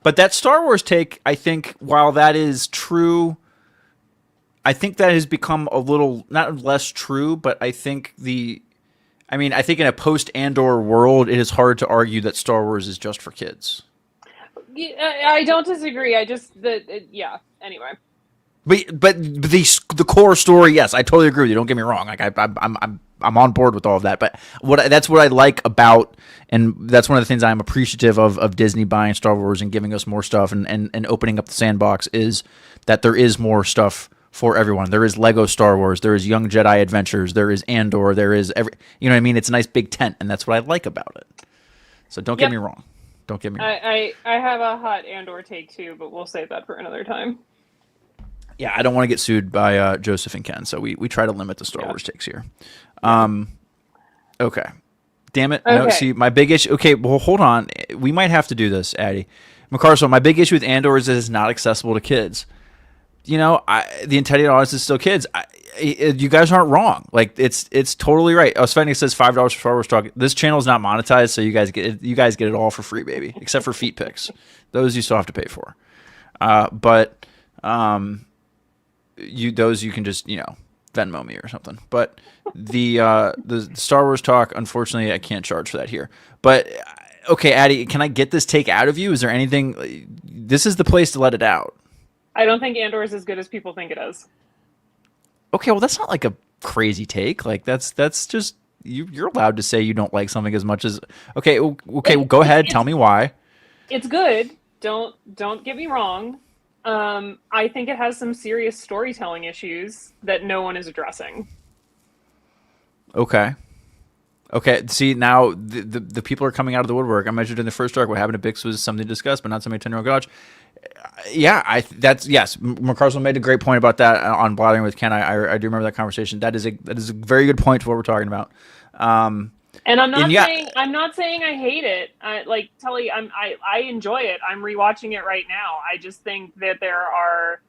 Speaker 1: But that Star Wars take, I think, while that is true, I think that has become a little, not less true, but I think I think in a post-Andor world, it is hard to argue that Star Wars is just for kids.
Speaker 5: I don't disagree. Anyway.
Speaker 1: But the core story, yes, I totally agree with you. Don't get me wrong. Like I'm on board with all of that. But that's what I like about, and that's one of the things I'm appreciative of Disney buying Star Wars and giving us more stuff and opening up the sandbox, is that there is more stuff for everyone. There is Lego Star Wars, there is Young Jedi Adventures, there is Andor, there is you know what I mean? It's a nice big tent, and that's what I like about it. So don't get me wrong. Don't get me wrong.
Speaker 5: I have a hot Andor take too, but we'll save that for another time.
Speaker 1: Yeah, I don't want to get sued by Joseph and Ken, so we try to limit the Star Wars takes here. Okay. Damn it. Okay. No, see, my big issue... Okay, well, hold on. We might have to do this, Addie. McCarson, my big issue with Andor is that it's not accessible to kids. You know, the intended audience is still kids. You guys aren't wrong. Like, it's totally right. Svenny says $5 for Star Wars Talk. This channel is not monetized, so you guys get it all for free, baby, except for feet pics. Those you still have to pay for. But you can just, you know, Venmo me or something. But the Star Wars Talk, unfortunately, I can't charge for that here. But okay, Addie, can I get this take out of you? Is there anything? This is the place to let it out.
Speaker 5: I don't think Andor is as good as people think it is.
Speaker 1: Okay, well, that's not like a crazy take. Like that's just you're allowed to say you don't like something as much as okay. Well, go ahead. Tell me why.
Speaker 5: It's good. Don't get me wrong. I think it has some serious storytelling issues that no one is addressing. Okay.
Speaker 1: See, now the people are coming out of the woodwork. I mentioned in the first arc what happened to Bix was something to discuss, but not something to 10-year-old garage. Yeah, yes. McCarson made a great point about that on Blathering with Ken. I do remember that conversation. That is a very good point to what we're talking about.
Speaker 5: And I'm not saying I hate it. Like Tully, I enjoy it. I'm rewatching it right now. I just think that there are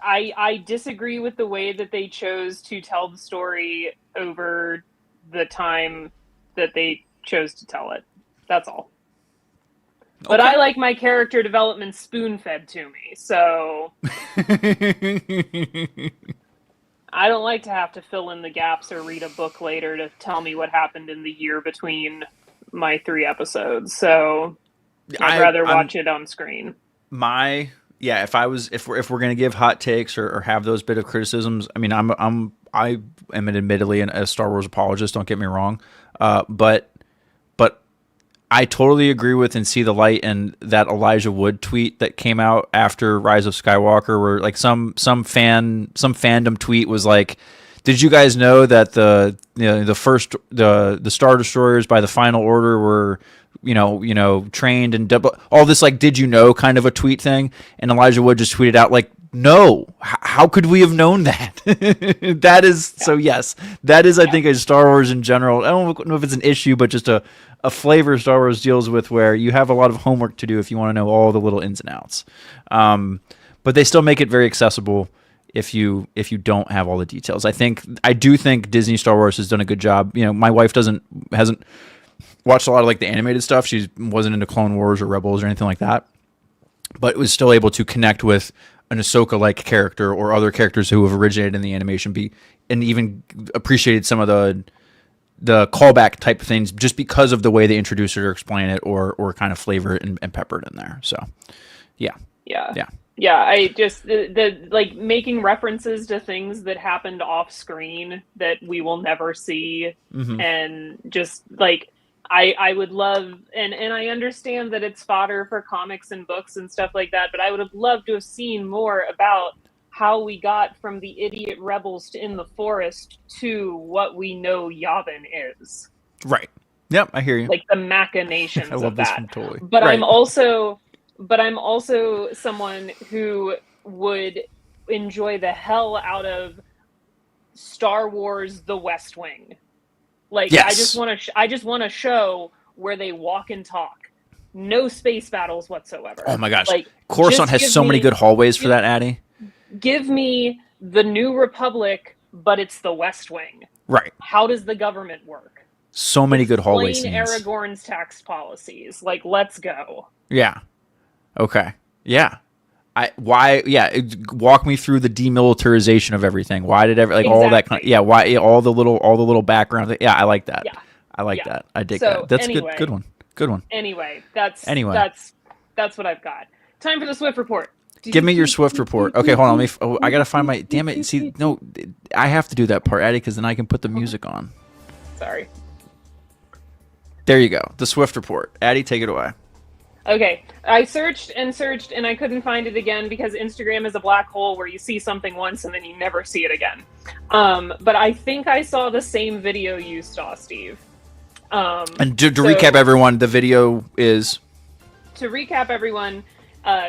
Speaker 5: I disagree with the way that they chose to tell the story over the time that they chose to tell it. That's all. Okay. But I like my character development spoon-fed to me, so I don't like to have to fill in the gaps or read a book later to tell me what happened in the year between my 3 episodes. So I'd rather watch it on screen.
Speaker 1: If we're gonna give hot takes or have those bit of criticisms, I mean, I am admittedly a Star Wars apologist. Don't get me wrong, but I totally agree with and see the light in that Elijah Wood tweet that came out after Rise of Skywalker, where like some fandom tweet was like, "Did you guys know that the Star Destroyers by the Final Order were trained and all this like did you know kind of a tweet thing?" And Elijah Wood just tweeted out like, "No, how could we have known that?" That is so yes, that is I think a Star Wars in general. I don't know if it's an issue, but just a flavor Star Wars deals with where you have a lot of homework to do if you want to know all the little ins and outs. But they still make it very accessible if you don't have all the details. I do think Disney Star Wars has done a good job. You know, my wife hasn't watched a lot of like the animated stuff. She wasn't into Clone Wars or Rebels or anything like that, but was still able to connect with an Ahsoka-like character or other characters who have originated in the animation, and even appreciated some of the callback type of things just because of the way they introduce it or explain it or kind of flavor it and pepper it in there. So, yeah.
Speaker 5: I just the like making references to things that happened off screen that we will never see, and just like I would love, and I understand that it's fodder for comics and books and stuff like that, but I would have loved to have seen more about how we got from the idiot rebels in the forest to what we know Yavin is.
Speaker 1: Right. Yep, I hear you.
Speaker 5: Like the machinations
Speaker 1: I love
Speaker 5: of
Speaker 1: this
Speaker 5: that.
Speaker 1: one totally.
Speaker 5: But
Speaker 1: right.
Speaker 5: I'm also someone who would enjoy the hell out of Star Wars The West Wing. Like yes. I just want to show where they walk and talk. No space battles whatsoever.
Speaker 1: Oh my gosh.
Speaker 5: Like
Speaker 1: Coruscant has so many good hallways for that, Addie.
Speaker 5: Give me the New Republic, but it's the West Wing.
Speaker 1: Right.
Speaker 5: How does the government work?
Speaker 1: So many good hallway scenes.
Speaker 5: Aragorn's tax policies. Like, let's go.
Speaker 1: Yeah. Okay. Yeah. Walk me through the demilitarization of everything. Why did all that kind of, why all the little background. Yeah, I like that. Yeah. I like that. I dig that. That's anyway, good one. Good one.
Speaker 5: Anyway, that's what I've got. Time for the Swift report.
Speaker 1: Give me your Swift report. Okay, hold on. I gotta find my. Damn it! See, no, I have to do that part, Addie, because then I can put the music on.
Speaker 5: Sorry.
Speaker 1: There you go. The Swift report. Addie, take it away.
Speaker 5: Okay, I searched and searched and I couldn't find it again because Instagram is a black hole where you see something once and then you never see it again. But I think I saw the same video you saw, Steve.
Speaker 1: And to recap, everyone, the video is.
Speaker 5: To recap, everyone,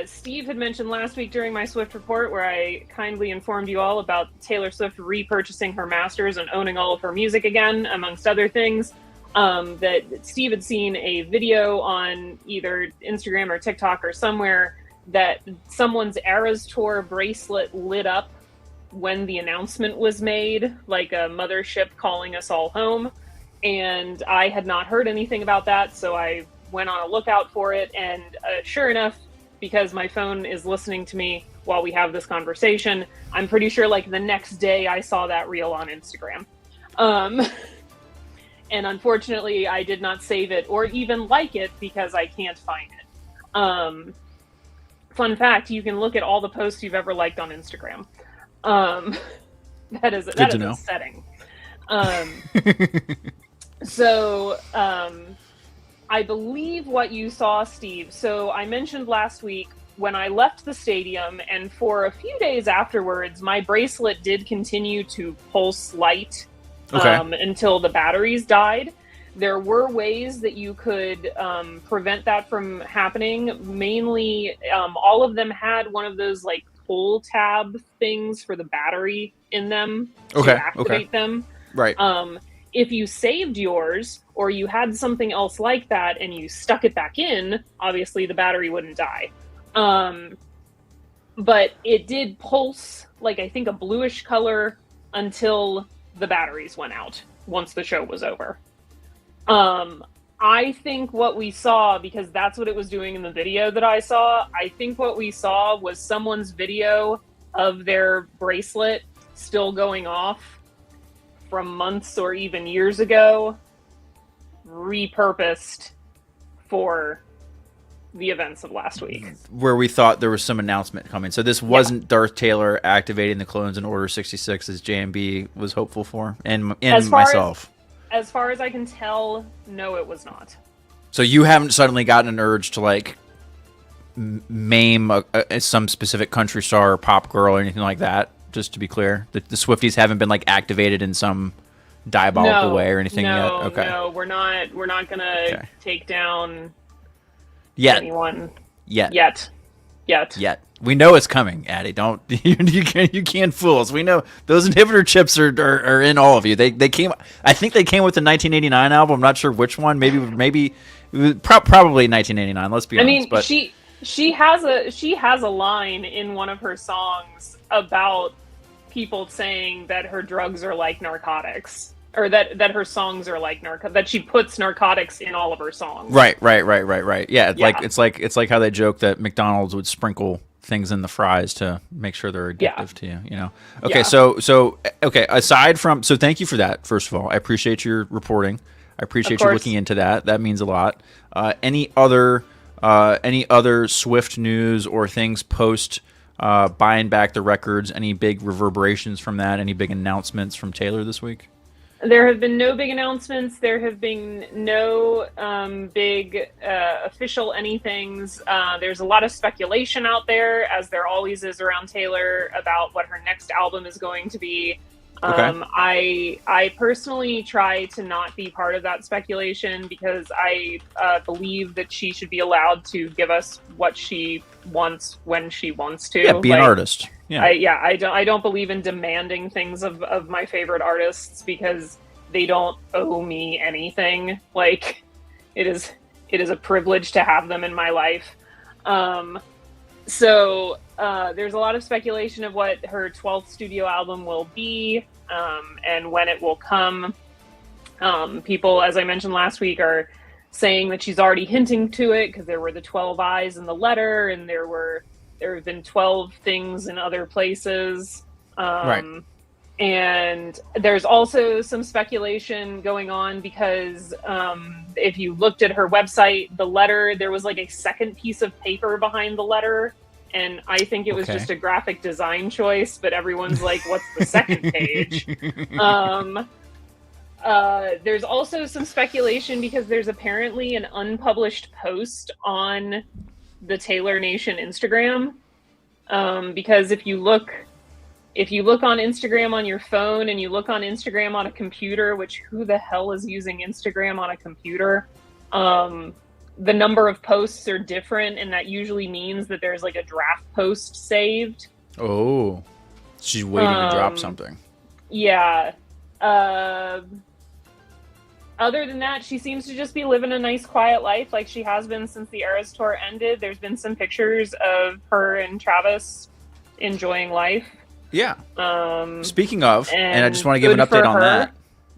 Speaker 5: Steve had mentioned last week during my Swift report, where I kindly informed you all about Taylor Swift repurchasing her masters and owning all of her music again, amongst other things. That Steve had seen a video on either Instagram or TikTok or somewhere that someone's Eras Tour bracelet lit up when the announcement was made, like a mothership calling us all home. And I had not heard anything about that, so I went on a lookout for it. And sure enough, because my phone is listening to me while we have this conversation, I'm pretty sure like the next day I saw that reel on Instagram. And unfortunately, I did not save it or even like it because I can't find it. Fun fact, you can look at all the posts you've ever liked on Instagram. That is a setting. So I believe what you saw, Steve. So I mentioned last week when I left the stadium, and for a few days afterwards, my bracelet did continue to pulse light. Until the batteries died. There were ways that you could prevent that from happening. Mainly, all of them had one of those like pull tab things for the battery in them to activate them.
Speaker 1: Right.
Speaker 5: If you saved yours or you had something else like that and you stuck it back in, obviously the battery wouldn't die. But it did pulse, like I think a bluish color until the batteries went out once the show was over. I think what we saw, because that's what it was doing in the video that I saw, I think what we saw was someone's video of their bracelet still going off from months or even years ago, repurposed for the events of last week,
Speaker 1: where we thought there was some announcement coming. So this wasn't Darth Taylor activating the clones in Order 66 as JMB was hopeful for, and myself.
Speaker 5: As far as I can tell, no, it was not.
Speaker 1: So you haven't suddenly gotten an urge to like maim some specific country star or pop girl or anything like that. Just to be clear, the Swifties haven't been like activated in some diabolical way or anything yet. Okay.
Speaker 5: No, we're not gonna take down. Anyone yet.
Speaker 1: We know it's coming, Addie. Don't you can't fool us. We know those inhibitor chips are in all of you. They came. I think they came with the 1989 album. I'm not sure which one. Maybe probably 1989. Let's be honest.
Speaker 5: I mean, but she has a line in one of her songs about people saying that her drugs are like narcotics. Or that her songs are like that she puts narcotics in all of her songs. Right.
Speaker 1: Yeah, like it's like how they joke that McDonald's would sprinkle things in the fries to make sure they're addictive to you. You know. Okay, so aside from thank you for that. First of all, I appreciate your reporting. I appreciate you looking into that. That means a lot. Any other Swift news or things post buying back the records? Any big reverberations from that? Any big announcements from Taylor this week?
Speaker 5: There have been no big announcements. There have been no big official anythings. There's a lot of speculation out there, as there always is around Taylor, about what her next album is going to be. I personally try to not be part of that speculation because I believe that she should be allowed to give us what she wants when she wants to.
Speaker 1: Yeah, be an artist. Yeah.
Speaker 5: I don't believe in demanding things of my favorite artists because they don't owe me anything. Like, it is a privilege to have them in my life. So there's a lot of speculation of what her 12th studio album will be and when it will come. People, as I mentioned last week, are saying that she's already hinting to it because there were the 12 eyes in the letter, and there have been 12 things in other places. Right. And there's also some speculation going on because if you looked at her website, the letter, there was like a second piece of paper behind the letter and I think it was
Speaker 1: Okay.
Speaker 5: just a graphic design choice, but everyone's like, what's the second page? There's also some speculation because there's apparently an unpublished post on the Taylor Nation Instagram. Because if you look on Instagram on your phone and you look on Instagram on a computer, which who the hell is using Instagram on a computer? The number of posts are different, and that usually means that there's like a draft post saved.
Speaker 1: Oh, she's waiting to drop something.
Speaker 5: Yeah. Other than that, she seems to just be living a nice, quiet life like she has been since the Eras Tour ended. There's been some pictures of her and Travis enjoying life.
Speaker 1: Yeah. Speaking of, and I just want to give an
Speaker 5: good
Speaker 1: update
Speaker 5: for
Speaker 1: on
Speaker 5: her.
Speaker 1: that.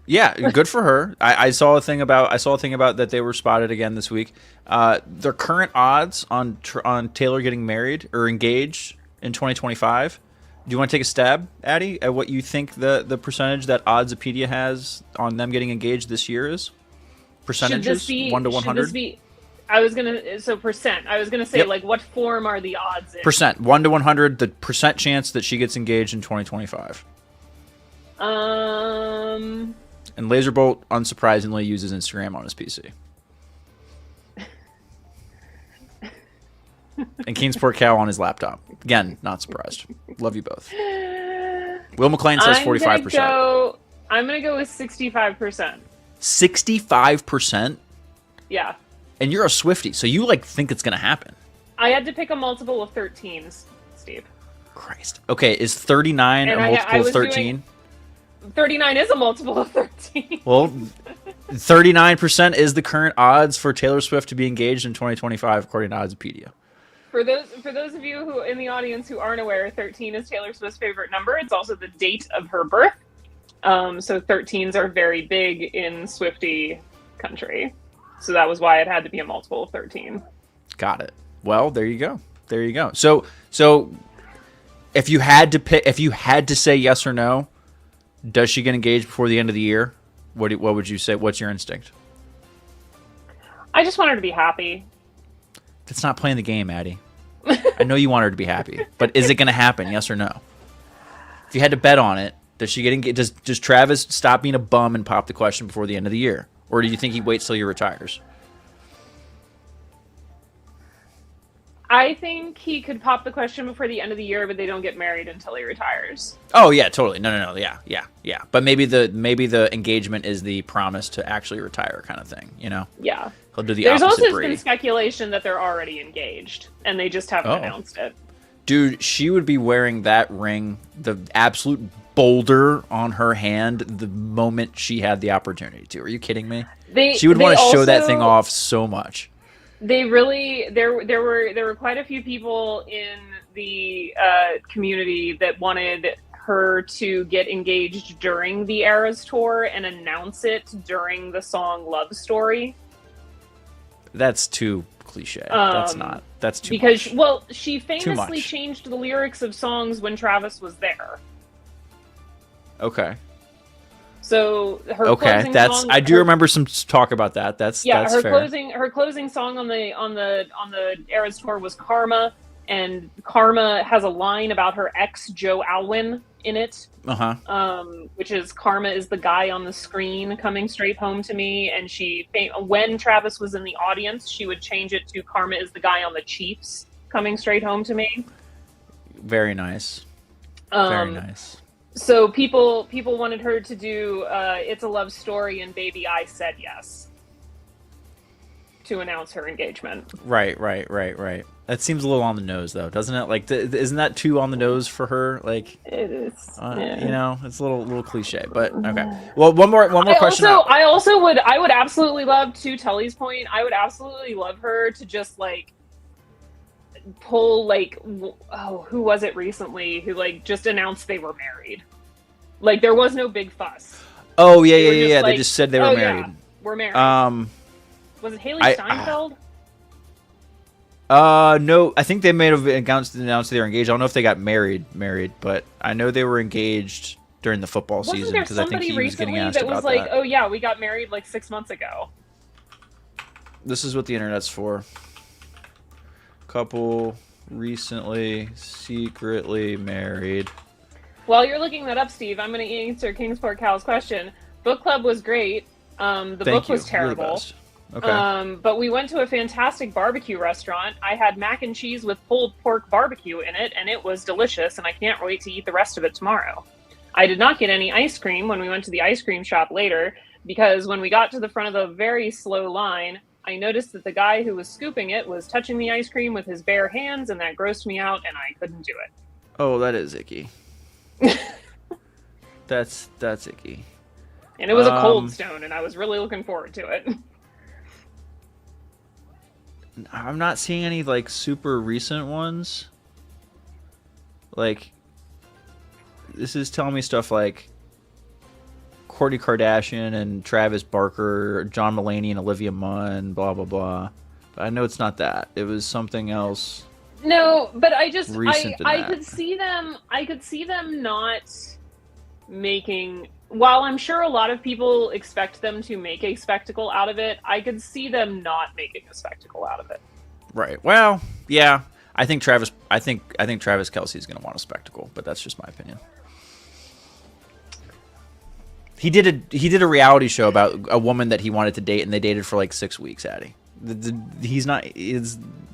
Speaker 1: Yeah, good for her. I saw a thing about that they were spotted again this week. Their current odds on Taylor getting married or engaged in 2025. Do you want to take a stab, Addie, at what you think the percentage that Oddsopedia has on them getting engaged this year is? Percentages, 1 to 100.
Speaker 5: I was gonna say,
Speaker 1: Yep.
Speaker 5: like, what form are the odds in?
Speaker 1: Percent, 1 to 100. The percent chance that she gets engaged in 2025. And Laserbolt, unsurprisingly, uses Instagram on his PC. And Keensport Cow on his laptop. Again, not surprised. Love you both. Will McLean says 45%.
Speaker 5: I'm gonna go with 65%.
Speaker 1: 65%?
Speaker 5: Yeah.
Speaker 1: And you're a Swiftie, so you think it's gonna happen.
Speaker 5: I had to pick a multiple of 13, Steve.
Speaker 1: Christ. Okay, is 39
Speaker 5: And
Speaker 1: a multiple of
Speaker 5: was
Speaker 1: 13?
Speaker 5: 39 is a multiple of 13.
Speaker 1: Well, 39% is the current odds for Taylor Swift to be engaged in 2025, according to Oddsopedia.
Speaker 5: For those of you who in the audience who aren't aware, 13 is Taylor Swift's favorite number. It's also the date of her birth. So 13s are very big in Swiftie country. So that was why it had to be a multiple of 13.
Speaker 1: Got it. Well, there you go. There you go. So if you had to say yes or no, does she get engaged before the end of the year? What would you say? What's your instinct?
Speaker 5: I just want her to be happy.
Speaker 1: That's not playing the game, Addie. I know you want her to be happy, but is it going to happen? Yes or no? If you had to bet on it, does she get engaged? Does Travis stop being a bum and pop the question before the end of the year, or do you think he waits till he retires?
Speaker 5: I think he could pop the question before the end of the year, but they don't get married until he retires.
Speaker 1: Oh yeah, totally. No. Yeah. But maybe the engagement is the promise to actually retire, kind of thing. You know?
Speaker 5: Yeah.
Speaker 1: He'll do the
Speaker 5: There's
Speaker 1: opposite.
Speaker 5: also
Speaker 1: Brady.
Speaker 5: been speculation that they're already engaged, and they just haven't announced it.
Speaker 1: Dude, she would be wearing that ring, the absolute boulder on her hand, the moment she had the opportunity to. Are you kidding me? She would want to show that thing off so much.
Speaker 5: They really there were quite a few people in the community that wanted her to get engaged during the Eras Tour and announce it during the song Love Story.
Speaker 1: That's too cliche. That's too
Speaker 5: because
Speaker 1: much.
Speaker 5: She famously changed the lyrics of songs when Travis was there.
Speaker 1: Okay.
Speaker 5: So her closing song,
Speaker 1: I do remember some talk about that. That's fair.
Speaker 5: Her closing song on the Eras Tour was Karma, and Karma has a line about her ex Joe Alwyn in it. Which is Karma is the guy on the screen coming straight home to me, and when Travis was in the audience, she would change it to Karma is the guy on the Chiefs coming straight home to me.
Speaker 1: Very nice. Very nice.
Speaker 5: So people wanted her to do It's a Love Story and Baby I Said Yes to announce her engagement.
Speaker 1: Right. That seems a little on the nose, though, doesn't it? Isn't that too on the nose for her? It
Speaker 5: is.
Speaker 1: You know, it's a little cliche, but okay. Well, one more question.
Speaker 5: I would absolutely love, to Tully's point, I would absolutely love her to just pull who was it recently who just announced they were married. There was no big fuss.
Speaker 1: Oh yeah. They just said they were married.
Speaker 5: Yeah, we're married. Was it Haley Steinfeld?
Speaker 1: No, I think they may have announced they were engaged. I don't know if they got married, but I know they were engaged during the football season because I think he was getting asked about that.
Speaker 5: Oh yeah, we got married 6 months ago.
Speaker 1: This is what the internet's for. Couple recently secretly married?
Speaker 5: While you're looking that up, Steve, I'm going to answer Kingsport Cal's question. Book club was great. The book was terrible.
Speaker 1: You're the best. Okay.
Speaker 5: But we went to a fantastic barbecue restaurant. I had mac and cheese with pulled pork barbecue in it, and it was delicious, and I can't wait to eat the rest of it tomorrow. I did not get any ice cream when we went to the ice cream shop later, because when we got to the front of the very slow line, I noticed that the guy who was scooping it was touching the ice cream with his bare hands, and that grossed me out, and I couldn't do it.
Speaker 1: Oh, that is icky. That's icky.
Speaker 5: And it was a Cold Stone, and I was really looking forward to it.
Speaker 1: I'm not seeing any like super recent ones. Like, this is telling me stuff like Kourtney Kardashian and Travis Barker, John Mulaney and Olivia Munn, blah blah blah. But I know it's not that. It was something else.
Speaker 5: No, but I could see them not making, while I'm sure a lot of people expect them to make a spectacle out of it, I could see them not making a spectacle out of it.
Speaker 1: Right. Well, yeah. I think Travis Kelce is going to want a spectacle, but that's just my opinion. He did a reality show about a woman that he wanted to date, and they dated for like 6 weeks, Addie.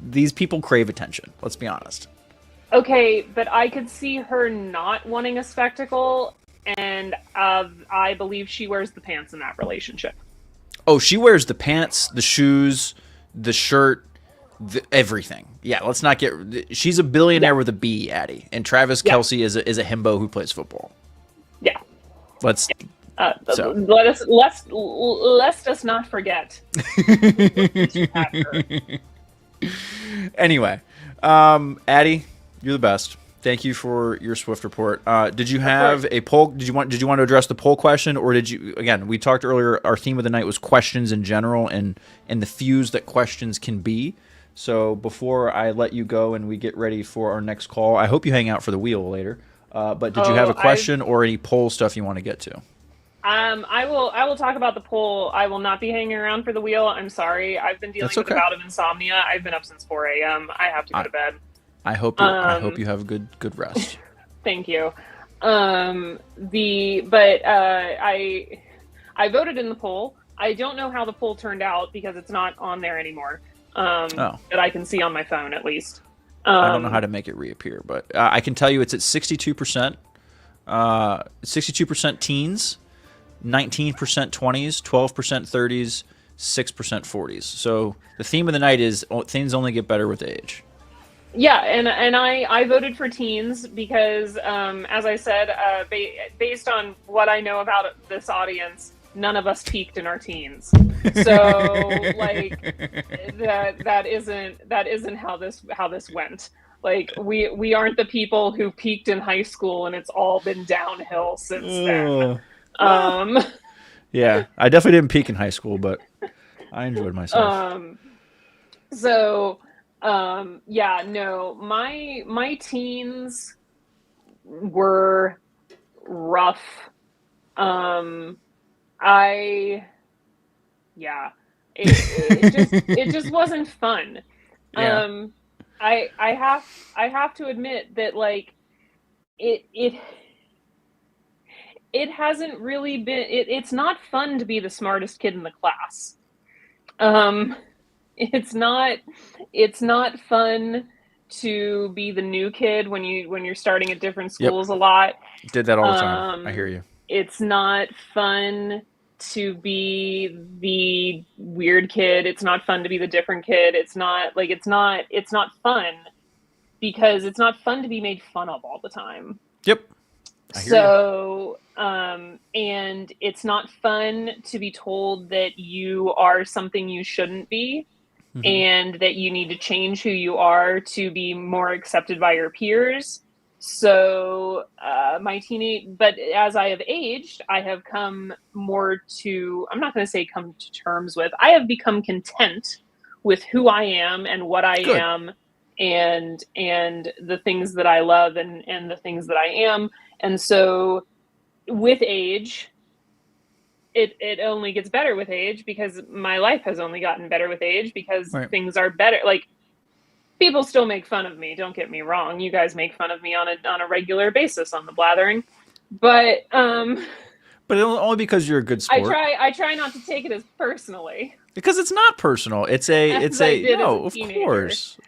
Speaker 1: These people crave attention. Let's be honest.
Speaker 5: Okay, but I could see her not wanting a spectacle, and I believe she wears the pants in that relationship.
Speaker 1: Oh, she wears the pants, the shoes, the shirt, everything. Yeah, let's not get. She's a billionaire with a B, Addie, and Travis Kelce is a himbo who plays football.
Speaker 5: Yeah.
Speaker 1: Let's. So.
Speaker 5: Let us not forget.
Speaker 1: Anyway, Addie, you're the best. Thank you for your Swift report. Did you have a poll? Did you want to address the poll question, or did you? Again, we talked earlier. Our theme of the night was questions in general, and the fuse that questions can be. So before I let you go and we get ready for our next call, I hope you hang out for the wheel later. But did you have a question or any poll stuff you want to get to?
Speaker 5: I will talk about the poll. I will not be hanging around for the wheel. I'm sorry. I've been dealing with a bout of insomnia. I've been up since 4 a.m. I have to go to bed.
Speaker 1: I hope you have a good rest.
Speaker 5: Thank you. I voted in the poll. I don't know how the poll turned out because it's not on there anymore. That I can see on my phone at least.
Speaker 1: I don't know how to make it reappear, but I can tell you it's at 62%. 62% teens, 19% 20s, 12% 30s, 6% 40s. So the theme of the night is things only get better with age.
Speaker 5: Yeah, and I voted for teens because, as I said, based on what I know about this audience, none of us peaked in our teens. So like that isn't how this went. Like we aren't the people who peaked in high school and it's all been downhill since then.
Speaker 1: Yeah, I definitely didn't peak in high school, but I enjoyed myself. Yeah, no, my teens were rough. It just wasn't fun. Yeah.
Speaker 5: I have to admit that like it hasn't really been it's not fun to be the smartest kid in the class. It's not fun to be the new kid when you're starting at different schools a lot.
Speaker 1: Did that all the time. I hear you.
Speaker 5: It's not fun to be the weird kid. It's not fun to be the different kid. It's not fun because it's not fun to be made fun of all the time.
Speaker 1: Yep.
Speaker 5: So, and it's not fun to be told that you are something you shouldn't be, and that you need to change who you are to be more accepted by your peers. So, but as I have aged, I have come more to, I'm not going to say come to terms with, I have become content with who I am and what I am and the things that I love and the things that I am. And so with age, it only gets better with age because my life has only gotten better with age because things are better. Like people still make fun of me. Don't get me wrong. You guys make fun of me on a regular basis on the Blathering, but
Speaker 1: only because you're a good sport.
Speaker 5: I try not to take it as personally.
Speaker 1: Because it's not personal. It's no,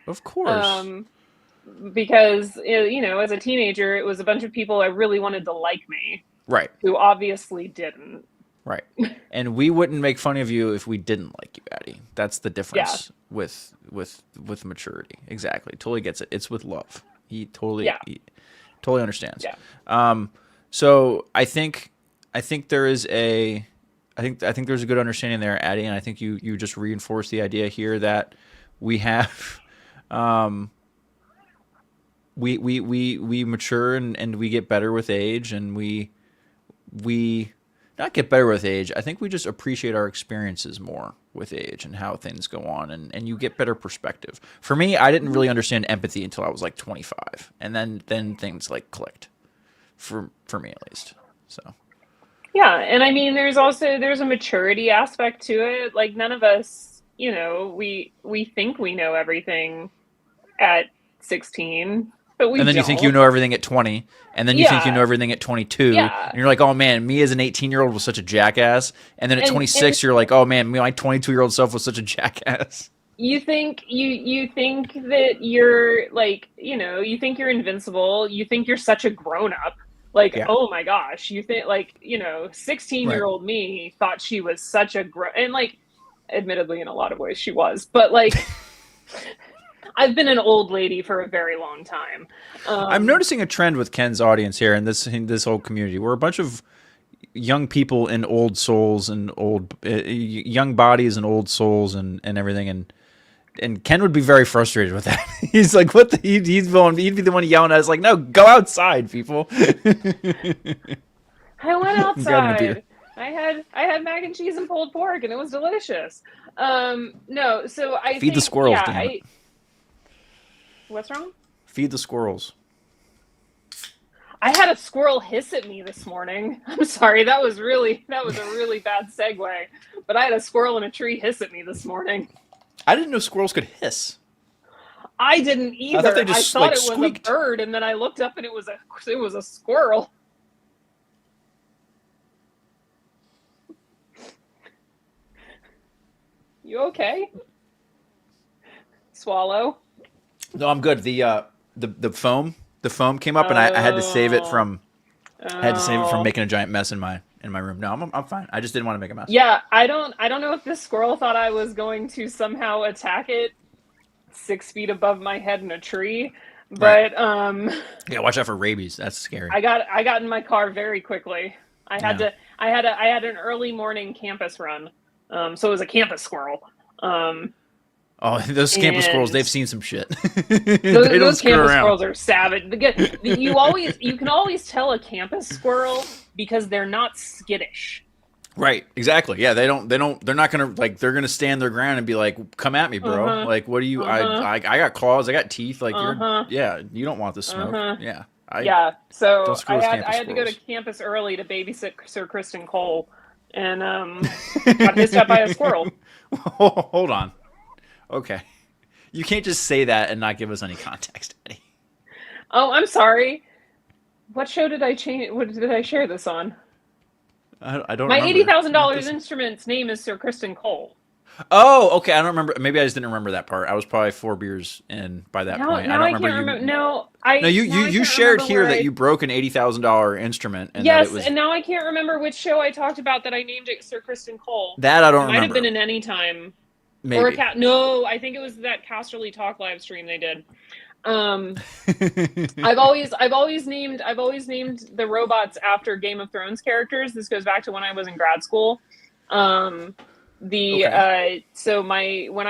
Speaker 1: of course.
Speaker 5: Because as a teenager, it was a bunch of people that really wanted to like me,
Speaker 1: right?
Speaker 5: Who obviously didn't.
Speaker 1: Right. And we wouldn't make fun of you if we didn't like you, Addie. That's the difference with maturity. Exactly. Totally gets it. It's with love. He totally understands.
Speaker 5: Yeah.
Speaker 1: So I think there's a good understanding there, Addie, and I think you just reinforced the idea here that we have we mature and we get better with age, and we not get better with age. I think we just appreciate our experiences more with age and how things go on, and you get better perspective. For me, I didn't really understand empathy until I was like 25, and then things like clicked for me at least. So
Speaker 5: yeah, and I mean there's a maturity aspect to it. Like none of us, we think we know everything at 16. But
Speaker 1: and then you think you know everything at 20, and then you think you know everything at 22, and you're like, oh man, me as an 18-year-old was such a jackass. And then at 26, you're like, oh man, my 22-year-old self was such a jackass.
Speaker 5: You think that you're like, you think you're invincible. You think you're such a grown up. Like, oh my gosh, you think like, 16-year-old me thought she was such a and like, admittedly in a lot of ways she was, but like. I've been an old lady for a very long time.
Speaker 1: I'm noticing a trend with Ken's audience here and this whole community. We're a bunch of young people in old souls and old young bodies and old souls and everything. And Ken would be very frustrated with that. He's like, "What? He'd be the one yelling at us, like, no, go outside, people."
Speaker 5: I went outside. I had mac and cheese and pulled pork, and it was delicious. No, so I
Speaker 1: feed the squirrels.
Speaker 5: Yeah, what's wrong?
Speaker 1: Feed the squirrels.
Speaker 5: I had a squirrel hiss at me this morning. I'm sorry, that was a really bad segue. But I had a squirrel in a tree hiss at me this morning.
Speaker 1: I didn't know squirrels could hiss.
Speaker 5: I didn't either.
Speaker 1: I thought they just
Speaker 5: I thought it
Speaker 1: squeaked.
Speaker 5: was a bird, and then I looked up and it was a squirrel. You okay? Swallow.
Speaker 1: No, I'm good. The foam came up, and I had to save it from making a giant mess in my room. No, I'm fine. I just didn't want to make a mess.
Speaker 5: Yeah, I don't know if this squirrel thought I was going to somehow attack it 6 feet above my head in a tree, but
Speaker 1: yeah, watch out for rabies. That's scary.
Speaker 5: I got in my car very quickly. I had an early morning campus run, so it was a campus squirrel.
Speaker 1: Oh, those campus squirrels, they've seen some shit.
Speaker 5: Those campus squirrels are savage. You can always tell a campus squirrel because they're not skittish.
Speaker 1: Right, exactly. Yeah, they're not gonna they're gonna stand their ground and be like, come at me, bro. Like, what do you, I got claws, I got teeth, like, you don't want this smoke. Yeah.
Speaker 5: So I had to go to campus early to babysit Sir Kristen Cole, and got hissed at by a squirrel.
Speaker 1: Hold on. Okay. You can't just say that and not give us any context, Eddie.
Speaker 5: Oh, I'm sorry. What show did I change? What did I share this on?
Speaker 1: I don't
Speaker 5: My
Speaker 1: remember.
Speaker 5: $80,000 instrument's name is Sir Kristen Cole.
Speaker 1: Oh, okay. I don't remember. Maybe I just didn't remember that part. I was probably 4 beers in by that point.
Speaker 5: I don't remember you. You
Speaker 1: shared here that you broke an $80,000 instrument. And
Speaker 5: yes,
Speaker 1: that it was...
Speaker 5: and now I can't remember which show I talked about that I named it Sir Kristen Cole.
Speaker 1: That I don't remember.
Speaker 5: Might have been in Any Time.
Speaker 1: Maybe.
Speaker 5: No, I think it was that Casterly Talk live stream they did. I've always named the robots after Game of Thrones characters. This goes back to when I was in grad school. So when I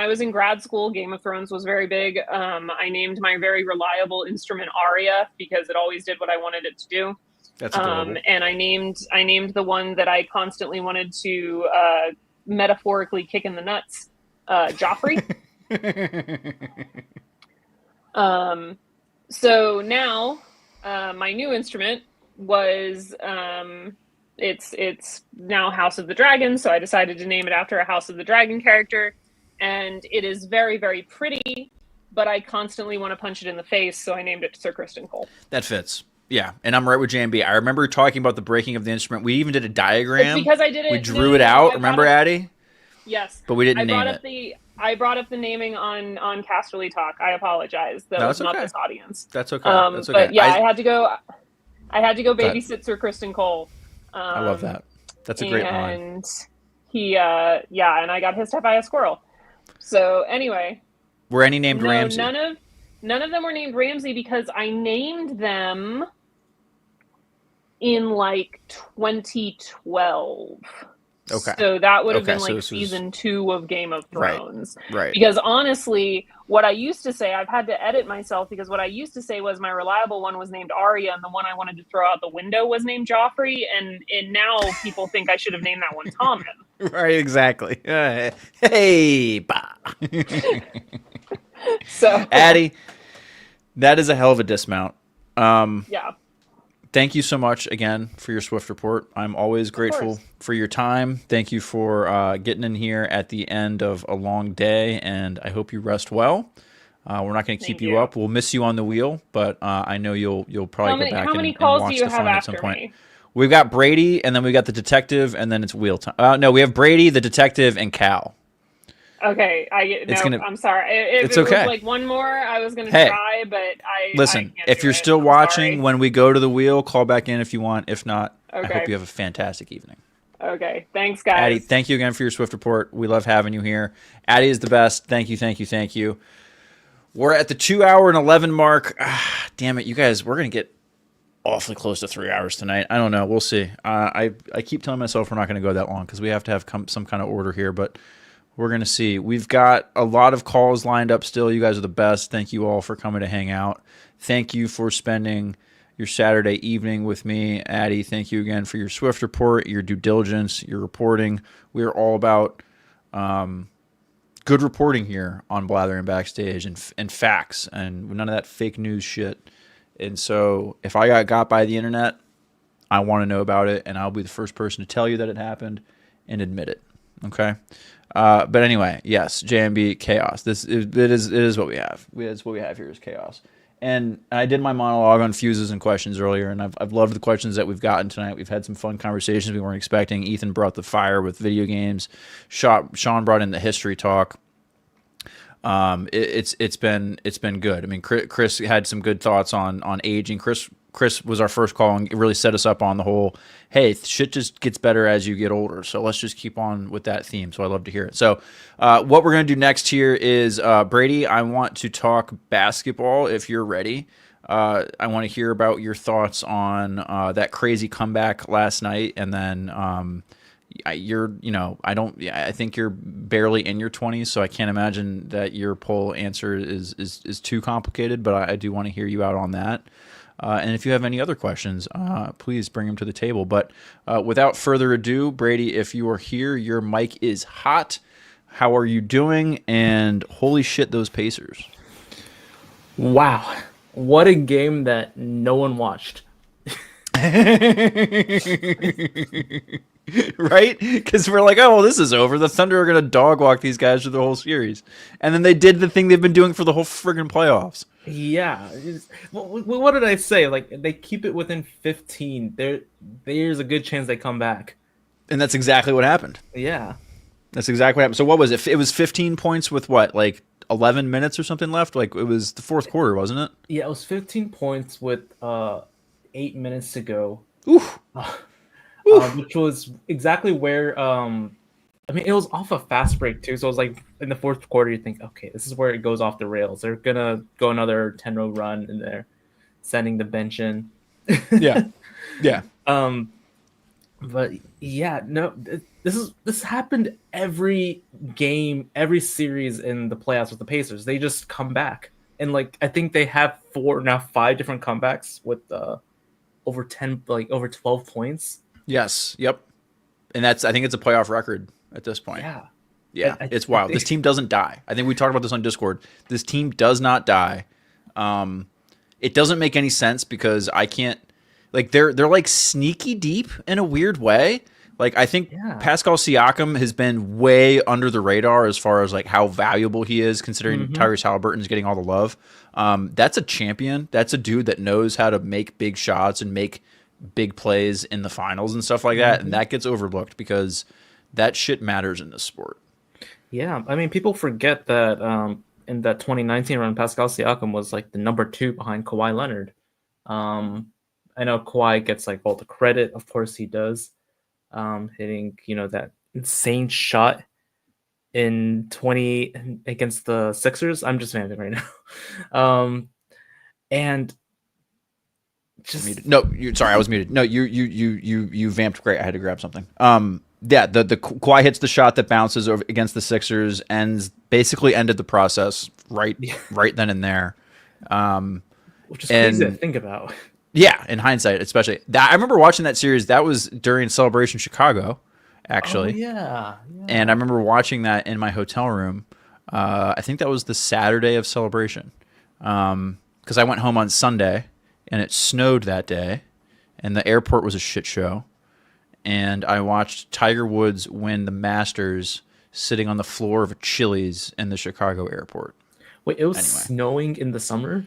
Speaker 5: was in grad school, Game of Thrones was very big. I named my very reliable instrument Aria because it always did what I wanted it to do.
Speaker 1: That's adorable.
Speaker 5: And I named the one that I constantly wanted to metaphorically kick in the nuts. Joffrey. So now my new instrument was it's now House of the Dragon, so I decided to name it after a House of the Dragon character, and it is very, very pretty. but I constantly want to punch it in the face, so I named it Sir Kristen Cole.
Speaker 1: That fits. Yeah, and I'm right with JMB. I remember talking about the breaking of the instrument. We even did a diagram.
Speaker 5: It's because I did it.
Speaker 1: We drew it out. Remember, Addie?
Speaker 5: Yes.
Speaker 1: But we didn't name it.
Speaker 5: I brought up the naming on Casterly Talk. I apologize. That was not this audience.
Speaker 1: That's okay. That's okay.
Speaker 5: But yeah, I had to go babysit Sir Kristen Cole.
Speaker 1: I love that. That's a great line.
Speaker 5: And he, and I got hissed at by a squirrel. So anyway.
Speaker 1: Were any named Ramsey?
Speaker 5: None of them were named Ramsey because I named them in like 2012.
Speaker 1: Okay.
Speaker 5: So that would have been like season 2 of Game of Thrones.
Speaker 1: Right.
Speaker 5: Because honestly, what I used to say, I've had to edit myself because what I used to say was my reliable one was named Arya and the one I wanted to throw out the window was named Joffrey. And now people think I should have named that one Tommen.
Speaker 1: Right, exactly. Hey, bah.
Speaker 5: So
Speaker 1: Addie, that is a hell of a dismount.
Speaker 5: Yeah.
Speaker 1: Thank you so much again for your Swift report. I'm always grateful for your time. Thank you for getting in here at the end of a long day, and I hope you rest well. We're not going to keep you up. We'll miss you on the wheel, but I know you'll probably go back and watch the fun at some point. We've got Brady, and then we got the detective, and then it's wheel time. No, we have Brady, the detective, and Cal.
Speaker 5: Okay, I'm sorry. If it was like one more, I was going to try, but
Speaker 1: listen.
Speaker 5: I
Speaker 1: If you're still watching, when we go to the wheel, call back in if you want. If not, I hope you have a fantastic evening.
Speaker 5: Okay, thanks, guys.
Speaker 1: Addie, thank you again for your Swift report. We love having you here. Addie is the best. Thank you. We're at the 2 hour and 11 mark. Damn it, you guys. We're going to get awfully close to 3 hours tonight. I don't know. We'll see. I keep telling myself we're not going to go that long because we have to have some kind of order here, but we're going to see. We've got a lot of calls lined up still. You guys are the best. Thank you all for coming to hang out. Thank you for spending your Saturday evening with me. Addie, thank you again for your Swift report, your due diligence, your reporting. We are all about good reporting here on Blathering Backstage and facts and none of that fake news shit. And so if I got by the internet, I want to know about it, and I'll be the first person to tell you that it happened and admit it. Okay? But anyway, yes, JMB chaos. It is what we have. It's what we have here is chaos. And I did my monologue on fuses and questions earlier, and I've loved the questions that we've gotten tonight. We've had some fun conversations we weren't expecting. Ethan brought the fire with video games. Sean brought in the history talk. It's been good. I mean, Chris had some good thoughts on aging. Chris was our first call and really set us up on the whole, hey, shit just gets better as you get older. So let's just keep on with that theme. So I love to hear it. So what we're going to do next here is, Brady, I want to talk basketball if you're ready. I want to hear about your thoughts on that crazy comeback last night. And then I think you're barely in your 20s, so I can't imagine that your poll answer is too complicated, but I do want to hear you out on that. And if you have any other questions, please bring them to the table. But without further ado, Brady, if you are here, your mic is hot. How are you doing? And holy shit, those Pacers.
Speaker 6: Wow. What a game that no one watched.
Speaker 1: Right? Because we're like, oh, well, this is over. The Thunder are going to dog walk these guys through the whole series. And then they did the thing they've been doing for the whole friggin' playoffs.
Speaker 6: Yeah. What did I say? Like, they keep it within 15. There's a good chance they come back.
Speaker 1: And that's exactly what happened.
Speaker 6: Yeah.
Speaker 1: That's exactly what happened. So what was it? It was 15 points with what, like 11 minutes or something left? Like, it was the fourth quarter, wasn't it?
Speaker 6: Yeah, it was 15 points with 8 minutes to go.
Speaker 1: Oof.
Speaker 6: Which was exactly where it was off a fast break too. So it was like in the fourth quarter, you think, okay, this is where it goes off the rails. They're gonna go another 10-row run, and they're sending the bench in.
Speaker 1: Yeah.
Speaker 6: But yeah, no, this happened every game, every series in the playoffs with the Pacers. They just come back, and like I think they have 5 different comebacks with over 12 points.
Speaker 1: Yes. Yep. And I think it's a playoff record at this point. Yeah. It's wild. This team doesn't die. I think we talked about this on Discord. This team does not die. It doesn't make any sense because I can't, like, they're like sneaky deep in a weird way. Like, I think
Speaker 6: Yeah.
Speaker 1: Pascal Siakam has been way under the radar as far as like how valuable he is, considering Tyrese Halliburton's getting all the love. That's a champion. That's a dude that knows how to make big shots and make big plays in the finals and stuff like that. And that gets overlooked because that shit matters in this sport.
Speaker 6: Yeah, I mean, people forget that in that 2019 run, Pascal Siakam was like the number 2 behind Kawhi Leonard. I know Kawhi gets like all the credit, of course he does, hitting that insane shot in 20 against the Sixers. I'm just vamping right now, and just
Speaker 1: Sorry, I was muted. No, you vamped great. I had to grab something. Yeah, the Kawhi hits the shot that bounces over against the Sixers and basically ended the process right then and there.
Speaker 6: Which is crazy to think about.
Speaker 1: Yeah, in hindsight, especially. I remember watching that series. That was during Celebration Chicago, actually.
Speaker 6: Oh, yeah.
Speaker 1: And I remember watching that in my hotel room. I think that was the Saturday of Celebration. Because I went home on Sunday, and it snowed that day, and the airport was a shit show. And I watched Tiger Woods win the Masters sitting on the floor of a Chili's in the Chicago airport.
Speaker 6: Wait, it was snowing in the summer?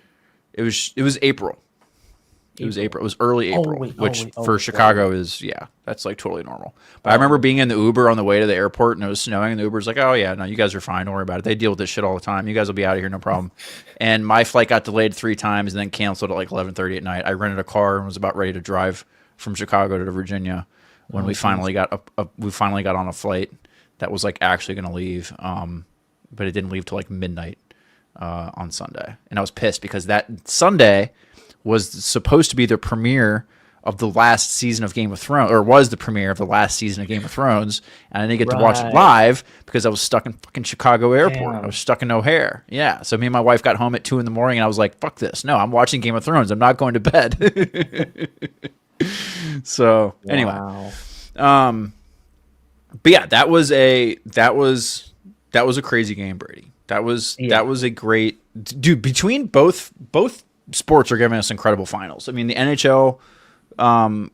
Speaker 1: It was April. It was April. It was early April, which for Chicago is, that's like totally normal. But I remember being in the Uber on the way to the airport and it was snowing and the Uber's like, oh yeah, no, you guys are fine. Don't worry about it. They deal with this shit all the time. You guys will be out of here. No problem. And my flight got delayed 3 times and then canceled at like 11:30 at night. I rented a car and was about ready to drive from Chicago to Virginia when we finally got on a flight that was like actually going to leave. But it didn't leave till like midnight on Sunday. And I was pissed because that Sunday was supposed to be the premiere of the last season of Game of Thrones, or was the premiere of the last season of Game of Thrones, and I didn't get to watch it live because I was stuck in fucking Chicago airport. I was stuck in O'Hare. Yeah, so me and my wife got home at 2 a.m, and I was like, fuck this. No, I'm watching Game of Thrones. I'm not going to bed. So, anyway. But yeah, that was a crazy game, Brady. That was a great... Dude, between both sports are giving us incredible finals. I mean, the NHL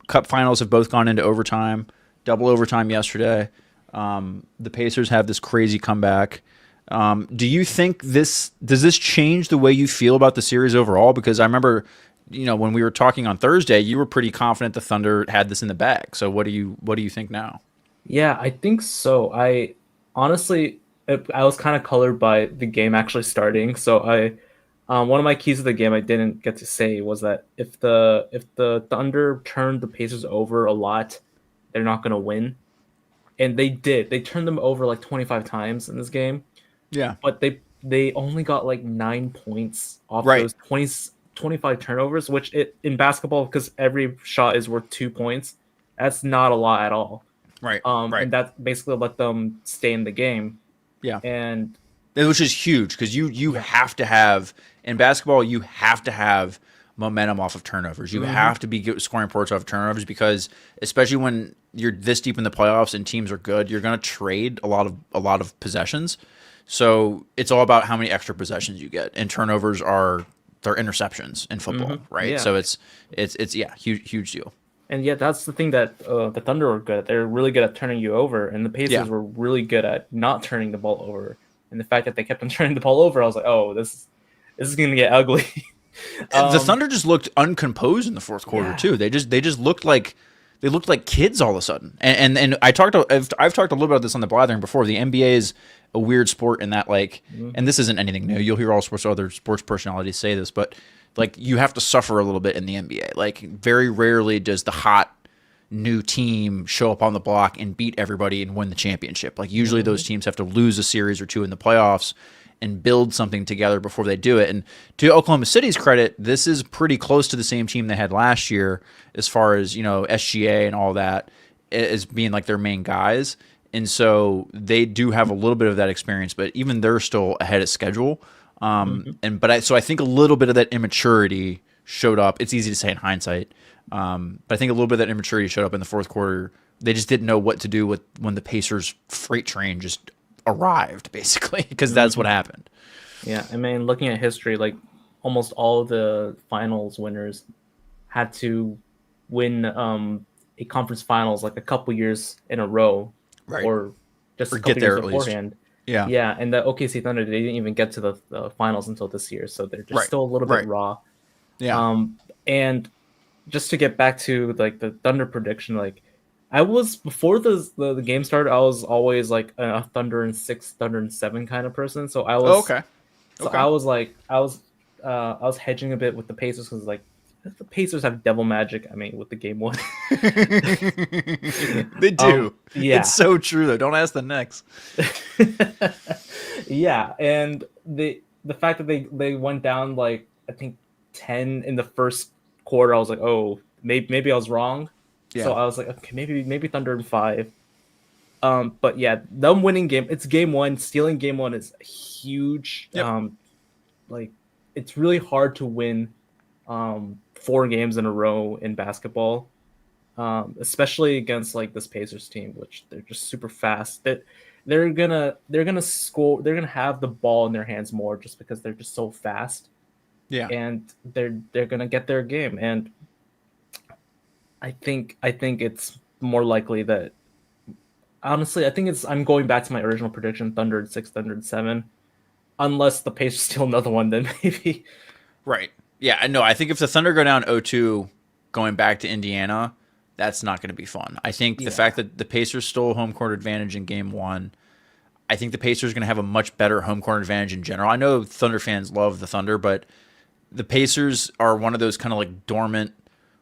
Speaker 1: Cup finals have both gone into overtime, double overtime yesterday. The Pacers have this crazy comeback. Do you think does this change the way you feel about the series overall? Because I remember, when we were talking on Thursday, you were pretty confident the Thunder had this in the bag. So what do you think now?
Speaker 6: Yeah, I think so. I honestly, I was kind of colored by the game actually starting. So one of my keys to the game I didn't get to say was that if the Thunder turned the Pacers over a lot, they're not going to win. And they did. They turned them over like 25 times in this game.
Speaker 1: Yeah.
Speaker 6: But they only got like 9 points off those 25 turnovers, which in basketball, because every shot is worth 2 points, that's not a lot at all.
Speaker 1: Right.
Speaker 6: And that basically let them stay in the game.
Speaker 1: Yeah.
Speaker 6: And
Speaker 1: which is huge because you have to have, in basketball, you have to have momentum off of turnovers. You have to be scoring points off of turnovers because, especially when you're this deep in the playoffs and teams are good, you're going to trade a lot of possessions. So it's all about how many extra possessions you get, and turnovers they're interceptions in football, right?
Speaker 6: Yeah.
Speaker 1: So it's huge deal.
Speaker 6: And yeah, that's the thing that the Thunder were good at. They're really good at turning you over, and the Pacers were really good at not turning the ball over. And the fact that they kept on turning the ball over, I was like, oh, this is going to get ugly.
Speaker 1: The Thunder just looked uncomposed in the fourth quarter too. They just looked like kids all of a sudden. And I've talked a little about this on the Blathering before. The NBA is a weird sport in that, like, and this isn't anything new. You'll hear all sorts of other sports personalities say this, but like, you have to suffer a little bit in the NBA. Like, very rarely does the hot new team show up on the block and beat everybody and win the championship. Like, usually those teams have to lose a series or two in the playoffs and build something together before they do it. And to Oklahoma City's credit, this is pretty close to the same team they had last year as far as, SGA and all that as being like their main guys. And so they do have a little bit of that experience, but even they're still ahead of schedule. So I think a little bit of that immaturity showed up. It's easy to say in hindsight. But I think a little bit of that immaturity showed up in the fourth quarter. They just didn't know what to do when the Pacers freight train just arrived, basically, because that's what happened.
Speaker 6: Yeah, I mean, looking at history, like almost all of the finals winners had to win a conference finals like a couple years in a row,
Speaker 1: Right.
Speaker 6: or just
Speaker 1: Or
Speaker 6: a couple
Speaker 1: get there
Speaker 6: years
Speaker 1: at least.
Speaker 6: beforehand.
Speaker 1: Yeah.
Speaker 6: Yeah, and the OKC Thunder, they didn't even get to the finals until this year, so they're just
Speaker 1: Right.
Speaker 6: still a little
Speaker 1: Right.
Speaker 6: bit raw.
Speaker 1: Yeah.
Speaker 6: And just to get back to like the Thunder prediction, like I was before the game started, I was always like a Thunder in 6, Thunder in 7 kind of person. So I was
Speaker 1: okay.
Speaker 6: so I was like I was hedging a bit with the Pacers because like the Pacers have devil magic. I mean, with the game one,
Speaker 1: They do.
Speaker 6: Yeah,
Speaker 1: It's so true though. Don't ask the Knicks.
Speaker 6: Yeah, and the fact that they went down like I think 10 in the first quarter, I was like, oh, maybe I was wrong.
Speaker 1: Yeah.
Speaker 6: So I was like, okay, maybe Thunder in 5. But yeah, them winning it's game 1. Stealing game 1 is huge.
Speaker 1: Yep.
Speaker 6: Like it's really hard to win 4 games in a row in basketball. Especially against like this Pacers team, which they're just super fast. That they're gonna score. They're gonna have the ball in their hands more just because they're just so fast.
Speaker 1: Yeah.
Speaker 6: And they're gonna get their game. And I think it's more likely that honestly, I think I'm going back to my original prediction: Thunder in 6, Thunder in 7. Unless the Pacers steal another one, then maybe.
Speaker 1: Right. Yeah. No, I think if the Thunder go down 0-2 going back to Indiana, that's not going to be fun. I think the fact that the Pacers stole home court advantage in game 1, I think the Pacers are going to have a much better home court advantage in general. I know Thunder fans love the Thunder, but the Pacers are one of those kind of like dormant,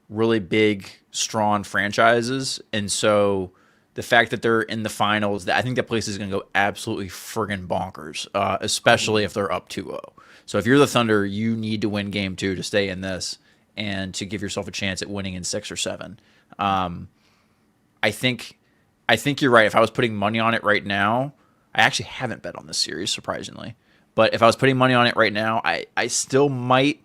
Speaker 1: really big, strong franchises. And so the fact that they're in the finals, I think that place is going to go absolutely friggin' bonkers, especially if they're up 2-0. So if you're the Thunder, you need to win game 2 to stay in this and to give yourself a chance at winning in 6 or 7. I think you're right. If I was putting money on it right now, I actually haven't bet on this series, surprisingly. But if I was putting money on it right now, I still might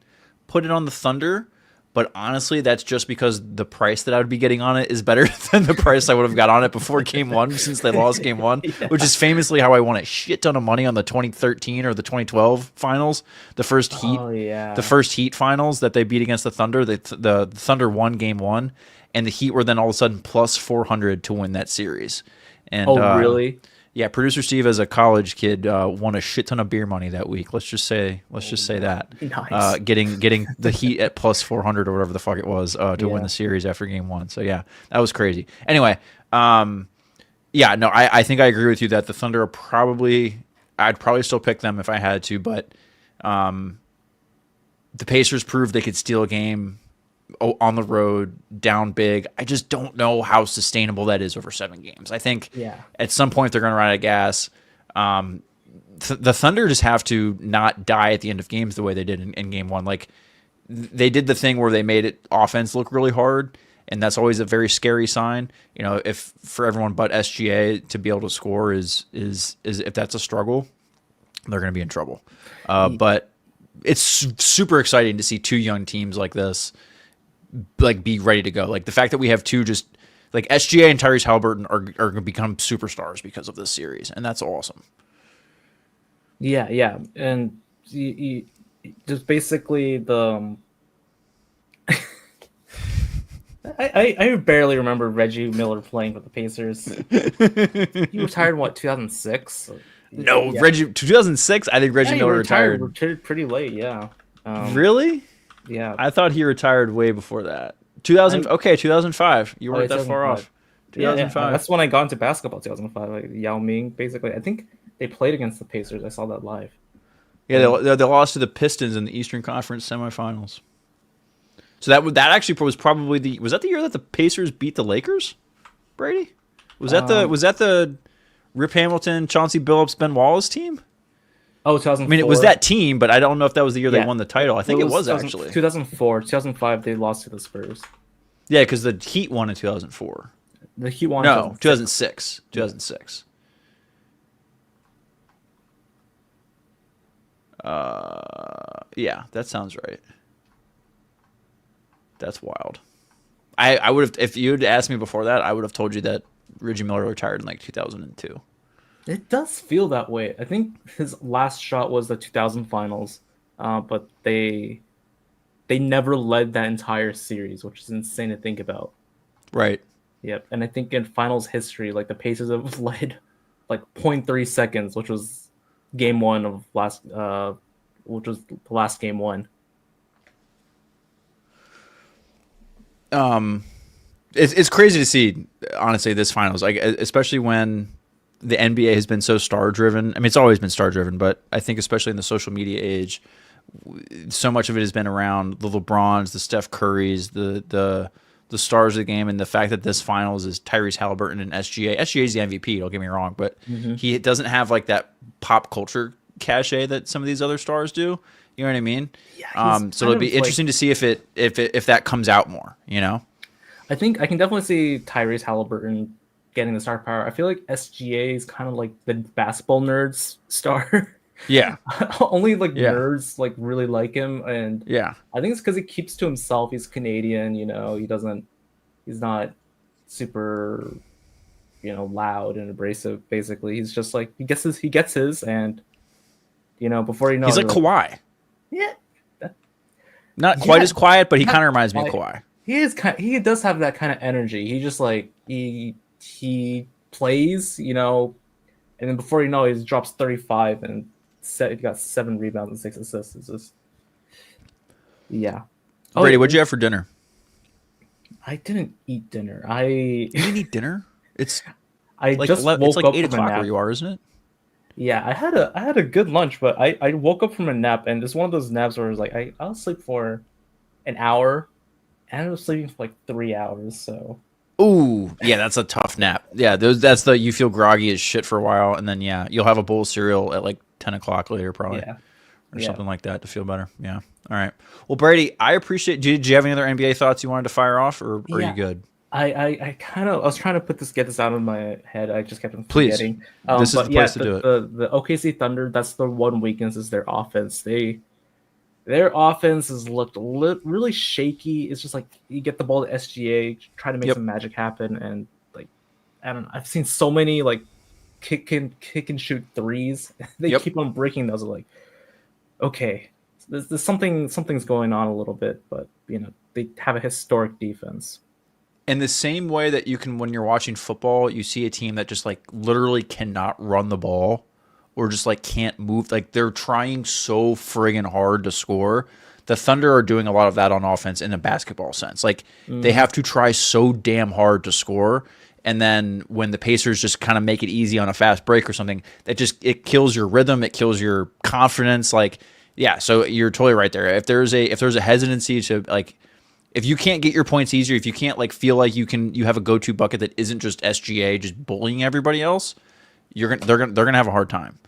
Speaker 1: put it on the Thunder. But honestly, that's just because the price that I would be getting on it is better than the price I would have got on it before game 1 since they lost game 1, which is famously how I won a shit ton of money on the 2013 or the 2012 finals, the first Heat, the first Heat finals that they beat against the Thunder. The Thunder won game 1, and the Heat were then all of a sudden plus 400 to win that series. And,
Speaker 6: really?
Speaker 1: Yeah, producer Steve, as a college kid, won a shit ton of beer money that week. Let's just say that.
Speaker 6: Nice.
Speaker 1: Getting the Heat at plus 400 or whatever the fuck it was to win the series after game 1. So yeah, that was crazy. Anyway, yeah, no, I think I agree with you that the Thunder are I'd probably still pick them if I had to, but the Pacers proved they could steal a game on the road, down big. I just don't know how sustainable that is over 7 games. I think at some point they're going to run out of gas. The Thunder just have to not die at the end of games the way they did in game 1. Like they did the thing where they made it offense look really hard, and that's always a very scary sign. You know, if for everyone but SGA to be able to score is if that's a struggle, they're going to be in trouble. But it's super exciting to see 2 young teams like this like be ready to go. Like the fact that we have 2 just like SGA and Tyrese Halliburton are going to become superstars because of this series, and that's awesome.
Speaker 6: Yeah, and you just basically the. I barely remember Reggie Miller playing for the Pacers. He retired in what, 2006?
Speaker 1: No, Reggie 2006. I think Reggie Miller retired
Speaker 6: pretty late. Yeah.
Speaker 1: Really?
Speaker 6: Yeah.
Speaker 1: I thought he retired way before that. 2005. You weren't that far off. 2005.
Speaker 6: Yeah, that's when I got into basketball. 2005. Like Yao Ming, basically. I think they played against the Pacers. I saw that live.
Speaker 1: Yeah, they lost to the Pistons in the Eastern Conference semifinals. So that actually was probably was that the year that the Pacers beat the Lakers? Brady, was that the Rip Hamilton, Chauncey Billups, Ben Wallace team?
Speaker 6: Oh, 2004.
Speaker 1: I mean, it was that team, but I don't know if that was the year they won the title. I think it was actually
Speaker 6: 2004. 2005, they lost to the Spurs.
Speaker 1: Yeah, because the Heat won in 2004.
Speaker 6: The Heat won.
Speaker 1: No, 2006. 2006. Yeah, that sounds right. That's wild. I would have, if you had asked me before that, I would have told you that Reggie Miller retired in like 2002.
Speaker 6: It does feel that way. I think his last shot was the 2000 finals, but they never led that entire series, which is insane to think about.
Speaker 1: Right.
Speaker 6: Yep, and I think in finals history, like the Pacers have led like 0.3 seconds, which was game one of which was the last game one.
Speaker 1: It's crazy to see, honestly, this finals, like especially when the NBA has been so star driven. I mean, it's always been star driven, but I think especially in the social media age, so much of it has been around the LeBrons, the Steph Currys, the stars of the game, and the fact that this finals is Tyrese Halliburton and SGA. SGA is the MVP. Don't get me wrong, but he doesn't have like that pop culture cachet that some of these other stars do. You know what I mean?
Speaker 6: Yeah,
Speaker 1: so it'll be interesting to see if that comes out more. You know,
Speaker 6: I think I can definitely see Tyrese Halliburton getting the star power. I feel like SGA is kind of like the basketball nerds star.
Speaker 1: Yeah.
Speaker 6: Only like nerds like really like him, and I think it's because he keeps to himself. He's Canadian, you know. He's not super, you know, loud and abrasive. Basically, he's just like he gets his, and you know, before you know,
Speaker 1: he's like Kawhi.
Speaker 6: Yeah,
Speaker 1: not quite as quiet, but he kind of reminds me of Kawhi.
Speaker 6: He does have that kind of energy. He just like he plays, you know, and then before you know, he drops 35 and he got 7 rebounds and 6 assists. It's just
Speaker 1: Brady, what'd you have for dinner?
Speaker 6: I didn't eat dinner.
Speaker 1: You didn't eat dinner? It's
Speaker 6: I
Speaker 1: like
Speaker 6: just woke
Speaker 1: it's like
Speaker 6: up
Speaker 1: 8
Speaker 6: from a
Speaker 1: o'clock
Speaker 6: nap.
Speaker 1: where you are, isn't it?
Speaker 6: Yeah, I had a good lunch, but I woke up from a nap, and it's one of those naps where it's like I'll sleep for an hour, and I was sleeping for like 3 hours. So
Speaker 1: ooh, yeah, that's a tough nap. Yeah, that's the you feel groggy as shit for a while, and then you'll have a bowl of cereal at like 10 o'clock later, probably, or something like that to feel better. Yeah. All right. Well, Brady, I appreciate. Did you have any other NBA thoughts you wanted to fire off, or are you good?
Speaker 6: I was trying to get this out of my head. I just kept
Speaker 1: Please,
Speaker 6: forgetting.
Speaker 1: this is the place to do it.
Speaker 6: The OKC Thunder, that's the one weakness is their offense. Their offense has looked really shaky. It's just like you get the ball to SGA, try to make some magic happen, and like I don't know. I've seen so many like kick and shoot threes. They keep on breaking those. Like, okay, there's something's going on a little bit, but you know they have a historic defense.
Speaker 1: In the same way that you can, when you're watching football, you see a team that just like literally cannot run the ball or just like can't move. Like they're trying so friggin' hard to score. The Thunder are doing a lot of that on offense in a basketball sense. Like they have to try so damn hard to score. And then when the Pacers just kind of make it easy on a fast break or something, it kills your rhythm. It kills your confidence. Like, yeah, so you're totally right there. If there's a hesitancy to like, if you can't get your points easier, if you can't like feel like you have a go-to bucket that isn't just SGA just bullying everybody else, they're gonna have a hard time.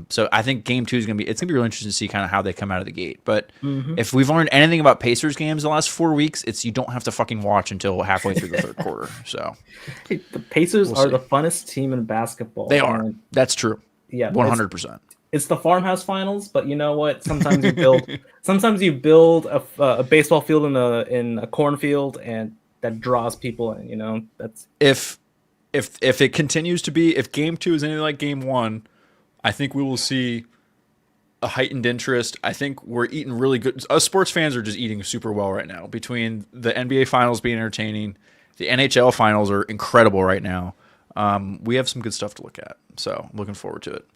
Speaker 1: So I think game 2 is gonna be really interesting to see kind of how they come out of the gate. But if we've learned anything about Pacers games the last 4 weeks, it's you don't have to fucking watch until halfway through the third quarter. So
Speaker 6: the Pacers are the funnest team in basketball.
Speaker 1: They are. That's true.
Speaker 6: Yeah,
Speaker 1: 100%.
Speaker 6: It's the farmhouse finals, but you know what? Sometimes you build a baseball field in a cornfield, and that draws people in. You know, that's
Speaker 1: if it continues to be, if game 2 is anything like game 1, I think we will see a heightened interest. I think we're eating really good. Us sports fans are just eating super well right now. Between the NBA finals being entertaining, the NHL finals are incredible right now. We have some good stuff to look at, so I'm looking forward to it.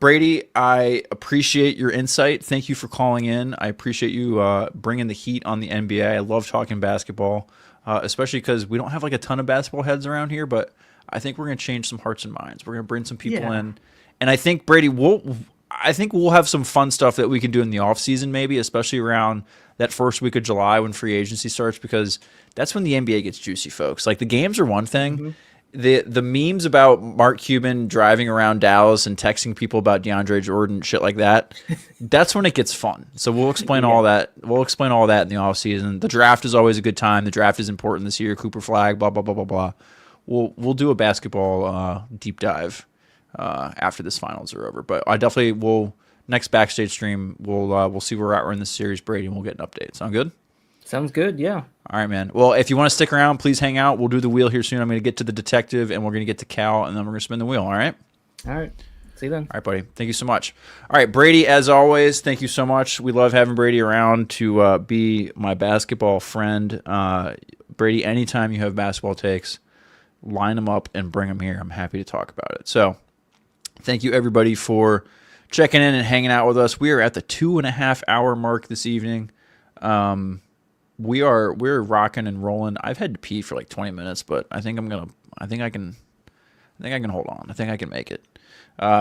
Speaker 1: Brady, I appreciate your insight. Thank you for calling in. I appreciate you bringing the heat on the NBA. I love talking basketball, especially because we don't have like a ton of basketball heads around here, but I think we're going to change some hearts and minds. We're going to bring some people in. And I think, Brady, we'll have some fun stuff that we can do in the off season, maybe, especially around that first week of July when free agency starts, because that's when the NBA gets juicy, folks. Like the games are one thing. The memes about Mark Cuban driving around Dallas and texting people about DeAndre Jordan, shit like that, that's when it gets fun. So we'll explain all that. We'll explain all that in the offseason. The draft is always a good time. The draft is important this year. Cooper Flag, blah, blah, blah, blah, blah. We'll do a basketball deep dive after this finals are over. But I definitely will, next Backstage stream, we'll see where we're at in this series, Brady, and we'll get an update. Sound good?
Speaker 6: Sounds good, yeah.
Speaker 1: All right, man. Well, if you want to stick around, please hang out. We'll do the wheel here soon. I'm going to get to the detective, and we're going to get to Cal, and then we're going to spin the wheel, all right?
Speaker 6: All right. See you then.
Speaker 1: All right, buddy. Thank you so much. All right, Brady, as always, thank you so much. We love having Brady around to be my basketball friend. Brady, anytime you have basketball takes, line them up and bring them here. I'm happy to talk about it. So thank you, everybody, for checking in and hanging out with us. We are at the 2.5 hour mark this evening. We're rocking and rolling. I've had to pee for like 20 minutes, but I think I can hold on. I think I can make it.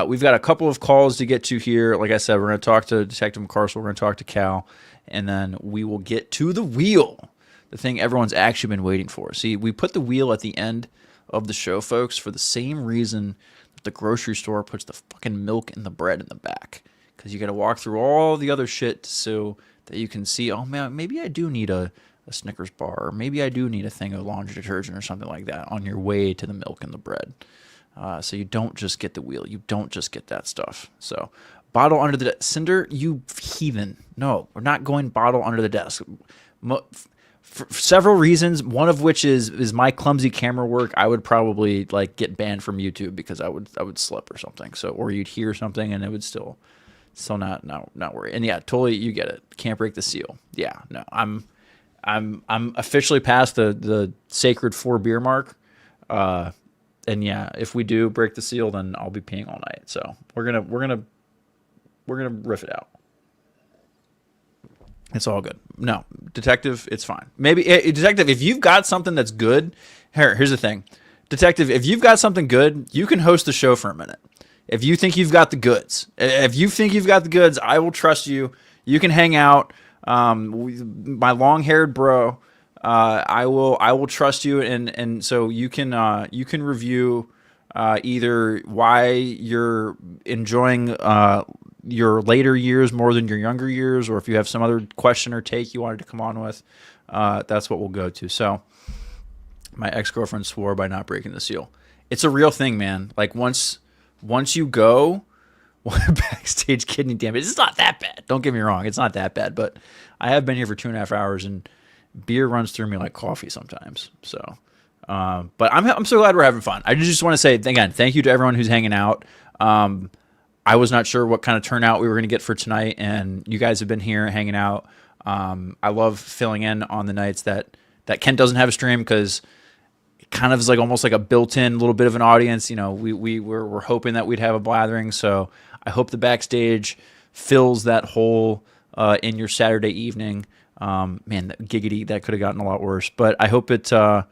Speaker 1: We've got a couple of calls to get to here. Like I said, we're going to talk to Detective McCarcel. We're going to talk to Cal, and then we will get to the wheel, the thing everyone's actually been waiting for. See, we put the wheel at the end of the show, folks, for the same reason that the grocery store puts the fucking milk and the bread in the back, because you got to walk through all the other shit so that you can see, oh man, maybe I do need a Snickers bar, or maybe I do need a thing of laundry detergent or something like that on your way to the milk and the bread. So you don't just get the wheel. You don't just get that stuff. So bottle under the Cinder, you heathen. No, we're not going bottle under the desk. For several reasons, one of which is my clumsy camera work. I would probably like get banned from YouTube because I would slip or something. So, or you'd hear something and it would still not worry. And yeah, totally, you get it. Can't break the seal. Yeah, no, I'm officially past the sacred 4 beer mark. And yeah, if we do break the seal, then I'll be peeing all night. So we're gonna riff it out. It's all good. No, Detective, it's fine. Maybe Detective, if you've got something that's good, here's the thing, Detective, if you've got something good, you can host the show for a minute. If you think you've got the goods, I will trust you. You can hang out. My long-haired bro. I will trust you, and so you can review either why you're enjoying your later years more than your younger years, or if you have some other question or take you wanted to come on with, that's what we'll go to. So my ex-girlfriend swore by not breaking the seal. It's a real thing, man. Like once you go backstage kidney damage, it's not that bad. Don't get me wrong, it's not that bad, but I have been here for 2.5 hours and beer runs through me like coffee sometimes. So, but I'm so glad we're having fun. I just want to say again, thank you to everyone who's hanging out. I was not sure what kind of turnout we were going to get for tonight, and you guys have been here hanging out. I love filling in on the nights that Kent doesn't have a stream, because it kind of is like almost like a built-in little bit of an audience. You know, we're hoping that we'd have a Blathering, so I hope the Backstage fills that hole in your Saturday evening. Man, that giggity, that could have gotten a lot worse, but I hope it. I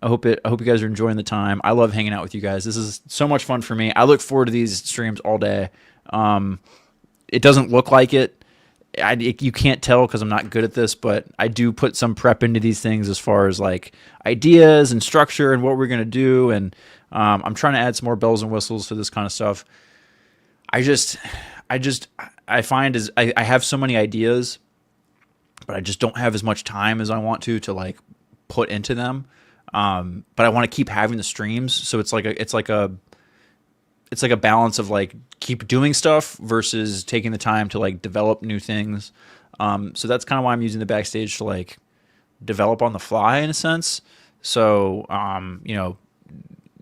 Speaker 1: hope you guys are enjoying the time. I love hanging out with you guys. This is so much fun for me. I look forward to these streams all day. It doesn't look like it. You can't tell because I'm not good at this, but I do put some prep into these things as far as like ideas and structure and what we're gonna do. And I'm trying to add some more bells and whistles to this kind of stuff. I find I have so many ideas, but I just don't have as much time as I want to like put into them. But I want to keep having the streams, so it's like a balance of like keep doing stuff versus taking the time to like develop new things. So that's kind of why I'm using the Backstage to like develop on the fly in a sense. So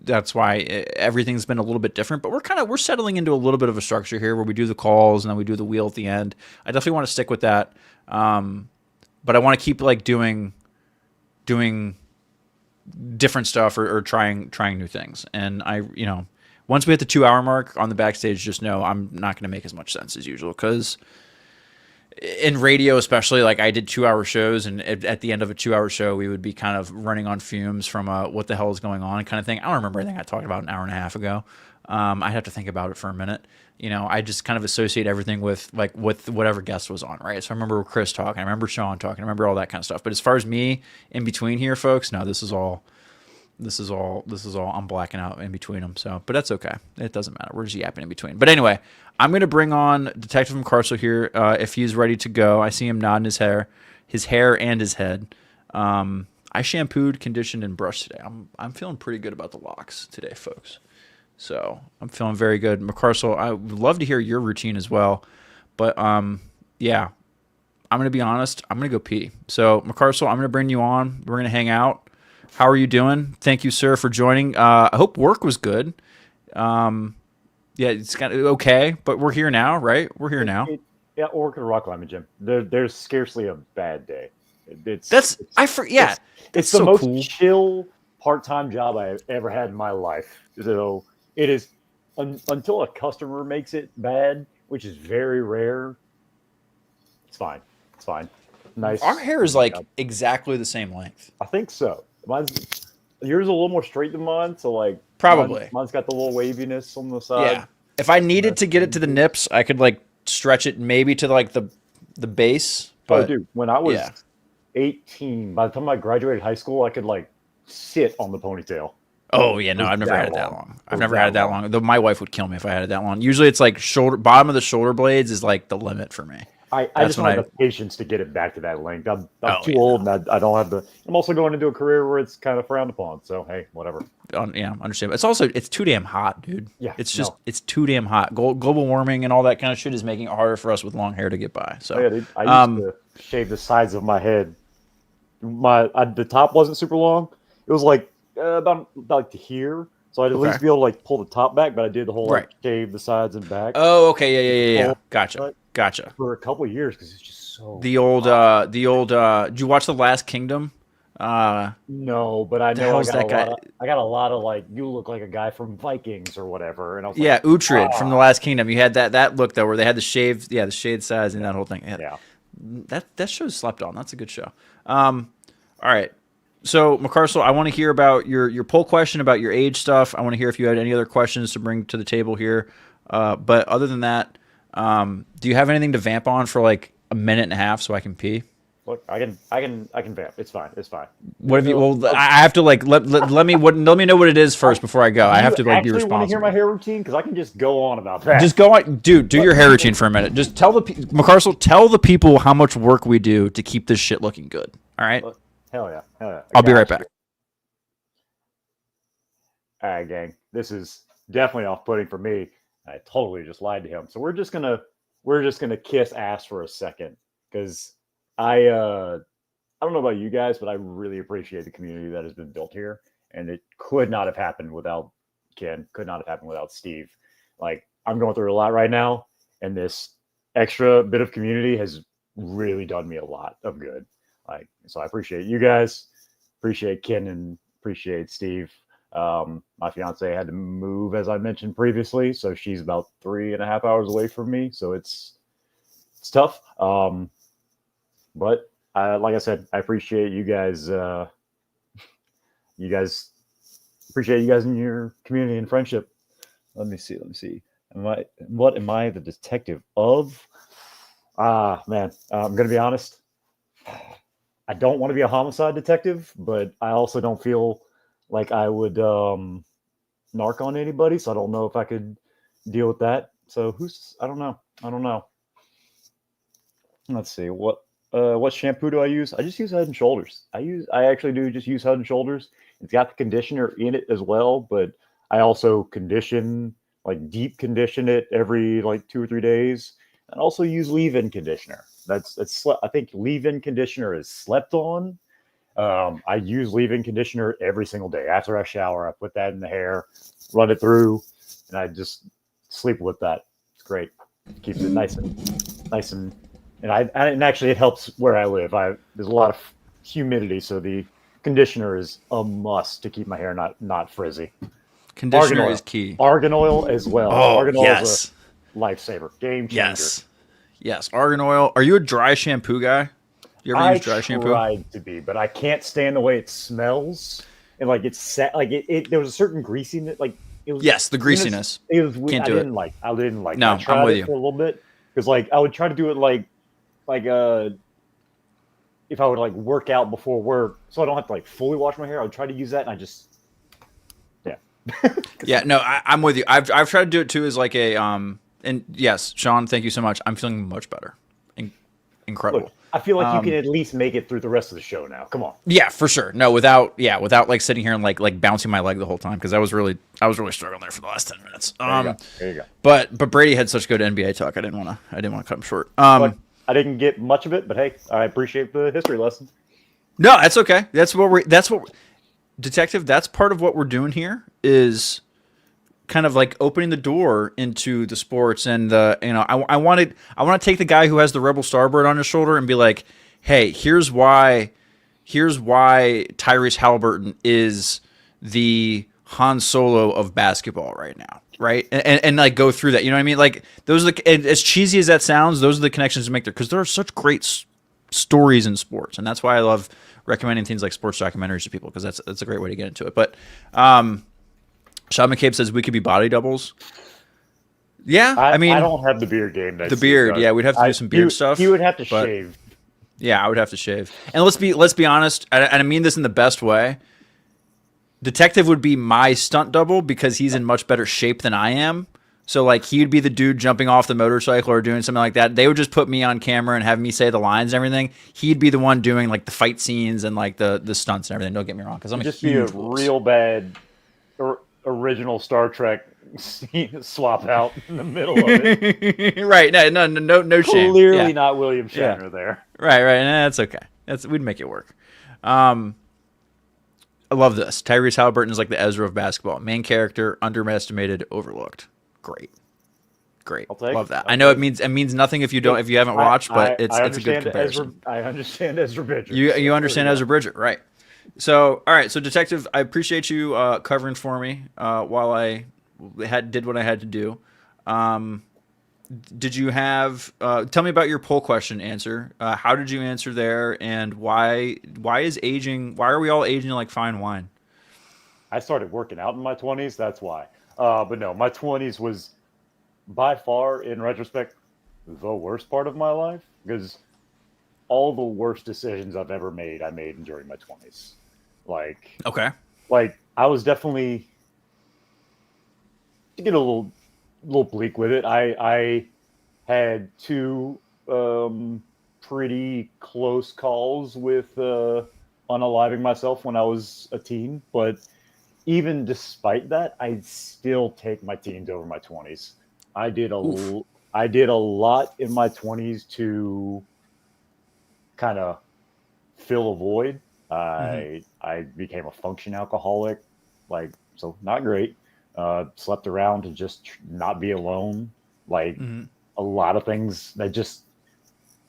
Speaker 1: that's why everything's been a little bit different, but we're settling into a little bit of a structure here where we do the calls and then we do the wheel at the end. I definitely want to stick with that. But I want to keep like doing different stuff or trying new things. And once we hit the 2 hour mark on the Backstage, just know I'm not going to make as much sense as usual, because in radio especially, like I did 2 hour shows, and at the end of a 2 hour show we would be kind of running on fumes from what the hell is going on kind of thing. I don't remember anything I talked about an hour and a half ago. I'd have to think about it for a minute. I just kind of associate everything with whatever guest was on, right? So I remember Chris talking, I remember Sean talking, I remember all that kind of stuff. But as far as me in between here, folks, no, this is all I'm blacking out in between them. So, but that's okay. It doesn't matter. We're just yapping in between. But anyway, I'm going to bring on Detective McCarcel here if he's ready to go. I see him nodding his hair and his head. I shampooed, conditioned, and brushed today. I'm feeling pretty good about the locks today, folks. So I'm feeling very good. McCarcel, I would love to hear your routine as well. But yeah, I'm going to be honest. I'm going to go pee. So McCarcel, I'm going to bring you on. We're going to hang out. How are you doing? Thank you, sir, for joining. I hope work was good. Yeah, Yeah, it's kind of okay, but we're here now, right? We're here now.
Speaker 7: Yeah, or work at a rock climbing gym. There's scarcely a bad day.
Speaker 1: It's
Speaker 7: It's the
Speaker 1: so
Speaker 7: most
Speaker 1: cool.
Speaker 7: chill part-time job I've ever had in my life. So it is until a customer makes it bad, which is very rare. It's fine. It's fine. Nice.
Speaker 1: Our hair is like exactly the same length.
Speaker 7: I think so. Yours is a little more straight than mine, so like
Speaker 1: Probably.
Speaker 7: mine's got the little waviness on the side.
Speaker 1: Yeah. If I needed to get it to the nips, I could like stretch it maybe to like the base. But
Speaker 7: dude, when I was 18, by the time I graduated high school, I could like sit on the ponytail.
Speaker 1: Oh yeah, no, I've never had it that long. I've never had it that long. Though my wife would kill me if I had it that long. Usually, it's like bottom of the shoulder blades is like the limit for me.
Speaker 7: I just don't have the patience to get it back to that length. I'm too old, and I don't have the. I'm also going into a career where it's kind of frowned upon. So hey, whatever.
Speaker 1: Yeah, understand. It's too damn hot, dude.
Speaker 7: Yeah,
Speaker 1: it's too damn hot. Global warming and all that kind of shit is making it harder for us with long hair to get by. So
Speaker 7: dude, I used to shave the sides of my head. The top wasn't super long. It was like about to here. So I'd at least be able to like pull the top back, but I did the whole like shave the sides and back.
Speaker 1: Oh, okay, yeah. Gotcha.
Speaker 7: For a couple of years because it's just so.
Speaker 1: The old. Did you watch The Last Kingdom?
Speaker 7: No, but I know I got a lot of like, you look like a guy from Vikings or whatever, and I was like,
Speaker 1: Uhtred from The Last Kingdom. You had that look though, where they had the shaved sides and that whole thing. Yeah. That show's slept on. That's a good show. All right. So, McCarcel, I want to hear about your poll question about your age stuff. I want to hear if you had any other questions to bring to the table here. But other than that, do you have anything to vamp on for like a minute and a half so I can pee?
Speaker 7: Look, I can vamp. It's fine.
Speaker 1: What have you? Well, I have to like let me know what it is first before I go. I have to like be responsible.
Speaker 7: Want to hear my hair routine? Because I can just go on about that.
Speaker 1: Just go on, dude. Do your hair routine for a minute. Just tell McCarcel, tell the people how much work we do to keep this shit looking good. All right.
Speaker 7: Hell yeah.
Speaker 1: I'll be right back.
Speaker 7: All right, gang. This is definitely off-putting for me. I totally just lied to him. So we're just gonna kiss ass for a second because I don't know about you guys, but I really appreciate the community that has been built here, and it could not have happened without Ken. Could not have happened without Steve. Like, I'm going through a lot right now, and this extra bit of community has really done me a lot of good. Like, so I appreciate you guys, appreciate Ken, and appreciate Steve. My fiance had to move, as I mentioned previously, so she's about 3.5 hours away from me. So it's tough. But like I said, I appreciate you guys. Appreciate you guys in your community and friendship. Let me see. What am I the detective of? Man, I'm gonna be honest. I don't want to be a homicide detective, but I also don't feel like I would narc on anybody, so I don't know if I could deal with that. So I don't know. Let's see. What shampoo do I use? I just use Head and Shoulders. I actually do just use Head and Shoulders. It's got the conditioner in it as well, but I also deep condition it every like 2 or 3 days, and also use leave-in conditioner. I think leave-in conditioner is slept on. I use leave-in conditioner every single day. After I shower, I put that in the hair, run it through, and I just sleep with that. It's great. It keeps it nice and actually it helps where I live. There's a lot of humidity, so the conditioner is a must to keep my hair not frizzy.
Speaker 1: Conditioner is key.
Speaker 7: Argan oil as well.
Speaker 1: Oh,
Speaker 7: argan oil
Speaker 1: yes.
Speaker 7: is a lifesaver. Game changer.
Speaker 1: Yes. Argan oil. Are you a dry shampoo guy? You ever use dry shampoo?
Speaker 7: I tried to be, but I can't stand the way it smells. And like it's set, like it there was a certain greasiness, like it was.
Speaker 1: Yes, the greasiness.
Speaker 7: It was.
Speaker 1: Can't do it.
Speaker 7: I didn't like.
Speaker 1: No,
Speaker 7: I tried
Speaker 1: I'm with
Speaker 7: it
Speaker 1: you
Speaker 7: for a little bit because like I would try to do it like if I would like work out before work, so I don't have to like fully wash my hair. I would try to use that, and I just
Speaker 1: yeah. No, I'm with you. I've tried to do it too as like a and yes, Sean, thank you so much. I'm feeling much better. Incredible.
Speaker 7: Look, I feel like you can at least make it through the rest of the show now. Come on.
Speaker 1: Yeah, for sure. No, without like sitting here and like bouncing my leg the whole time because I was really struggling there for the last 10 minutes.
Speaker 7: There you go.
Speaker 1: But Brady had such good NBA talk. I didn't want to cut him short.
Speaker 7: I didn't get much of it, but hey, I appreciate the history lesson.
Speaker 1: No, that's okay. Detective, that's part of what we're doing here is kind of like opening the door into the sports, and the I want to take the guy who has the Rebel Starbird on his shoulder and be like, hey, here's why Tyrese Halliburton is the Han Solo of basketball right now, right? And like go through that, you know what I mean? Like those are and as cheesy as that sounds, those are the connections to make there, because there are such great stories in sports, and that's why I love recommending things like sports documentaries to people, because that's a great way to get into it. But Sean McCabe says we could be body doubles. Yeah, I mean,
Speaker 7: I don't have the beard game.
Speaker 1: The beard, yeah, we'd have to do some beard stuff.
Speaker 7: He would have to shave.
Speaker 1: Yeah, I would have to shave. And let's be honest, and I mean this in the best way. Detective would be my stunt double because he's in much better shape than I am. So like he'd be the dude jumping off the motorcycle or doing something like that. They would just put me on camera and have me say the lines and everything. He'd be the one doing like the fight scenes and like the stunts and everything. Don't get me wrong, because I'm
Speaker 7: just
Speaker 1: huge
Speaker 7: be a real bad original Star Trek swap out in the middle of it.
Speaker 1: Right? No shame.
Speaker 7: Clearly not William Shatner there.
Speaker 1: Right. That's okay. We'd make it work. I love this. Tyrese Halliburton is like the Ezra of basketball. Main character, underestimated, overlooked. Great. Love that. I know it means nothing if you haven't watched, but it's a good comparison.
Speaker 7: I understand Ezra Bridger.
Speaker 1: You understand Ezra Bridger, right? So all right. So Detective, I appreciate you covering for me while I did what I had to do. Did you have? Tell me about your poll question answer. How did you answer there, and why is aging? Why are we all aging like fine wine?
Speaker 7: I started working out in my 20s. That's why. But no, my 20s was by far, in retrospect, the worst part of my life, because all the worst decisions I've ever made, I made during my 20s. Like I was definitely, to get a little bleak with it, I had two pretty close calls with unaliving myself when I was a teen, but even despite that, I still take my teens over my 20s. I did a lot in my 20s to kind of fill a void. I became a function alcoholic, so not great. Slept around to just not be alone. A lot of things that just,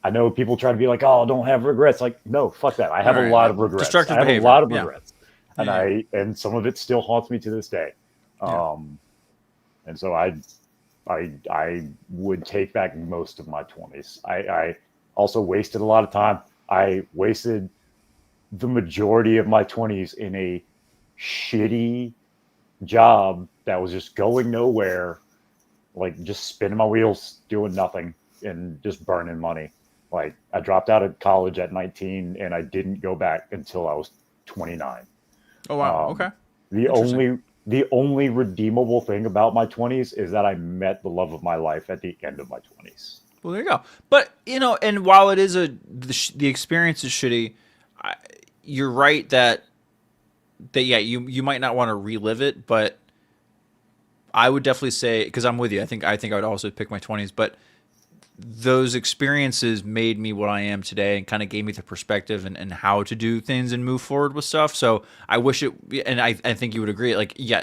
Speaker 7: I know people try to be like, oh, don't have regrets. Like, no, fuck that. I have a lot of regrets.
Speaker 1: Destructive
Speaker 7: I have
Speaker 1: behavior.
Speaker 7: a lot of regrets. And and some of it still haunts me to this day. And so I would take back most of my 20s. I also wasted a lot of time. I wasted the majority of my 20s in a shitty job that was just going nowhere, just spinning my wheels, doing nothing, and just burning money. I dropped out of college at 19, and I didn't go back until I was 29.
Speaker 1: Oh wow! Okay.
Speaker 7: The only redeemable thing about my 20s is that I met the love of my life at the end of my 20s.
Speaker 1: Well, there you go. But and while it is the experience is shitty, you're right that you might not want to relive it, but I would definitely say, because I'm with you, I think I would also pick my 20s, but those experiences made me what I am today and kind of gave me the perspective and how to do things and move forward with stuff. So I wish it, and I think you would agree,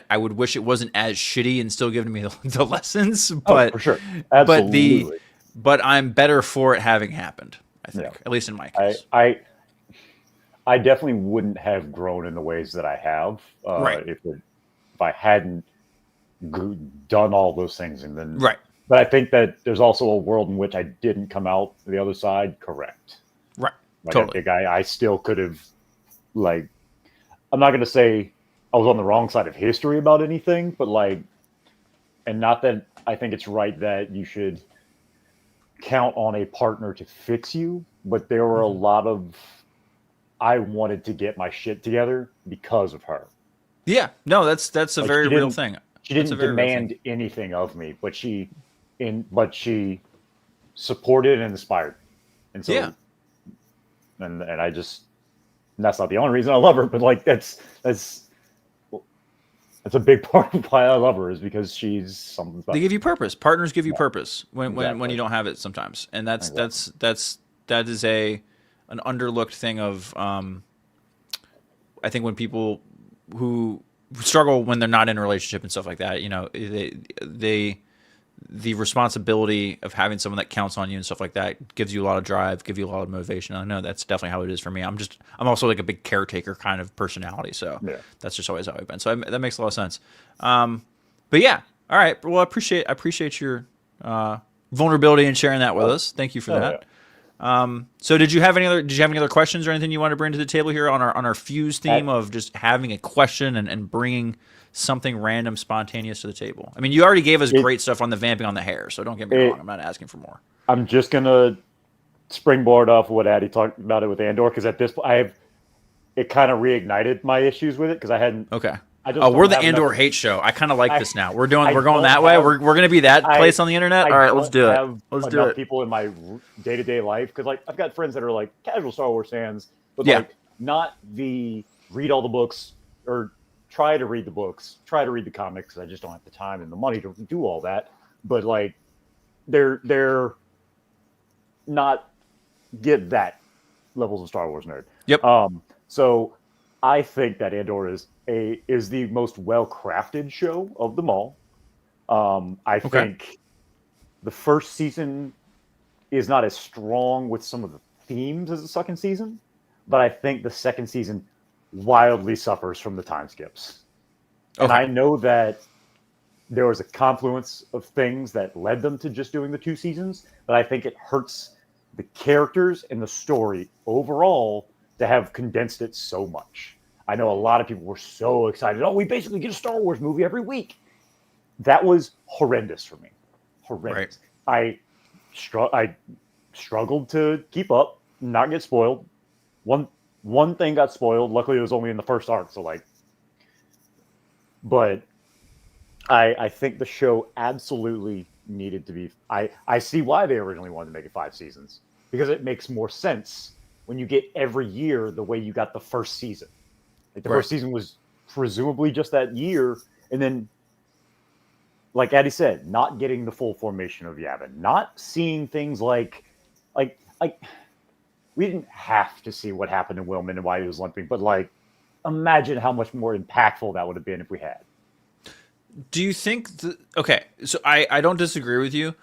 Speaker 1: I would wish it wasn't as shitty and still giving me the lessons, but
Speaker 7: for sure. Absolutely.
Speaker 1: But I'm better for it having happened, I think, at least in my case.
Speaker 7: I definitely wouldn't have grown in the ways that I have if I hadn't done all those things. And then, but I think that there's also a world in which I didn't come out the other side correct.
Speaker 1: Right.
Speaker 7: Totally. I think I still could have, I'm not going to say I was on the wrong side of history about anything, but and not that I think it's right that you should count on a partner to fix you, but there were a lot of, I wanted to get my shit together because of her.
Speaker 1: Yeah, no, that's a very real thing.
Speaker 7: She didn't demand anything of me, but she supported and inspired. And so, and I just, and that's not the only reason I love her, but that's a big part of why I love her, is because she's something special.
Speaker 1: They give you purpose. Partners give you purpose when you don't have it sometimes, and that is an underlooked thing of I think when people who struggle when they're not in a relationship and stuff like that. You know, the responsibility of having someone that counts on you and stuff like that gives you a lot of drive, gives you a lot of motivation. I know that's definitely how it is for me. I'm also like a big caretaker kind of personality, so that's just always how I've been. So that makes a lot of sense. But yeah, all right. Well, I appreciate your vulnerability and sharing that with us. Thank you for that. Yeah. So did you have any other questions or anything you want to bring to the table here on our fuse theme of just having a question and bringing something random, spontaneous to the table? I mean, you already gave us great stuff on the vamping on the hair, so don't get me wrong. I'm not asking for more.
Speaker 7: I'm just gonna springboard off what Addy talked about it with Andor, because at this point, it kind of reignited my issues with it because I hadn't.
Speaker 1: Okay. We're the Andor hate show. I kind of like this now. We're going that way. We're going to be that place on the internet. All right, let's do it. Let's do it.
Speaker 7: People in my day-to-day life, because like I've got friends that are like casual Star Wars fans, but like not the read all the books or try to read the books, try to read the comics. I just don't have the time and the money to do all that. But like, they're not get that levels of Star Wars nerd.
Speaker 1: Yep.
Speaker 7: So I think that Andor is the most well-crafted show of them all. I think the first season is not as strong with some of the themes as the second season, but I think the second season wildly suffers from the time skips. And I know that there was a confluence of things that led them to just doing the 2 seasons, but I think it hurts the characters and the story overall to have condensed it so much. I know a lot of people were so excited. Oh, we basically get a Star Wars movie every week. That was horrendous for me. Horrendous. Right. I struggled to keep up, not get spoiled. One thing got spoiled. Luckily, it was only in the first arc. So but I think the show absolutely needed to be. I see why they originally wanted to make it 5 seasons, because it makes more sense when you get every year the way you got the first season. Like the first season was presumably just that year, and then, like Addy said, not getting the full formation of Yavin, not seeing things like we didn't have to see what happened to Willman and why he was limping, but like, imagine how much more impactful that would have been if we had.
Speaker 1: Do you think? Okay, so I don't disagree with you,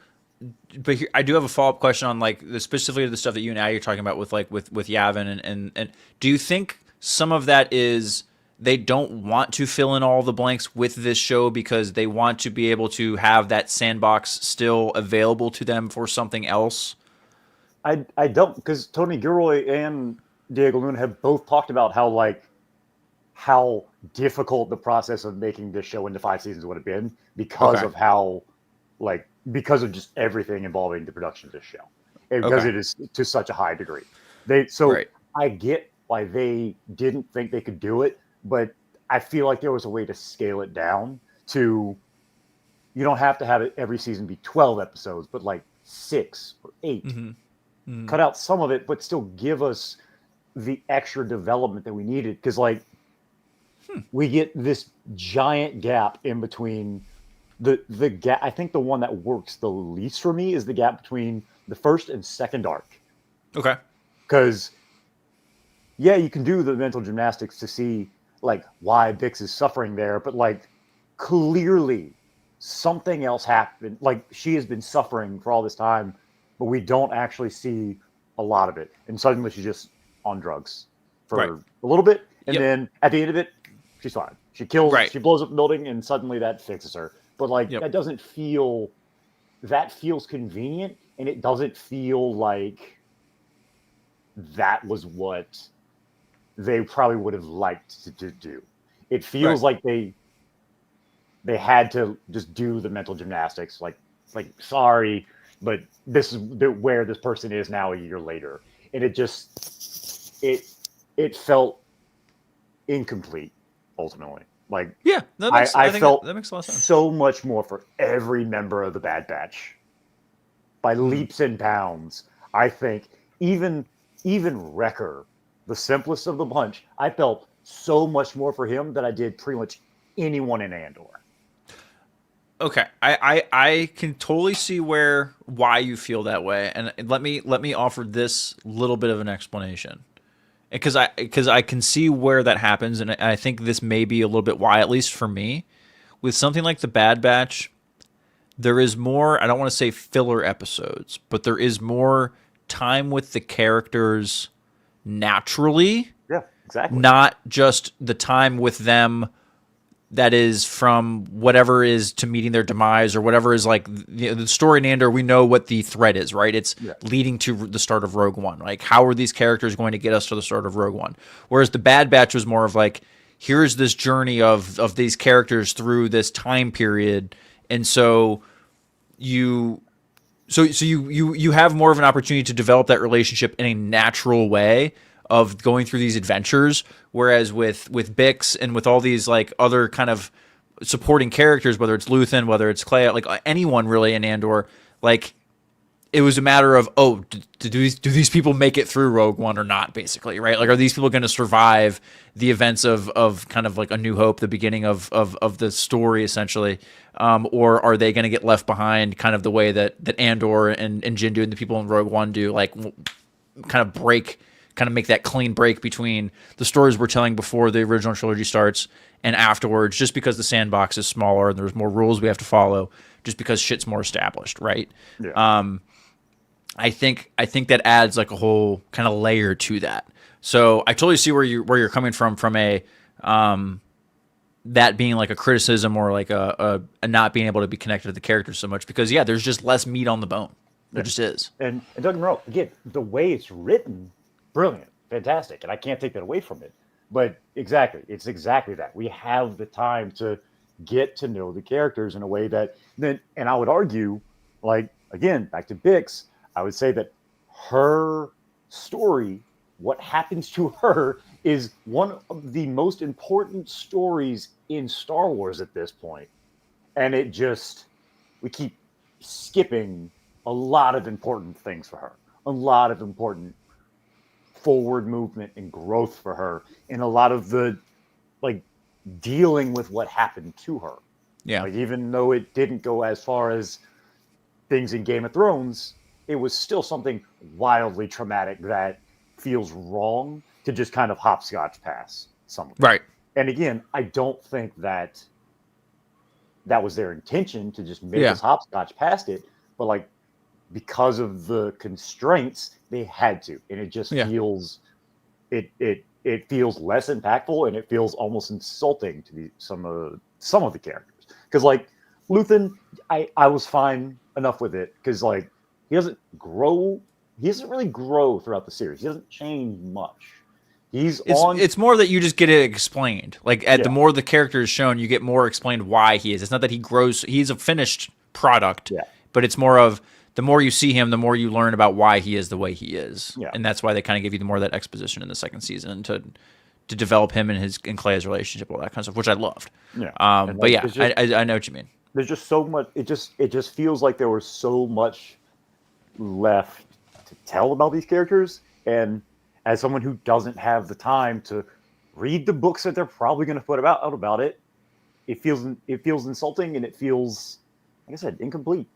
Speaker 1: but I do have a follow up question on like specifically the stuff that you and Addy are talking about with Yavin and do you think some of that is they don't want to fill in all the blanks with this show because they want to be able to have that sandbox still available to them for something else?
Speaker 7: I don't, because Tony Gilroy and Diego Luna have both talked about how difficult the process of making this show into 5 seasons would have been because of because of just everything involving the production of this show, and because it is to such a high degree. I get why they didn't think they could do it, but I feel like there was a way to scale it down to, you don't have to have it every season be 12 episodes, but like 6 or 8. Mm-hmm. Mm-hmm. Cut out some of it, but still give us the extra development that we needed. Because we get this giant gap in between the gap. I think the one that works the least for me is the gap between the first and second arc. Okay. Because you can do the mental gymnastics to see like why Bix is suffering there, but like clearly something else happened. Like she has been suffering for all this time, but we don't actually see a lot of it. And suddenly she's just on drugs for a little bit. And then at the end of it, she's fine. She she blows up the building, and suddenly that fixes her. But like, that doesn't feel, that feels convenient, and it doesn't feel like that was what they probably would have liked to do. It feels like they had to just do the mental gymnastics. Like sorry, but this is where this person is now a year later. And it just, it felt incomplete ultimately. Like, I felt that makes a lot of sense. So much more for every member of the Bad Batch by leaps and bounds. I think even Wrecker, the simplest of the bunch, I felt so much more for him than I did pretty much anyone in Andor.
Speaker 1: Okay, I can totally see why you feel that way, and let me offer this little bit of an explanation. because I can see where that happens, and I think this may be a little bit why, at least for me, with something like the Bad Batch, there is more. I don't want to say filler episodes, but there is more time with the characters naturally,
Speaker 7: Yeah, exactly.
Speaker 1: not just the time with them that is from whatever is to meeting their demise or whatever is like the story in Andor. We know what the thread is, right? It's leading to the start of Rogue One. Like, how are these characters going to get us to the start of Rogue One? Whereas the Bad Batch was more of like, here's this journey of these characters through this time period, and so you have more of an opportunity to develop that relationship in a natural way of going through these adventures, whereas with Bix and with all these like other kind of supporting characters, whether it's Luthen, whether it's Clea, like anyone really in Andor, like it was a matter of, oh, do these people make it through Rogue One or not, basically, right? Like, are these people going to survive the events of kind of like A New Hope, the beginning of the story, essentially, or are they going to get left behind, kind of the way that Andor and Jindu and the people in Rogue One do, like kind of make that clean break between the stories we're telling before the original trilogy starts and afterwards, just because the sandbox is smaller and there's more rules we have to follow, just because shit's more established, right?
Speaker 7: Yeah.
Speaker 1: I think that adds like a whole kind of layer to that. So I totally see where you're coming from a that being like a criticism or like a not being able to be connected to the characters so much, because there's just less meat on the bone. There just is.
Speaker 7: And don't get me wrong, again, the way it's written, brilliant, fantastic, and I can't take that away from it. But it's exactly that. We have the time to get to know the characters in a way that then, and I would argue, like, again, back to Bix, I would say that her story, what happens to her, is one of the most important stories in Star Wars at this point. And we keep skipping a lot of important things for her, a lot of important forward movement and growth for her, and a lot of the like dealing with what happened to her.
Speaker 1: Yeah.
Speaker 7: Like, even though it didn't go as far as things in Game of Thrones, it was still something wildly traumatic that feels wrong to just kind of hopscotch past some of it.
Speaker 1: Right.
Speaker 7: And again, I don't think that was their intention, to just make us hopscotch past it, but like, because of the constraints, they had to, and it just feels it feels less impactful, and it feels almost insulting to some of the characters. Because like Luthen, I was fine enough with it, because like he doesn't really grow throughout the series. He doesn't change much. It's
Speaker 1: more that you just get it explained. Like, the more the character is shown, you get more explained why he is. It's not that he grows. He's a finished product.
Speaker 7: Yeah.
Speaker 1: But it's more of, the more you see him, the more you learn about why he is the way he is.
Speaker 7: Yeah.
Speaker 1: And that's why they kind of give you the more of that exposition in the second season to develop him and Clea's relationship, all that kind of stuff, which I loved.
Speaker 7: Yeah.
Speaker 1: But I know what you mean.
Speaker 7: There's just so much. It just feels like there was so much left to tell about these characters, and as someone who doesn't have the time to read the books that they're probably going to put out about it, it feels insulting, and it feels, like I said, incomplete.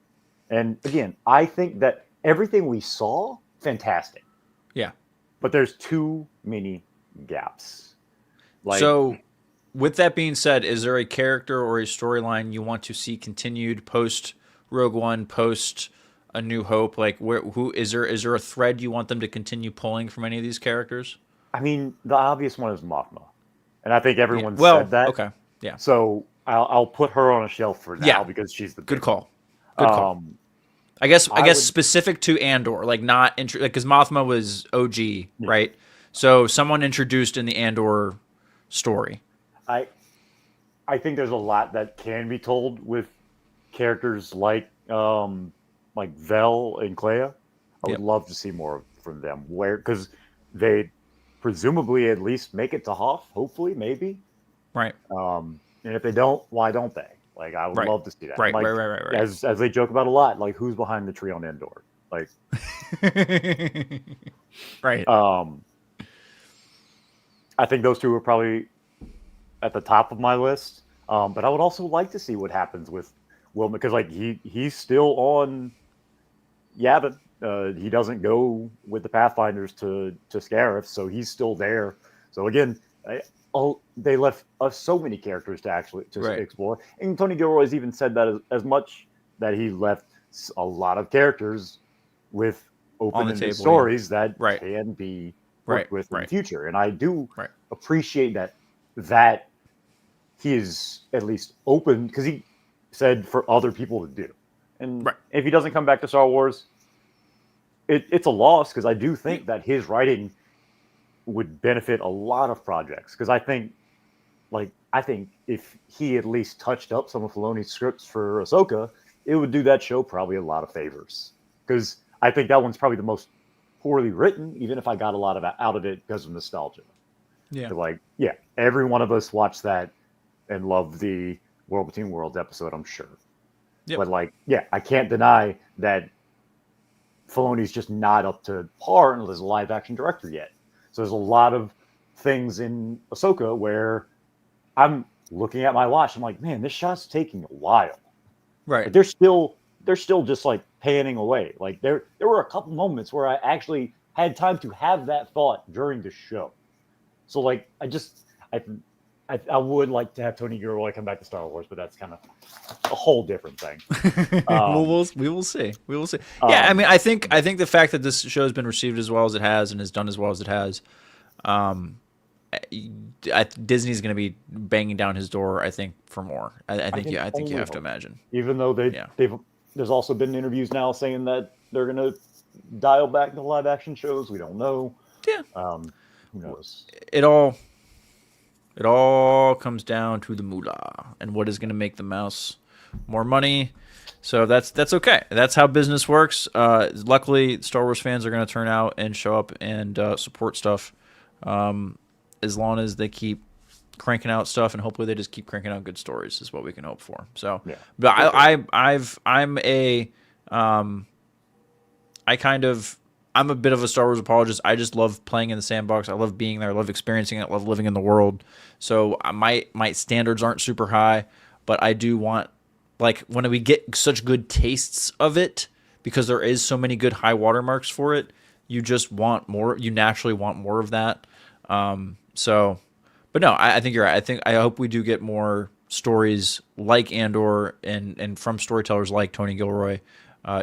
Speaker 7: And again, I think that everything we saw, fantastic.
Speaker 1: Yeah.
Speaker 7: But there's too many gaps.
Speaker 1: So, with that being said, is there a character or a storyline you want to see continued post Rogue One, post A New Hope? Like, who is there a thread you want them to continue pulling from any of these characters?
Speaker 7: I mean, the obvious one is Mothma, and I think everyone said that.
Speaker 1: Okay, yeah.
Speaker 7: So I'll put her on a shelf for now, because she's the
Speaker 1: good call. Good call. I guess specific to Andor, like not because Mothma was OG, right? So someone introduced in the Andor story.
Speaker 7: I think there's a lot that can be told with characters like Vel and Clea. I would love to see more from them, because they presumably at least make it to Hoth, hopefully, maybe.
Speaker 1: Right.
Speaker 7: And if they don't, why don't they? Like, I would love to see that.
Speaker 1: Right,
Speaker 7: like,
Speaker 1: right.
Speaker 7: As they joke about a lot, like, who's behind the tree on Endor? Like,
Speaker 1: right.
Speaker 7: I think those two are probably at the top of my list. But I would also like to see what happens with Wilma, because like he's still on Yavin, he doesn't go with the Pathfinders to Scarif, so he's still there. So again, they left us so many characters to actually explore. And Tony Gilroy's even said that as much that he left a lot of characters with open-ended stories that can be worked with in the future. And I do appreciate that he is at least open, because he said for other people to do. And if he doesn't come back to Star Wars, it's a loss, because I do think that his writing would benefit a lot of projects. Because I think if he at least touched up some of Filoni's scripts for Ahsoka, it would do that show probably a lot of favors. Because I think that one's probably the most poorly written, even if I got a lot of out of it because of nostalgia. Yeah. Every one of us watched that and loved the World Between Worlds episode, I'm sure. But I can't deny that Filoni's just not up to par as a live action director yet. So there's a lot of things in Ahsoka where I'm looking at my watch. I'm like, man, this shot's taking a while. But they're still just like panning away. Like there were a couple moments where I actually had time to have that thought during the show. So like I would like to have Tony Gilroy come back to Star Wars, but that's kind of a whole different thing.
Speaker 1: We will see. Yeah, I mean, I think the fact that this show has been received as well as it has and has done as well as it has, Disney's going to be banging down his door, I think, for more. I think you have to imagine.
Speaker 7: Even though there's also been interviews now saying that they're going to dial back the live action shows. We don't know.
Speaker 1: Yeah.
Speaker 7: Who knows?
Speaker 1: It all comes down to the moolah and what is going to make the mouse more money. So that's okay. That's how business works. Luckily, Star Wars fans are going to turn out and show up and support stuff, as long as they keep cranking out stuff, and hopefully they just keep cranking out good stories is what we can hope for. So, but I'm a bit of a Star Wars apologist. I just love playing in the sandbox. I love being there. I love experiencing it. I love living in the world. So my standards aren't super high, but I do want, like, when we get such good tastes of it, because there is so many good high watermarks for it, you just want more. You naturally want more of that. But no, I think you're right. I hope we do get more stories like Andor and from storytellers like Tony Gilroy,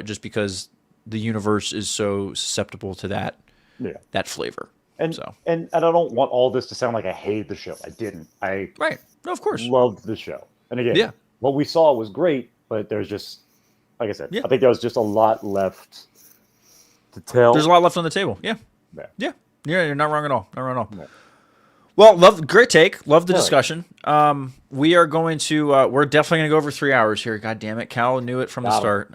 Speaker 1: just because the universe is so susceptible to that flavor.
Speaker 7: And I don't want all this to sound like I hated the show. I didn't.
Speaker 1: No, of course,
Speaker 7: loved the show. And again, what we saw was great, but there's just, like I said, I think there was just a lot left to tell.
Speaker 1: There's a lot left on the table. Yeah. You're not wrong at all. Yeah. Well, great take. Love the discussion. We are going to, we're definitely going to go over 3 hours here. God damn it. Cal knew it from the start.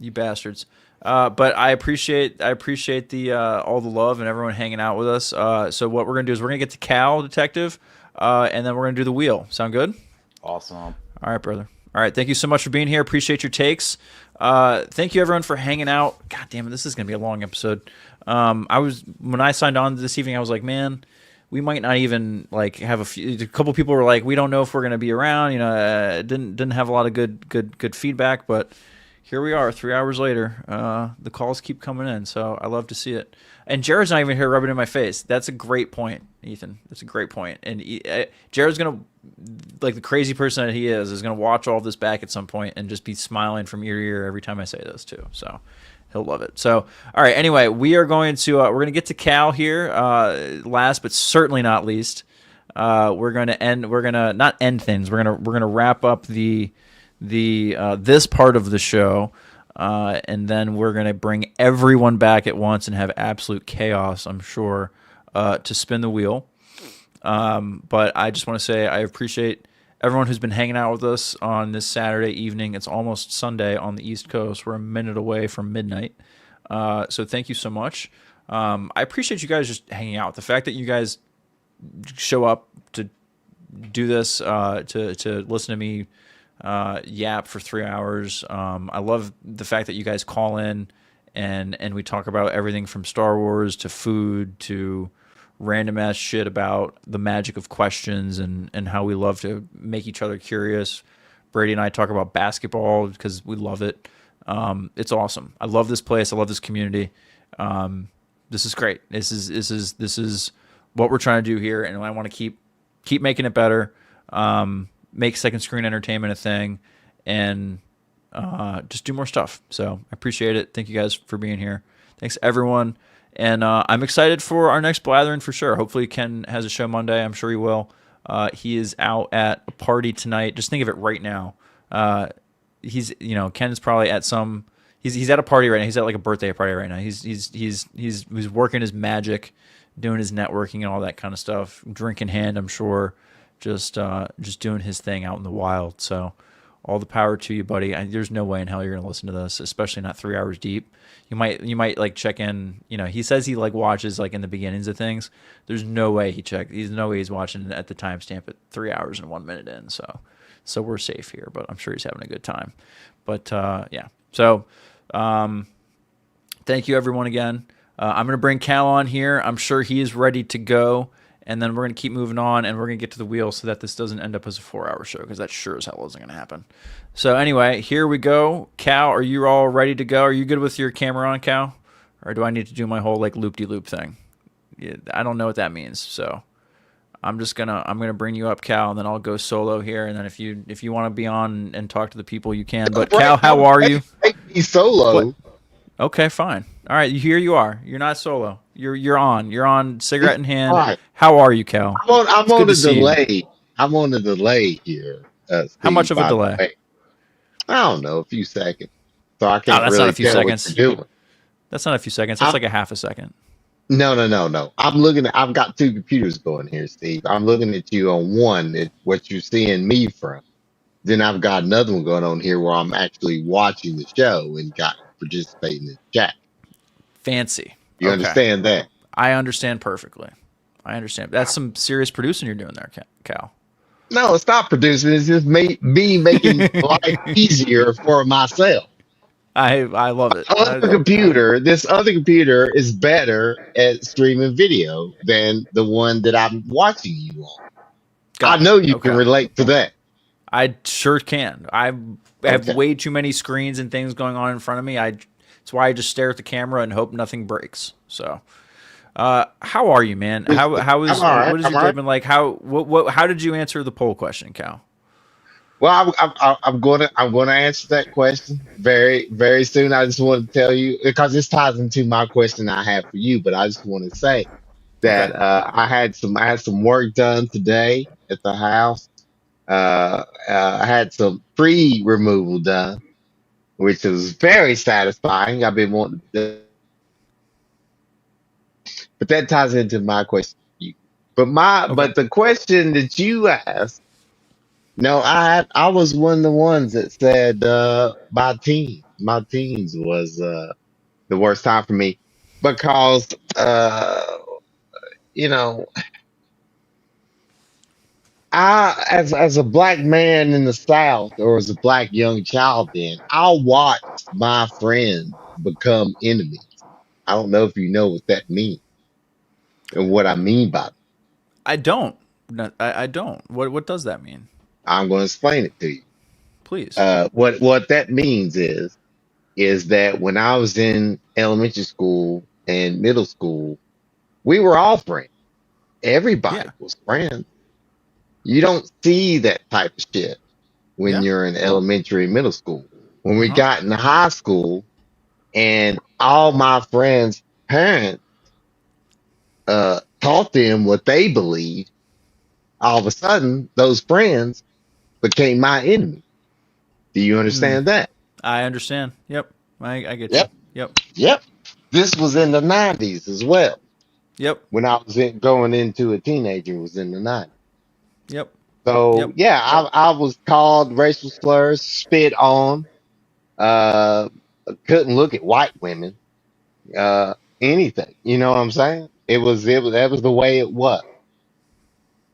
Speaker 1: You bastards. But I appreciate the all the love and everyone hanging out with us. So what we're gonna do is we're gonna get to Cal, detective, and then we're gonna do the wheel. Sound good?
Speaker 7: Awesome.
Speaker 1: All right, brother. All right, thank you so much for being here. Appreciate your takes. Thank you everyone for hanging out. God damn it, this is gonna be a long episode. When I signed on this evening, I was like, man, we might not even like have a couple people were like, we don't know if we're gonna be around. You know, didn't have a lot of good feedback, but here we are 3 hours later. The calls keep coming in, so I love to see it. And Jared's not even here rubbing it in my face. That's a great point, Ethan. That's a great point. And Jared's going to, like the crazy person that he is going to watch all this back at some point and just be smiling from ear to ear every time I say this too. So he'll love it. So, all right, anyway, we're going to get to Cal here, last but certainly not least. We're going to not end things. We're going to wrap up this part of the show, and then we're going to bring everyone back at once and have absolute chaos, I'm sure, to spin the wheel. But I just want to say I appreciate everyone who's been hanging out with us on this Saturday evening. It's almost Sunday on the East Coast. We're a minute away from midnight. So thank you so much. I appreciate you guys just hanging out. The fact that you guys show up to do this, to listen to me yap for 3 hours. I love the fact that you guys call in and we talk about everything from Star Wars to food to random ass shit about the magic of questions and how we love to make each other curious. Brady and I talk about basketball because we love it. It's awesome. I love this place. I love this community. This is great. This is what we're trying to do here, and I want to keep making it better. Make Second Screen Entertainment a thing, and just do more stuff. So I appreciate it. Thank you guys for being here. Thanks everyone, and I'm excited for our next Blathering for sure. Hopefully Ken has a show Monday. I'm sure he will. He is out at a party tonight. Just think of it right now. Ken is probably at some. He's at a party right now. He's at like a birthday party right now. He's working his magic, doing his networking and all that kind of stuff. Drink in hand, I'm sure, just doing his thing out in the wild. So, all the power to you, buddy. There's no way in hell you're gonna listen to this, especially not 3 hours deep. You might like check in. He says he like watches like in the beginnings of things. There's no way There's no way he's watching at the timestamp at 3 hours and 1 minute in. So we're safe here, but I'm sure he's having a good time. But yeah. So thank you everyone again. I'm going to bring Cal on here. I'm sure he is ready to go. And then we're going to keep moving on, and we're going to get to the wheel so that this doesn't end up as a 4-hour show, because that sure as hell isn't going to happen. So anyway, here we go. Cal, are you all ready to go? Are you good with your camera on, Cal? Or do I need to do my whole like loop-de-loop thing? Yeah, I don't know what that means. So I'm gonna bring you up, Cal, and then I'll go solo here. And then if you want to be on and talk to the people, you can. But Cal, how are you?
Speaker 8: He's solo.
Speaker 1: What? Okay, fine. All right, here you are. You're not solo. You're on. You're on, cigarette in hand.
Speaker 8: Right.
Speaker 1: How are you, Cal?
Speaker 8: I'm on a delay. I'm on a delay here. Steve,
Speaker 1: how much of a delay?
Speaker 8: I don't know, a few seconds. So I can't
Speaker 1: that's
Speaker 8: really
Speaker 1: not a few
Speaker 8: tell
Speaker 1: seconds.
Speaker 8: what you're doing.
Speaker 1: That's not a few seconds. That's like a half a second.
Speaker 8: No. I've got two computers going here, Steve. I'm looking at you on one, what you're seeing me from. Then I've got another one going on here where I'm actually watching the show and participating in the chat.
Speaker 1: Fancy.
Speaker 8: You understand that?
Speaker 1: I understand perfectly. I understand. That's some serious producing you're doing there, Cal.
Speaker 8: No, it's not producing. It's just me making life easier for myself.
Speaker 1: I love it.
Speaker 8: This other computer is better at streaming video than the one that I'm watching you on. I know you can relate to that.
Speaker 1: I sure can. I have way too many screens and things going on in front of me. That's why I just stare at the camera and hope nothing breaks. So, how are you, man? What is your day been like? How did you answer the poll question, Cal?
Speaker 8: Well, I'm going to answer that question very, very soon. I just want to tell you, because this ties into my question I have for you, but I just want to say that I had some work done today at the house. I had some tree removal done, which was very satisfying. I've been wanting to, but that ties into my question to you. But the question that you asked. No, I was one of the ones that said my teens was the worst time for me because I as a black man in the South, or as a black young child, then I watched my friends become enemies. I don't know if you know what that means and what I mean by that.
Speaker 1: I don't. No, I don't. What does that mean?
Speaker 8: I'm going to explain it to you.
Speaker 1: Please.
Speaker 8: What that means is that when I was in elementary school and middle school, we were all friends. Everybody was friends. You don't see that type of shit when you're in elementary and middle school. When we got in high school and all my friends' parents taught them what they believed, all of a sudden those friends became my enemy. Do you understand that?
Speaker 1: I understand. Yep. I get you.
Speaker 8: Yep. This was in the 90s as well.
Speaker 1: Yep.
Speaker 8: When I was going into a teenager, it was in the 90s.
Speaker 1: Yep.
Speaker 8: So I was called racial slurs, spit on, couldn't look at white women, anything. You know what I'm saying? That was the way it was.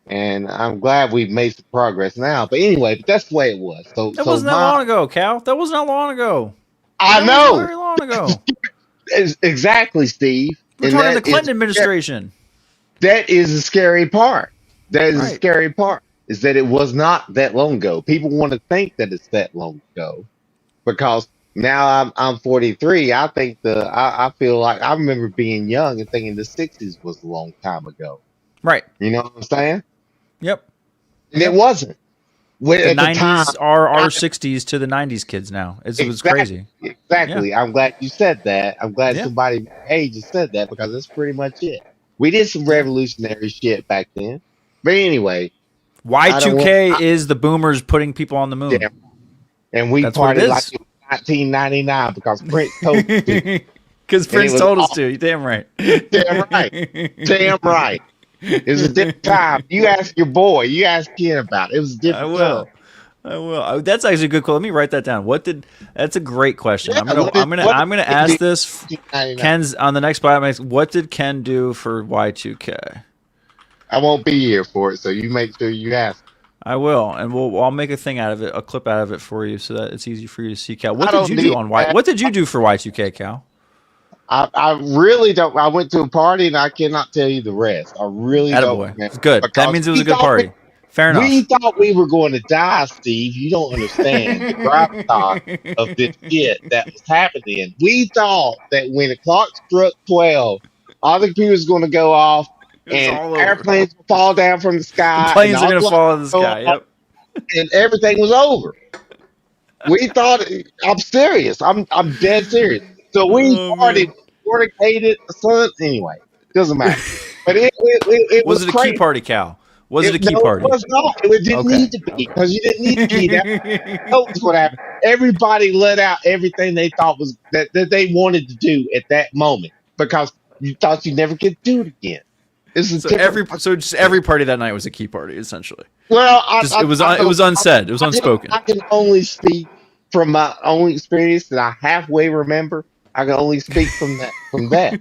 Speaker 8: And I'm glad we've made some progress now. But anyway, that's the way it was.
Speaker 1: That wasn't that long ago, Cal. That was not long ago.
Speaker 8: I know.
Speaker 1: Very long ago.
Speaker 8: Exactly, Steve.
Speaker 1: We're talking the Clinton administration.
Speaker 8: That is the scary part. That is the scary part. Is that it was not that long ago. People want to think that it's that long ago because Now I'm 43. I feel like I remember being young and thinking the 60s was a long time ago.
Speaker 1: Right.
Speaker 8: You know what I'm saying?
Speaker 1: Yep.
Speaker 8: And it
Speaker 1: Yep.
Speaker 8: wasn't.
Speaker 1: The
Speaker 8: At the time,
Speaker 1: 90s are our
Speaker 8: I-
Speaker 1: 60s to the 90s kids now. It was
Speaker 8: exactly,
Speaker 1: crazy. Yeah.
Speaker 8: exactly. I'm glad you said that. I'm glad
Speaker 1: Yeah.
Speaker 8: somebody my age has said that because that's pretty much it. We did some
Speaker 1: Yeah.
Speaker 8: revolutionary shit back then. But anyway, I don't want.
Speaker 1: Y2K is the boomers putting people on the moon.
Speaker 8: Yeah, and we
Speaker 1: That's what it
Speaker 8: partied like
Speaker 1: is.
Speaker 8: it was 1999 because Prince told us to,
Speaker 1: Because
Speaker 8: and it
Speaker 1: Prince
Speaker 8: was
Speaker 1: told us
Speaker 8: awesome.
Speaker 1: to. You're damn right.
Speaker 8: Damn right. Damn right. It was a different time. You ask your boy. You ask Ken about it. It was a
Speaker 1: I
Speaker 8: different
Speaker 1: will.
Speaker 8: time.
Speaker 1: I will. That's actually a good question. Let me write that down. That's a great question.
Speaker 8: Yeah.
Speaker 1: I'm gonna ask this.
Speaker 8: 1999?
Speaker 1: Ken's on the next podcast. What did Ken do for Y2K?
Speaker 8: I won't be here for it, so you make sure you ask.
Speaker 1: I will, and I'll make a thing out of it, a clip out of it for you, so that it's easy for you to see, Cal. What
Speaker 8: I
Speaker 1: did
Speaker 8: don't
Speaker 1: you
Speaker 8: need
Speaker 1: do on Y?
Speaker 8: that.
Speaker 1: What did you do for Y2K, Cal?
Speaker 8: I really don't. I went to a party and I cannot tell you the rest. I really don't
Speaker 1: Attaboy.
Speaker 8: remember
Speaker 1: It's good. That
Speaker 8: because
Speaker 1: means it was a good party. Fair enough.
Speaker 8: we thought we were going to die, Steve. You don't understand the gravitas of this shit that was happening. We thought that when the clock struck 12, all the computers going to go off
Speaker 1: It's
Speaker 8: and
Speaker 1: all over.
Speaker 8: airplanes will fall down from the sky.
Speaker 1: Planes
Speaker 8: and
Speaker 1: are
Speaker 8: all
Speaker 1: gonna
Speaker 8: the
Speaker 1: fall out of the
Speaker 8: lights
Speaker 1: sky.
Speaker 8: go off,
Speaker 1: Yep.
Speaker 8: and everything was over. We thought. I'm serious. I'm dead serious. So we
Speaker 1: Oh,
Speaker 8: partied,
Speaker 1: man.
Speaker 8: fornicated, son. Anyway, doesn't matter. But it
Speaker 1: Was
Speaker 8: was
Speaker 1: it a key
Speaker 8: crazy.
Speaker 1: party, Cal? Was it a key
Speaker 8: No,
Speaker 1: party?
Speaker 8: it was not. It didn't
Speaker 1: Okay.
Speaker 8: need to be because you didn't need to key that. That's what happened. Everybody let out everything they thought was that they wanted to do at that moment because you thought you never could do it again. This is
Speaker 1: So
Speaker 8: different.
Speaker 1: just every party that night was a key party, essentially.
Speaker 8: Well,
Speaker 1: It was unsaid. It was unspoken.
Speaker 8: I can only speak from my own experience that I halfway remember. I can only speak from that.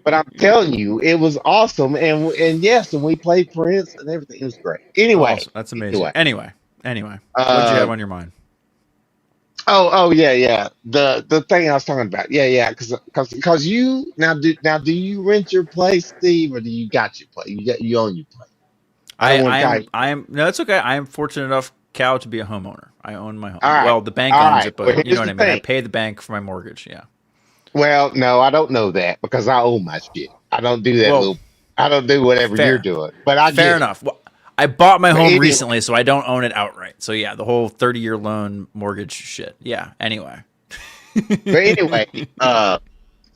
Speaker 8: But I'm telling you, it was awesome, and yes, and we played Prince and everything. It was great. Anyway,
Speaker 1: Awesome. That's amazing. Anyway, what'd you have on your mind?
Speaker 8: yeah. The thing I was talking about, yeah, because you do you rent your place, Steve, or do you got your place? You own your place. I don't want to
Speaker 1: I am no, it's okay. I am fortunate enough, Cal, to be a homeowner. I own my home.
Speaker 8: All right.
Speaker 1: Well, the bank
Speaker 8: All
Speaker 1: owns
Speaker 8: right.
Speaker 1: it, but
Speaker 8: Well,
Speaker 1: you
Speaker 8: here's
Speaker 1: know what
Speaker 8: the
Speaker 1: I mean. I
Speaker 8: thing.
Speaker 1: pay the bank for my mortgage. Yeah.
Speaker 8: Well, no, I don't know that because I own my shit. I don't do that
Speaker 1: Well,
Speaker 8: I don't do whatever you're
Speaker 1: fair.
Speaker 8: doing. But I
Speaker 1: Fair
Speaker 8: get
Speaker 1: enough. Well, I bought my
Speaker 8: But
Speaker 1: home
Speaker 8: anyway.
Speaker 1: recently, so I don't own it outright. So yeah, the whole 30-year loan mortgage shit. Yeah. Anyway.
Speaker 8: But anyway,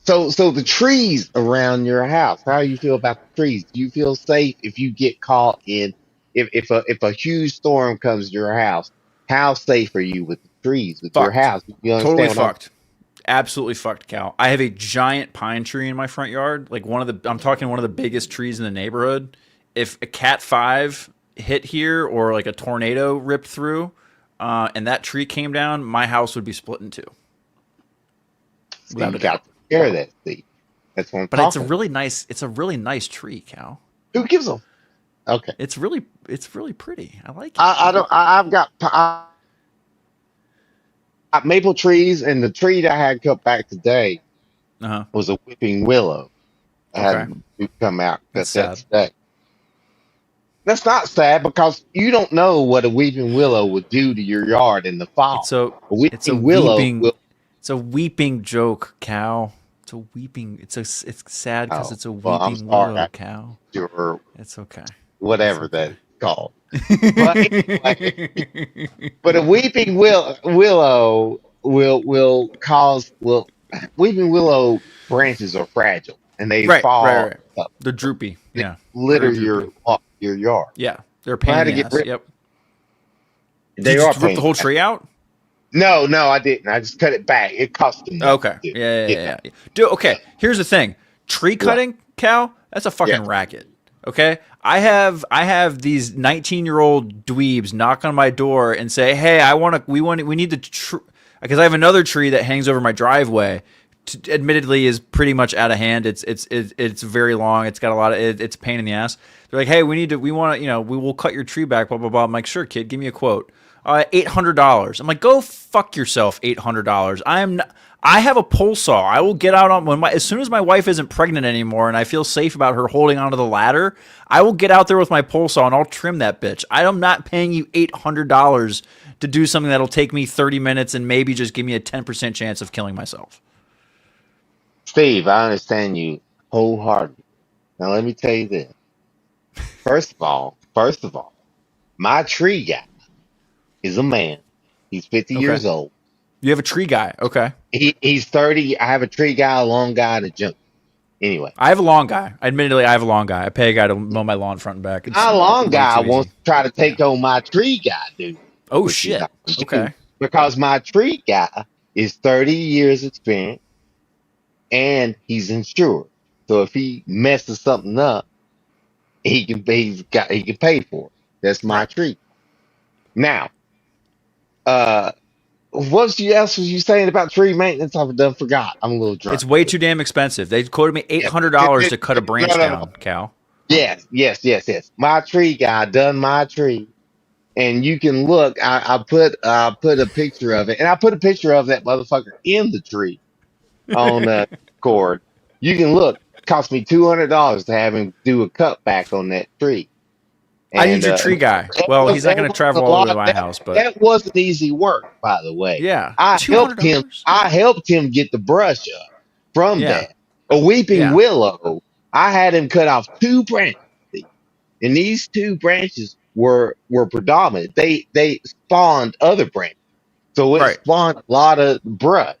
Speaker 8: so the trees around your house. How do you feel about the trees? Do you feel safe if you get caught in if a huge storm comes to your house? How safe are you with the trees with your
Speaker 1: Fucked.
Speaker 8: house? You
Speaker 1: Totally
Speaker 8: understand what
Speaker 1: fucked. Absolutely fucked, Cal. I have a giant pine tree in my front yard. Like I'm talking one of the biggest trees in the neighborhood. If a Cat 5 hit here or like a tornado ripped through, and that tree came down, my house would be split in two.
Speaker 8: So
Speaker 1: Without
Speaker 8: you
Speaker 1: a
Speaker 8: got
Speaker 1: doubt.
Speaker 8: to take care of that, Steve. That's what I'm
Speaker 1: But
Speaker 8: talking.
Speaker 1: it's a really nice tree, Cal.
Speaker 8: Who gives them? Okay.
Speaker 1: It's really pretty. I like it.
Speaker 8: I don't. I've got maple trees, and the tree that I had cut back today
Speaker 1: Uh-huh.
Speaker 8: was a whipping willow. I
Speaker 1: Okay.
Speaker 8: had to come out
Speaker 1: That's
Speaker 8: cut that
Speaker 1: sad.
Speaker 8: today. That's not sad because you don't know what a weeping willow would do to your yard in the fall.
Speaker 1: It's a
Speaker 8: A weeping
Speaker 1: it's a
Speaker 8: willow
Speaker 1: weeping
Speaker 8: will.
Speaker 1: it's a weeping joke, Cal. It's a weeping. It's sad because
Speaker 8: Oh,
Speaker 1: it's a
Speaker 8: well, I'm
Speaker 1: weeping
Speaker 8: sorry.
Speaker 1: willow, Cal.
Speaker 8: Your
Speaker 1: It's okay.
Speaker 8: whatever
Speaker 1: It's
Speaker 8: that's
Speaker 1: okay.
Speaker 8: called. But anyway, but a weeping willow will cause weeping willow branches are fragile and they
Speaker 1: Right.
Speaker 8: fall up,
Speaker 1: They're droopy. Yeah.
Speaker 8: litter
Speaker 1: Very droopy.
Speaker 8: your yard.
Speaker 1: Yeah. They're a
Speaker 8: I
Speaker 1: pain
Speaker 8: had
Speaker 1: in
Speaker 8: to
Speaker 1: the
Speaker 8: get
Speaker 1: ass.
Speaker 8: rid.
Speaker 1: Yep.
Speaker 8: They
Speaker 1: Did you
Speaker 8: are
Speaker 1: rip the
Speaker 8: pain.
Speaker 1: whole tree out?
Speaker 8: No, I didn't. I just cut it back. It cost them.
Speaker 1: Okay. Yeah. Dude, okay. Here's the thing. Tree cutting, Cal, that's a fucking
Speaker 8: Yeah.
Speaker 1: racket. Okay? I have these 19-year-old dweebs knock on my door and say, "Hey, we need the because I have another tree that hangs over my driveway admittedly is pretty much out of hand. It's very long. It's got a lot of it's a pain in the ass. They're like, hey, we want to, we will cut your tree back. Blah blah blah. I'm like, sure, kid, give me a quote. $800. I'm like, go fuck yourself. $800. I have a pole saw. I will get out as soon as my wife isn't pregnant anymore and I feel safe about her holding onto the ladder, I will get out there with my pole saw and I'll trim that bitch. I'm not paying you $800 to do something that'll take me 30 minutes and maybe just give me a 10% chance of killing myself.
Speaker 8: Steve, I understand you wholeheartedly. Now let me tell you this. First of all, my tree guy is a man. He's 50 years old.
Speaker 1: You have a tree guy. Okay.
Speaker 8: He's 30. I have a tree guy, a long guy, and a junk. Anyway.
Speaker 1: I have a long guy. Admittedly, I have a long guy. I pay a guy to mow my lawn front and back.
Speaker 8: My long guy wants to try to take on my tree guy, dude.
Speaker 1: Oh, shit. Okay.
Speaker 8: Because my tree guy is 30 years experience and he's insured. So if he messes something up, he can pay for it. That's my tree. Now, what else was you saying about tree maintenance? I've done forgot. I'm a little drunk.
Speaker 1: It's way too damn expensive. They quoted me $800 to cut a branch down, Cal.
Speaker 8: Yes. My tree guy done my tree, and you can look. I put a picture of it, and I put a picture of that motherfucker in the tree on the cord. You can look. It cost me $200 to have him do a cutback on that tree.
Speaker 1: And, I need your tree guy. Well, he's not going to travel all over to my house, but
Speaker 8: that wasn't easy work, by the way.
Speaker 1: Yeah,
Speaker 8: I helped him get the brush up from that. A weeping willow. I had him cut off 2 branches, and these 2 branches were predominant. They spawned other branches, so it spawned a lot of brush.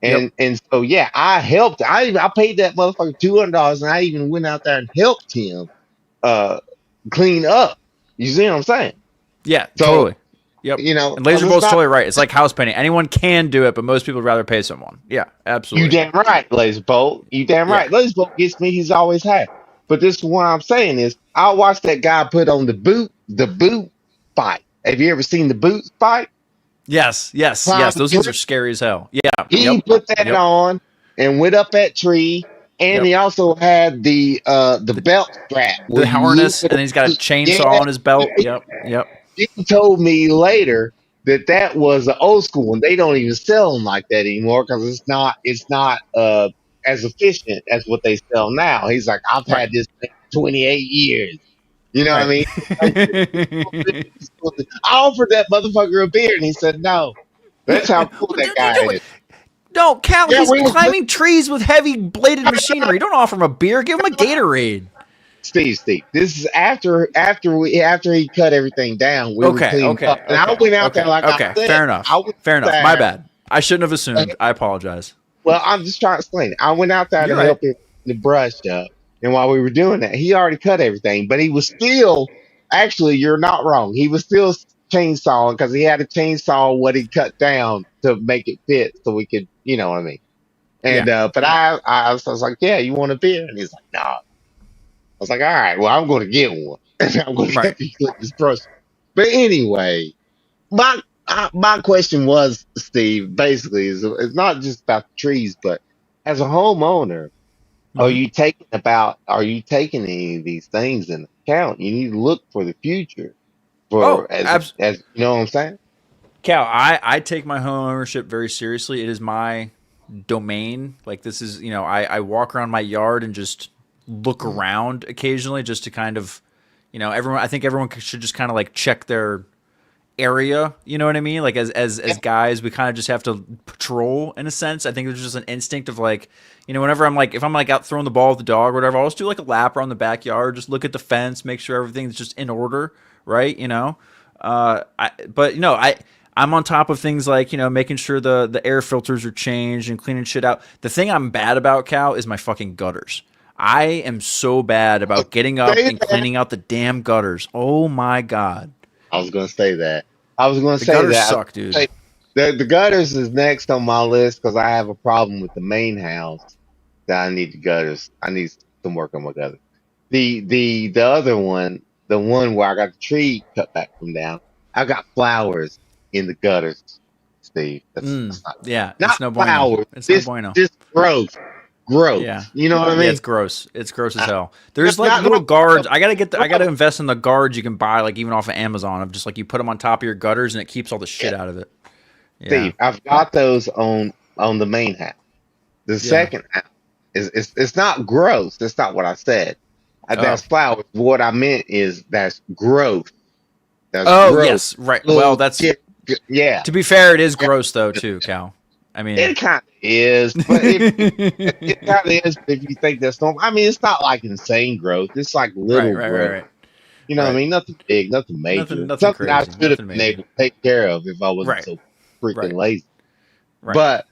Speaker 8: And so I helped. I paid that motherfucker $200, and I even went out there and helped him clean up. You see what I'm saying?
Speaker 1: Yeah, so, totally. Yep. And Laser Bolt's totally right. It's like house painting. Anyone can do it, but most people would rather pay someone. Yeah, absolutely.
Speaker 8: You damn right, Laser Bolt. You damn right. Laser Bolt gets me. He's always had. But this is what I'm saying is, I watched that guy put on the boot fight. Have you ever seen the boot fight?
Speaker 1: Yes. Those things are scary as hell. Yeah.
Speaker 8: He put that on and went up that tree. And he also had the belt strap,
Speaker 1: the harness, and then he's got a chainsaw on his belt. Yep.
Speaker 8: He told me later that was an old school one. They don't even sell them like that anymore because it's not as efficient as what they sell now. He's like, I've had this thing 28 years. You know what I mean? I offered that motherfucker a beer, and he said no. That's how cool that guy is.
Speaker 1: No, Cal, he's climbing trees with heavy bladed machinery. Don't offer him a beer. Give him a Gatorade.
Speaker 8: Steve. This is after he cut everything down. We were cleaned up. And I went out there like I said.
Speaker 1: Fair enough. My bad. I shouldn't have assumed. I apologize.
Speaker 8: Well, I'm just trying to explain it. I went out there to help him the brush up. And while we were doing that, he already cut everything. But he was still, actually, you're not wrong. He was still chainsawing because he had to chainsaw what he cut down to make it fit so we could, you know what I mean? And but I was like, yeah, you want a beer? And he's like, no. I was like, all right, well, I'm going to get one. I'm going to get you this brush. But anyway, my question was, Steve, basically, it's not just about the trees, but as a homeowner, are you taking any of these things into account? You need to look for the future. As you know what I'm saying?
Speaker 1: Cal, I take my home ownership very seriously. It is my domain. Like this is, I walk around my yard and just look around occasionally just to kind of, I think everyone should just kind of like check their area. You know what I mean? Like as guys, we kind of just have to patrol in a sense. I think there's just an instinct of like, whenever if I'm like out throwing the ball with the dog or whatever, I'll just do like a lap around the backyard, just look at the fence, make sure everything's just in order. Right. I'm on top of things like, making sure the air filters are changed and cleaning shit out. The thing I'm bad about, Cal, is my fucking gutters. I am so bad about getting up and cleaning out the damn gutters. Oh my God.
Speaker 8: I was going to say that. The
Speaker 1: gutters suck, dude.
Speaker 8: The gutters is next on my list because I have a problem with the main house that I need the gutters. I need some work on my gutters. The other one, the one where I got the tree cut back from down, I got flowers in the gutters. Steve. That's
Speaker 1: Yeah,
Speaker 8: not
Speaker 1: it's no bueno.
Speaker 8: flowers.
Speaker 1: It's no bueno.
Speaker 8: Just growth.
Speaker 1: Yeah.
Speaker 8: You know what I mean?
Speaker 1: Yeah, it's gross. It's gross as hell. There's
Speaker 8: It's
Speaker 1: like
Speaker 8: not
Speaker 1: little
Speaker 8: like-
Speaker 1: guards. I gotta invest in the guards you can buy like even off of Amazon. Of just like you put them on top of your gutters and it keeps all the shit out of it. Yeah.
Speaker 8: Steve, I've got those on the main house. The second house it's not gross. That's not what I said. That's flowers. What I meant is that's growth. That's growth.
Speaker 1: Yes, right.
Speaker 8: Little
Speaker 1: Well, that's
Speaker 8: yeah.
Speaker 1: to be fair, it is gross though too, Cal. I mean,
Speaker 8: It kind of is, but it kind of is if you think that's normal. I mean, it's not like insane growth. It's like little growth.
Speaker 1: right.
Speaker 8: You know what I mean? Nothing big, nothing major.
Speaker 1: Nothing
Speaker 8: Something I
Speaker 1: crazy,
Speaker 8: should have
Speaker 1: nothing
Speaker 8: been
Speaker 1: major.
Speaker 8: able to take care of if I wasn't so freaking lazy.
Speaker 1: Right.
Speaker 8: But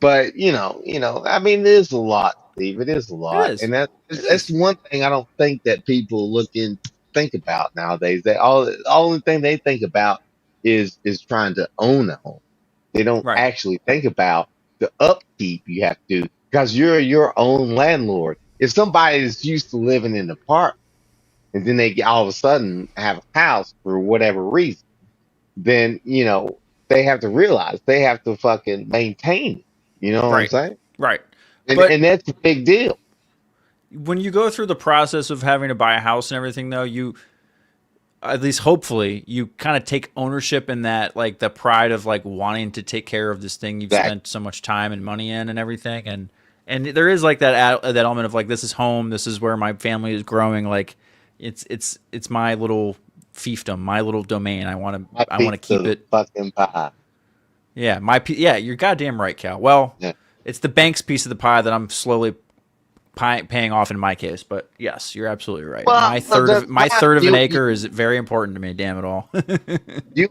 Speaker 8: I mean, it is a lot, Steve. It is a lot,
Speaker 1: is.
Speaker 8: and that's one thing I don't think that people think about nowadays. They the only thing they think about is trying to own a home. They don't actually think about the upkeep you have to do because you're your own landlord. If somebody is used to living in the park and then they all of a sudden have a house for whatever reason, then they have to realize they have to fucking maintain it. You know what I'm saying?
Speaker 1: Right.
Speaker 8: And that's a big deal.
Speaker 1: When you go through the process of having to buy a house and everything, though, you at least hopefully you kind of take ownership in that, like the pride of like wanting to take care of this thing you've spent so much time and money in and everything, and there is like that element of like this is home, this is where my family is growing, like it's my little fiefdom, my little domain. I want to keep it
Speaker 8: fucking pie.
Speaker 1: Yeah, you're goddamn right, Cal. Well, it's the bank's piece of the pie that I'm slowly paying off in my case, but yes, you're absolutely right.
Speaker 8: Well,
Speaker 1: my third of an acre is very important to me. Damn it all.
Speaker 8: you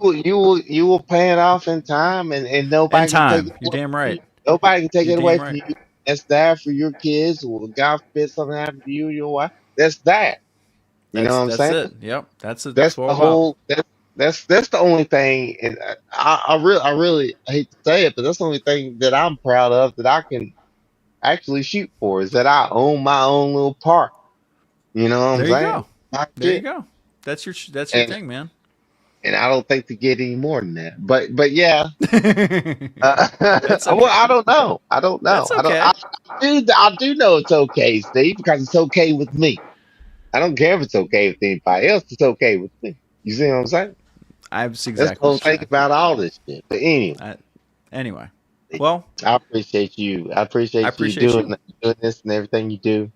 Speaker 8: will pay it off in time, and nobody
Speaker 1: in time.
Speaker 8: Can take it
Speaker 1: You're damn right.
Speaker 8: Nobody can take
Speaker 1: You're
Speaker 8: it away
Speaker 1: damn
Speaker 8: from
Speaker 1: right.
Speaker 8: you. That's there for your kids, or God forbid something happened to you or your wife. That's that. You know what I'm saying?
Speaker 1: That's it. Yep. That's
Speaker 8: the whole. That's the only thing, and I really hate to say it, but that's the only thing that I'm proud of that I can actually shoot for is that I own my own little park. You know what I'm saying?
Speaker 1: There you go. That's your thing, man.
Speaker 8: And I don't think to get any more than that. But yeah.
Speaker 1: Okay.
Speaker 8: Well, I don't know.
Speaker 1: That's okay.
Speaker 8: I do know it's okay, Steve, because it's okay with me. I don't care if it's okay with anybody else. It's okay with me. You see what I'm saying?
Speaker 1: That's exactly.
Speaker 8: Let's go think about all this shit. But
Speaker 1: anyway, well,
Speaker 8: I appreciate you. I appreciate you doing this and everything you do.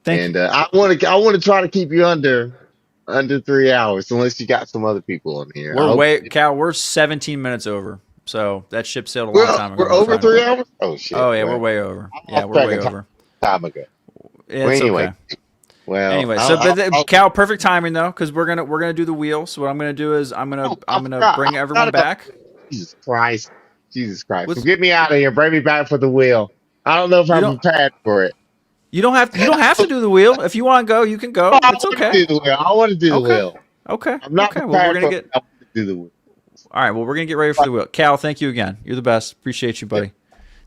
Speaker 1: Thank you.
Speaker 8: I want to try to keep you under 3 hours, unless you got some other people on here.
Speaker 1: We're 17 minutes over, so that ship sailed a long time ago.
Speaker 8: We're over 3 hours. Oh shit!
Speaker 1: Oh yeah, we're way over. Yeah, we're way over.
Speaker 8: Time ago.
Speaker 1: It's
Speaker 8: anyway.
Speaker 1: Okay.
Speaker 8: Well,
Speaker 1: anyway, Cal, perfect timing though, because we're gonna do the wheel. So what I'm gonna do is I'm gonna bring everyone back.
Speaker 8: Jesus Christ! Get me out of here. Bring me back for the wheel. I don't know if I'm prepared for it.
Speaker 1: You don't have to do the wheel. If you want to go, you can go. It's okay.
Speaker 8: I want to do the wheel.
Speaker 1: Okay.
Speaker 8: I'm not prepared. Well, I want to do the wheel.
Speaker 1: All right. Well, we're gonna get ready for the wheel. Cal, thank you again. You're the best. Appreciate you, buddy.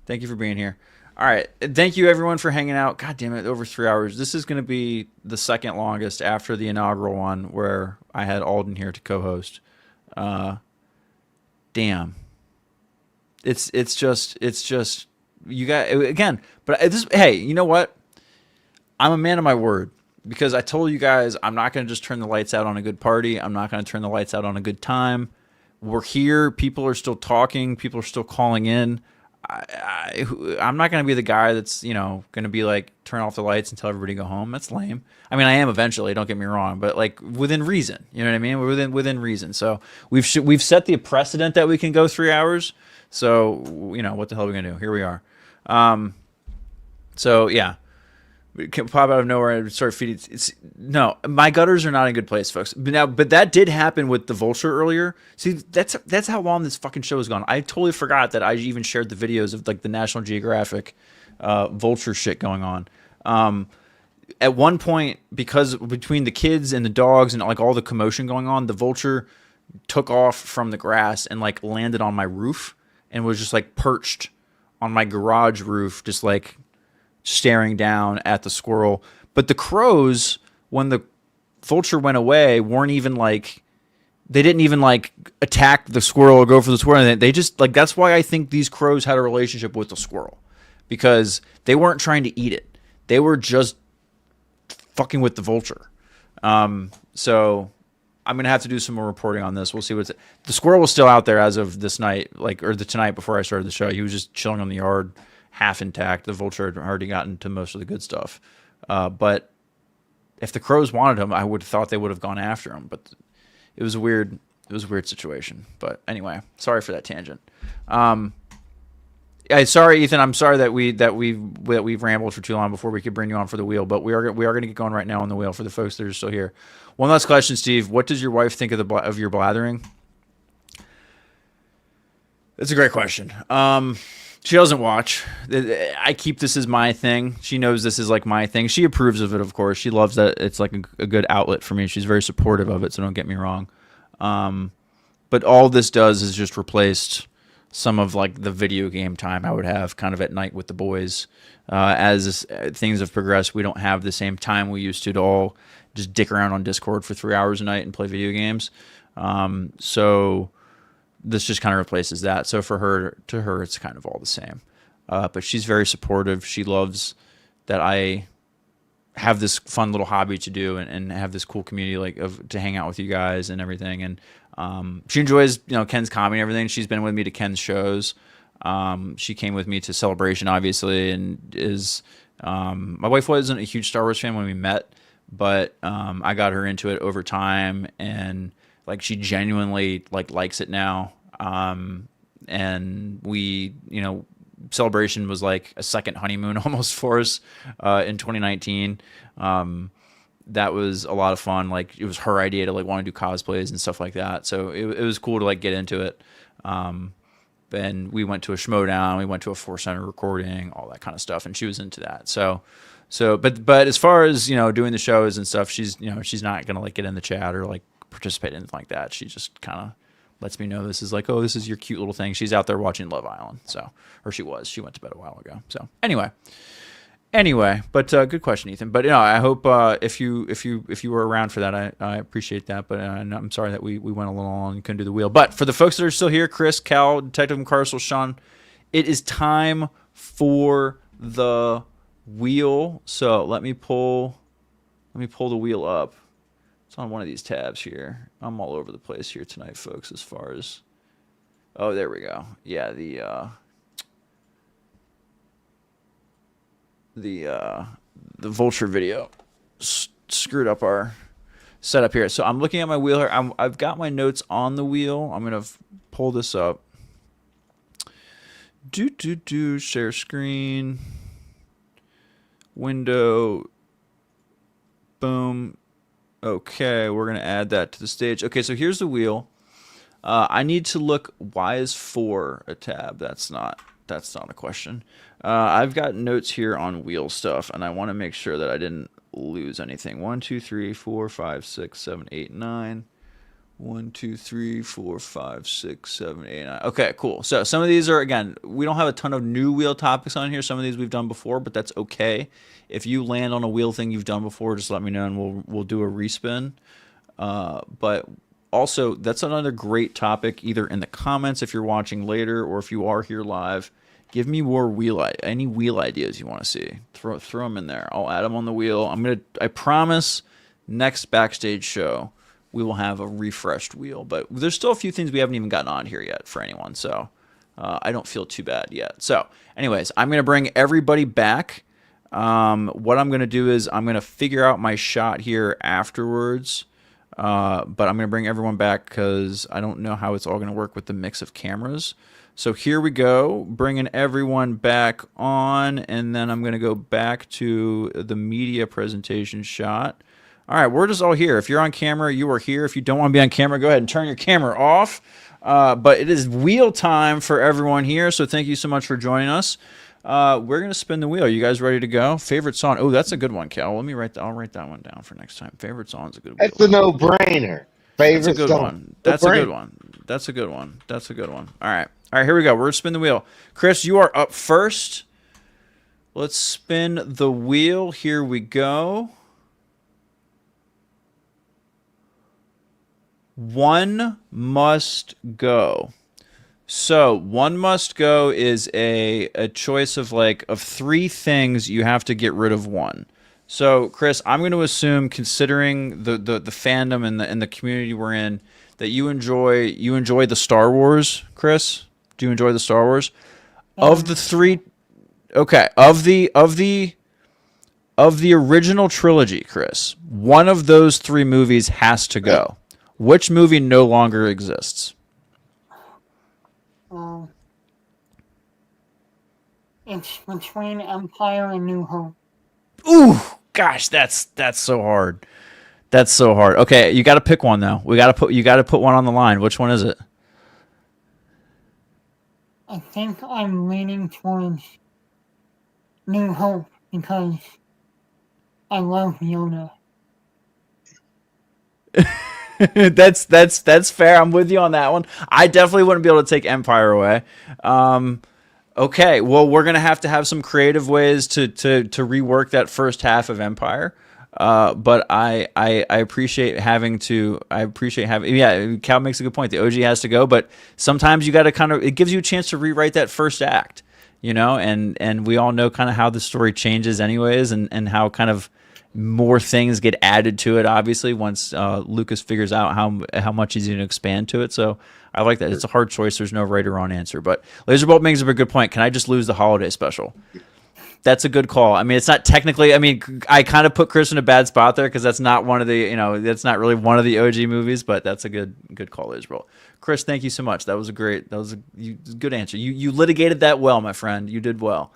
Speaker 1: Thank you for being here. All right. Thank you, everyone, for hanging out. God damn it, over 3 hours. This is going to be the second longest after the inaugural one where I had Alden here to co-host. Damn. It's just you got again. But hey, you know what? I'm a man of my word because I told you guys I'm not going to just turn the lights out on a good party. I'm not going to turn the lights out on a good time. We're here. People are still talking. People are still calling in. I'm not going to be the guy that's, going to be like, turn off the lights and tell everybody to go home. That's lame. I mean, I am eventually, don't get me wrong, but like within reason, you know what I mean? We're within reason. So we've set the precedent that we can go 3 hours. So, what the hell are we going to do? Here we are. So yeah, we can pop out of nowhere and start feeding. No, my gutters are not in a good place, folks. But that did happen with the vulture earlier. See, that's how long this fucking show has gone. I totally forgot that I even shared the videos of like the National Geographic vulture shit going on. At one point, because between the kids and the dogs and like all the commotion going on, the vulture took off from the grass and like landed on my roof and was just like perched on my garage roof, just like staring down at the squirrel. But the crows, when the vulture went away, weren't even like They didn't even like attack the squirrel or go for the squirrel. They just like, that's why I think these crows had a relationship with the squirrel, because they weren't trying to eat it. They were just fucking with the vulture. So I'm going to have to do some more reporting on this. We'll see what's the squirrel was still out there as of this night, or the tonight before I started the show. He was just chilling on the yard, half intact. The vulture had already gotten to most of the good stuff. But if the crows wanted him, I would have thought they would have gone after him, but it was a weird situation. But anyway, sorry for that tangent. Sorry, Ethan. I'm sorry that we've rambled for too long before we could bring you on for the wheel. But we are going to get going right now on the wheel for the folks that are still here. One last question, Steve. What does your wife think of your blathering? That's a great question. She doesn't watch. I keep this as my thing. She knows this is like my thing. She approves of it, of course. She loves that it's like a good outlet for me. She's very supportive of it, so don't get me wrong. But all this does is just replaced some of like the video game time I would have kind of at night with the boys. As things have progressed, we don't have the same time we used to all just dick around on Discord for 3 hours a night and play video games. So this just kind of replaces that. So to her, it's kind of all the same. But she's very supportive. She loves that I have this fun little hobby to do and have this cool community to hang out with you guys and everything. And she enjoys Ken's comedy and everything. She's been with me to Ken's shows. She came with me to Celebration, obviously, and is my wife wasn't a huge Star Wars fan when we met, but I got her into it over time, and like she genuinely likes it now. And we, Celebration was like a second honeymoon almost for us in 2019. That was a lot of fun. Like it was her idea to want to do cosplays and stuff like that. So it was cool to get into it. And we went to a Schmodown, we went to a Force Center recording, all that kind of stuff, and she was into that. But as far as doing the shows and stuff, she's not gonna get in the chat or participate in anything like that. She just kind of lets me know this is this is your cute little thing. She's out there watching Love Island, she went to bed a while ago. So anyway, but good question, Ethan. But I hope if you were around for that, I appreciate that. But I'm sorry that we went a little long and couldn't do the wheel. But for the folks that are still here, Chris, Cal, Detective McCarcel, Sean, it is time for the wheel. So let me pull the wheel up. It's on one of these tabs here. I'm all over the place here tonight, folks. As far as there we go. Yeah, the vulture video screwed up our setup here. So I'm looking at my wheel here. I've got my notes on the wheel. I'm gonna pull this up. Share screen. Window. Boom. Okay, we're gonna add that to the stage. Okay, so here's the wheel. I need to look. Why is 4 a tab? That's not a question. I've got notes here on wheel stuff, and I want to make sure that I didn't lose anything. 1, 2, 3, 4, 5, 6, 7, 8, 9. 1, 2, 3, 4, 5, 6, 7, 8, 9. Okay, cool. So some of these are, again, we don't have a ton of new wheel topics on here. Some of these we've done before, but that's okay. If you land on a wheel thing you've done before, just let me know, and we'll do a respin. But also, that's another great topic, either in the comments if you're watching later, or if you are here live. Give me more any wheel ideas you want to see. Throw them in there. I'll add them on the wheel. I promise next Backstage show we will have a refreshed wheel, but there's still a few things we haven't even gotten on here yet for anyone, so I don't feel too bad yet. So anyways, I'm going to bring everybody back. What I'm going to do is I'm going to figure out my shot here afterwards, but I'm going to bring everyone back because I don't know how it's all going to work with the mix of cameras. So here we go, bringing everyone back on, and then I'm going to go back to the media presentation shot. All right, we're just all here. If you're on camera, you are here. If you don't want to be on camera, go ahead and turn your camera off. But it is wheel time for everyone here, so thank you so much for joining us. We're going to spin the wheel. Are you guys ready to go? Favorite song? Oh, that's a good one, Cal. I'll write that one down for next time. Favorite song is a good one.
Speaker 8: That's a no-brainer. Favorite
Speaker 1: That's a good
Speaker 8: song.
Speaker 1: one. That's a good one. That's a good one. That's a good one. All right, here we go. We're going to spin the wheel. Chris, you are up first. Let's spin the wheel. Here we go. One must go. So one must go is a choice of of three things you have to get rid of one. So Chris, I'm going to assume, considering the fandom and the community we're in, that you enjoy the Star Wars. Chris, do you enjoy the Star Wars? Of the three, okay, of the original trilogy, Chris, one of those three movies has to go. Which movie no longer exists?
Speaker 2: It's between Empire and New Hope.
Speaker 1: Ooh, gosh, that's so hard. That's so hard. Okay, you got to pick one though. You got to put one on the line. Which one is it?
Speaker 2: I think I'm leaning towards New Hope because I love Yoda.
Speaker 1: That's fair. I'm with you on that one. I definitely wouldn't be able to take Empire away. Okay, well, we're gonna have to have some creative ways to rework that first half of Empire. But I appreciate having to. I appreciate having. Yeah, Cal makes a good point. The OG has to go, but sometimes you got to kind of. It gives you a chance to rewrite that first act, and we all know kind of how the story changes, anyways, and how kind of more things get added to it. Obviously, once Lucas figures out how much he's going to expand to it. So I like that. It's a hard choice. There's no right or wrong answer. But Laserbolt makes up a good point. Can I just lose the holiday special? That's a good call. I mean, it's not technically. I mean, I kind of put Chris in a bad spot there because that's not one of the. That's not really one of the OG movies. But that's a good call, Laserbolt. Chris, thank you so much. That was a good answer. You litigated that well, my friend. You did well.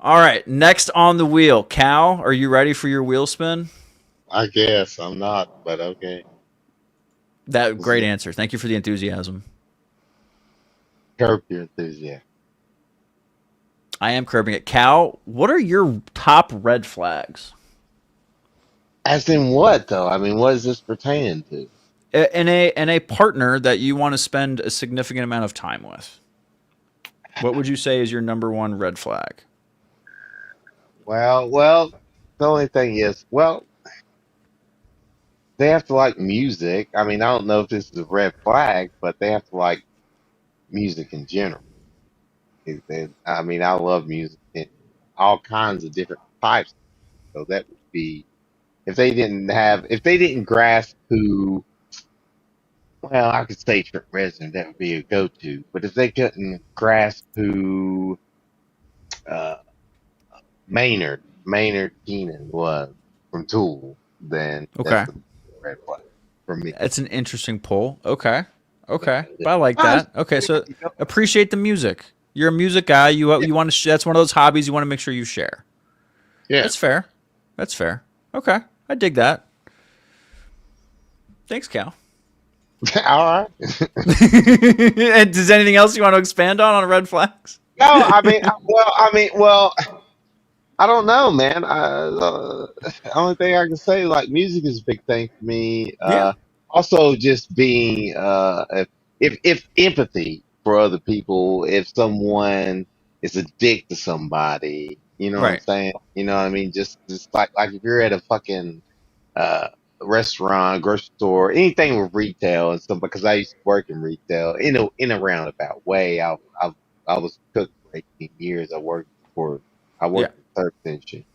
Speaker 1: All right, next on the wheel, Cal. Are you ready for your wheel spin?
Speaker 8: I guess I'm not, but okay.
Speaker 1: That great answer. Thank you for the enthusiasm.
Speaker 8: Curb your enthusiasm.
Speaker 1: I am curbing it. Cal, what are your top red flags?
Speaker 8: As in what though? I mean, what is this pertaining to?
Speaker 1: In a partner that you want to spend a significant amount of time with. What would you say is your number one red flag?
Speaker 8: Well, the only thing is, they have to like music. I mean, I don't know if this is a red flag, but they have to like music in general. I mean, I love music in all kinds of different types. So that would be if they didn't grasp who, well, I could say Trent Reznor, that would be a go-to. But if they couldn't grasp who uh, Maynard Keenan was from Tool, then
Speaker 1: Okay.
Speaker 8: that's a red flag for me.
Speaker 1: That's an interesting pull. Okay. But I like that. Okay, so appreciate the music. You're a music guy. You want to. That's one of those hobbies you want to make sure you share.
Speaker 8: Yeah.
Speaker 1: That's fair. Okay, I dig that. Thanks, Cal.
Speaker 8: All right.
Speaker 1: And does anything else you want to expand on red flags?
Speaker 8: No, well, I don't know, man. Only thing I can say, like, music is a big thing for me.
Speaker 1: Yeah.
Speaker 8: Also, just being, if empathy for other people, if someone is a dick to somebody, you know what I'm
Speaker 1: Right.
Speaker 8: saying? You know what I mean? Just like if you're at a fucking uh restaurant, grocery store, anything with retail and stuff. Because I used to work in retail in a roundabout way. I was a cook for 18 years. I
Speaker 1: Yeah.
Speaker 8: worked in service industry.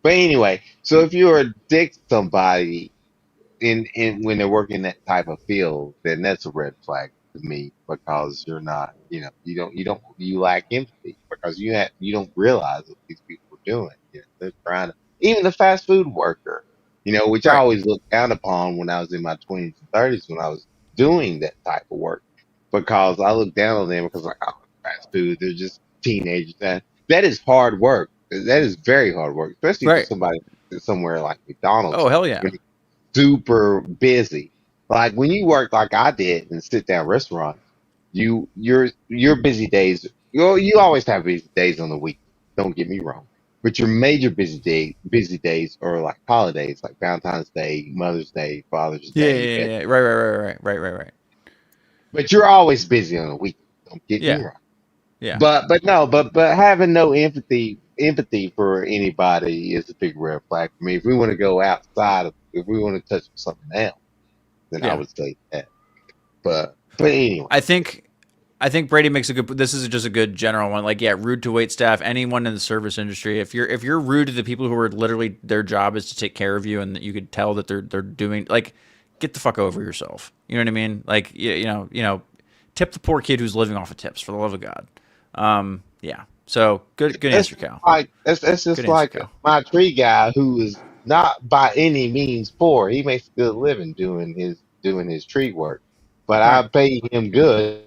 Speaker 8: But anyway, so if you're a dick to somebody in when they're working that type of field, then that's a red flag to me because you're not, you lack empathy because you don't realize what these people are doing. They're trying to, even the fast food worker, which I
Speaker 1: Right.
Speaker 8: always looked down upon when I was in my 20s and 30s when I was doing that type of work because I looked down on them because like, oh, fast food, they're just teenagers. That is hard work. That is very hard work, especially for
Speaker 1: Right.
Speaker 8: somebody somewhere like McDonald's
Speaker 1: Oh, hell yeah.
Speaker 8: super busy. Like when you work like I did in sit down restaurants, your busy days. You always have busy days on the week. Don't get me wrong, but your major busy days are like holidays, like Valentine's Day, Mother's Day, Father's Day.
Speaker 1: Yeah. Right.
Speaker 8: But you're always busy on the week. Don't get me
Speaker 1: Yeah.
Speaker 8: wrong.
Speaker 1: Yeah.
Speaker 8: But having no empathy for anybody is a big red flag for me. If we want to go outside, if we want to touch something else, then I
Speaker 1: Yeah.
Speaker 8: would say that. But anyway,
Speaker 1: I think Brady makes a good. This is just a good general one. Like, yeah, rude to wait staff. Anyone in the service industry, if you're rude to the people who are literally their job is to take care of you, and you could tell that they're doing like, get the fuck over yourself. You know what I mean? Like, you know, tip the poor kid who's living off of tips, for the love of God. Yeah. So good answer, Cal.
Speaker 8: Like that's just
Speaker 1: Good answer,
Speaker 8: like
Speaker 1: Cal.
Speaker 8: my tree guy who is not by any means poor. He makes a good living doing his tree work, but I
Speaker 1: Right.
Speaker 8: pay him good.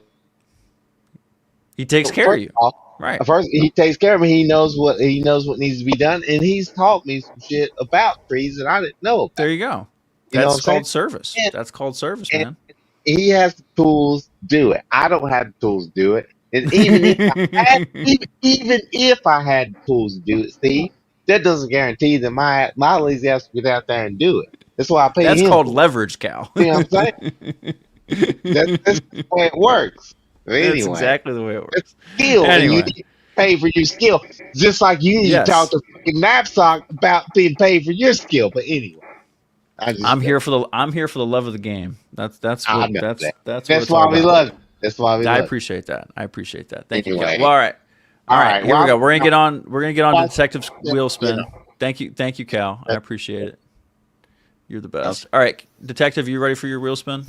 Speaker 1: He takes care of
Speaker 8: First
Speaker 1: you.
Speaker 8: of all,
Speaker 1: Right.
Speaker 8: first he takes care of me. He knows what needs to be done, and he's taught me some shit about trees that I didn't know about.
Speaker 1: There you go.
Speaker 8: You know what
Speaker 1: That's
Speaker 8: I'm saying?
Speaker 1: called service.
Speaker 8: And,
Speaker 1: That's called service,
Speaker 8: and
Speaker 1: man.
Speaker 8: he has the tools to do it. I don't have the tools to do it. And even if I had, even if I had the tools to do it, Steve, that doesn't guarantee that my lazy ass will get out there and do it. That's why I pay
Speaker 1: That's
Speaker 8: him
Speaker 1: called
Speaker 8: for it.
Speaker 1: leverage, Cal.
Speaker 8: You know what I'm saying? That's the way it works. But
Speaker 1: That's
Speaker 8: anyway,
Speaker 1: exactly the way it works.
Speaker 8: skill, and you
Speaker 1: Anyway,
Speaker 8: need to pay for your skill, just like you need
Speaker 1: yes.
Speaker 8: to talk to fucking Knapsack about being paid for your skill. But anyway,
Speaker 1: I'm here for the love of the game. That's
Speaker 8: I
Speaker 1: what
Speaker 8: know
Speaker 1: that's
Speaker 8: that.
Speaker 1: that's what
Speaker 8: That's
Speaker 1: it's all
Speaker 8: why we
Speaker 1: about.
Speaker 8: love it. That's why we
Speaker 1: I
Speaker 8: love it.
Speaker 1: appreciate that. I appreciate that. Thank you,
Speaker 8: Anyway.
Speaker 1: Cal. Well, all right. All right, here we
Speaker 8: well,
Speaker 1: go. We're gonna get on to Detective's wheel spin.
Speaker 8: You know.
Speaker 1: Thank you, Cal. I appreciate it. You're the best. All right, Detective, you ready for your wheel spin?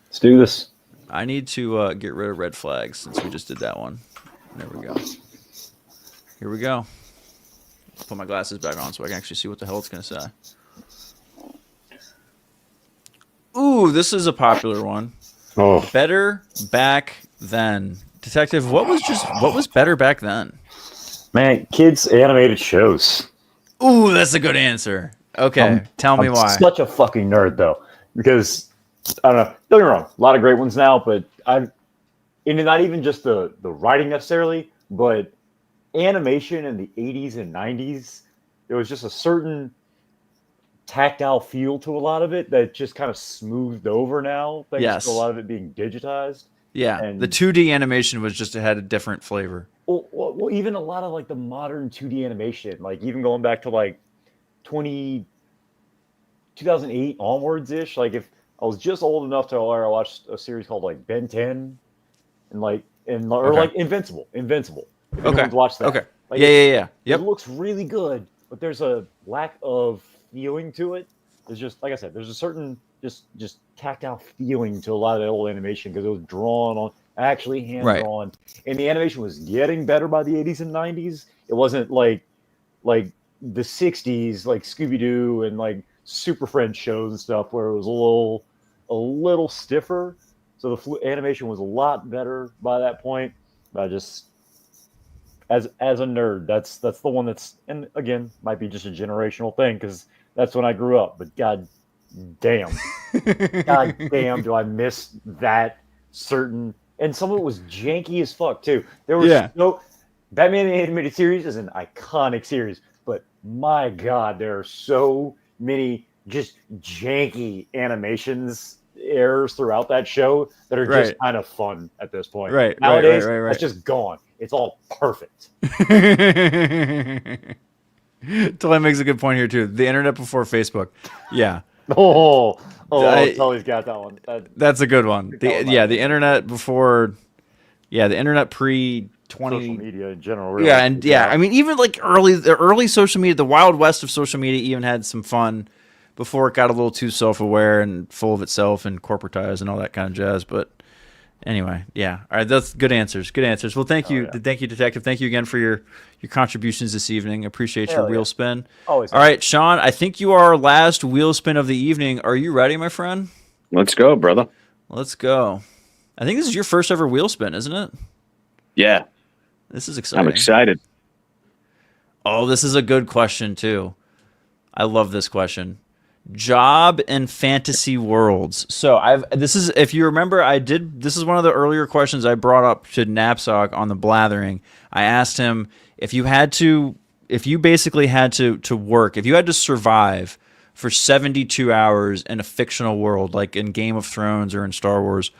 Speaker 7: Let's do this.
Speaker 1: I need to get rid of red flags since we just did that one. There we go. Here we go. Put my glasses back on so I can actually see what the hell it's going to say. Ooh, this is a popular one.
Speaker 7: Oh,
Speaker 1: Better back then. Detective, what was better back then?
Speaker 7: man, kids animated shows.
Speaker 1: Ooh, that's a good answer. Okay, tell me
Speaker 7: I'm
Speaker 1: why.
Speaker 7: such a fucking nerd though, because I don't know. Don't get me wrong, a lot of great ones now, but and not even just the writing necessarily, but animation in the 80s and 90s. There was just a certain tactile feel to a lot of it that just kind of smoothed over now, thanks
Speaker 1: Yes.
Speaker 7: to a lot of it being digitized.
Speaker 1: Yeah,
Speaker 7: And
Speaker 1: the 2D animation was just had a different flavor.
Speaker 7: Well, even a lot of like the modern 2D animation, like even going back to like 2008 onwards ish. Like if I was just old enough to where I watched a series called like Ben 10 or
Speaker 1: Okay.
Speaker 7: like Invincible. If
Speaker 1: Okay.
Speaker 7: anyone's watched that.
Speaker 1: Okay.
Speaker 7: Like,
Speaker 1: Yeah.
Speaker 7: It
Speaker 1: Yep.
Speaker 7: looks really good, but there's a lack of feeling to it. There's just, like I said, there's a certain just tactile feeling to a lot of the old animation because it was drawn on, actually hand drawn, and the animation was getting better by the 80s and 90s. It wasn't like the 60s, like Scooby Doo and like Super Friends shows and stuff, where it was a little stiffer. So the animation was a lot better by that point. But I just, as a nerd, that's the one that's, and again, might be just a generational thing because that's when I grew up. But god damn, do I miss that certain, and some of it was janky as fuck too. There was no Batman the Animated Series is an iconic series, but my god, there are so many just janky animations errors throughout that show that are just kind of fun at this point. Nowadays, it's just gone. It's all perfect.
Speaker 1: Tully makes a good point here too. The internet before Facebook. Yeah.
Speaker 7: Tully's got that one.
Speaker 1: That's a good one. The internet before. Yeah, the internet pre 20
Speaker 7: social media in general. Really.
Speaker 1: Yeah. I mean, even like the early social media, the wild west of social media, even had some fun before it got a little too self-aware and full of itself and corporatized and all that kind of jazz. But anyway, yeah. All right, that's good answers. Good answers. Well, thank you, Detective. Thank you again for your contributions this evening. Appreciate your wheel spin.
Speaker 7: Always.
Speaker 1: All right, Sean. I think you are our last wheel spin of the evening. Are you ready, my friend?
Speaker 3: Let's go, brother.
Speaker 1: Let's go. I think this is your first ever wheel spin, isn't it?
Speaker 3: Yeah.
Speaker 1: This is exciting.
Speaker 3: I'm excited.
Speaker 1: Oh, this is a good question too. I love this question. Job and fantasy worlds. So if you remember, this is one of the earlier questions I brought up to Knapsack on the Blathering. I asked him if you basically had to work, if you had to survive for 72 hours in a fictional world, like in Game of Thrones or in Star Wars,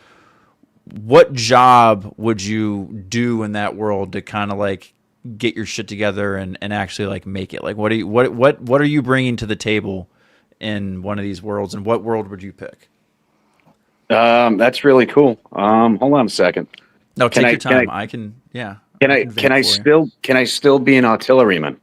Speaker 1: what job would you do in that world to kind of like get your shit together and actually like make it? Like, what are you bringing to the table in one of these worlds, and what world would you pick?
Speaker 3: That's really cool. Hold on a second.
Speaker 1: No,
Speaker 3: Can
Speaker 1: take
Speaker 3: I-
Speaker 1: your
Speaker 3: can I-
Speaker 1: time. I can, yeah.
Speaker 3: Can I
Speaker 1: can
Speaker 3: can I
Speaker 1: vape for you.
Speaker 3: still be an artilleryman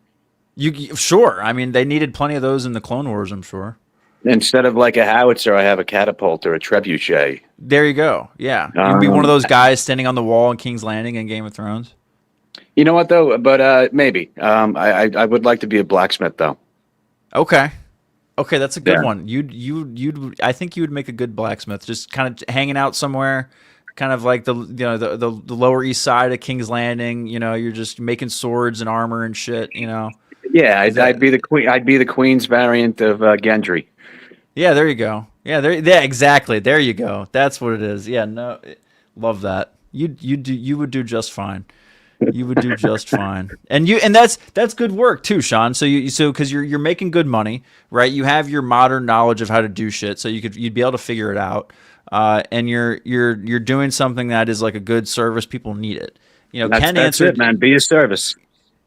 Speaker 1: Sure. I mean, they needed plenty of those in the Clone Wars, I'm sure.
Speaker 3: instead of like a howitzer? I have a catapult or a trebuchet.
Speaker 1: There you go. Yeah. You can be one of
Speaker 3: Um,
Speaker 1: those guys standing on the wall in King's Landing in Game of Thrones.
Speaker 3: You know what though? But maybe. I would like to be a blacksmith though.
Speaker 1: Okay. Okay, that's a good
Speaker 3: Yeah.
Speaker 1: one. I think you would make a good blacksmith, just kind of hanging out somewhere, kind of like the Lower East Side of King's Landing. You're just making swords and armor and shit.
Speaker 3: Yeah,
Speaker 1: Is that-
Speaker 3: I'd be the queen. I'd be the queen's variant of Gendry.
Speaker 1: Yeah, there you go. Yeah, exactly. There you go. That's what it is. Yeah, no, love that. You would do just fine. You would do just fine. And that's good work too, Sean. So because you're making good money, right? You have your modern knowledge of how to do shit, so you'd be able to figure it out. And you're doing something that is like a good service. People need it. Ken
Speaker 3: That's
Speaker 1: answered
Speaker 3: it, man. Be a service.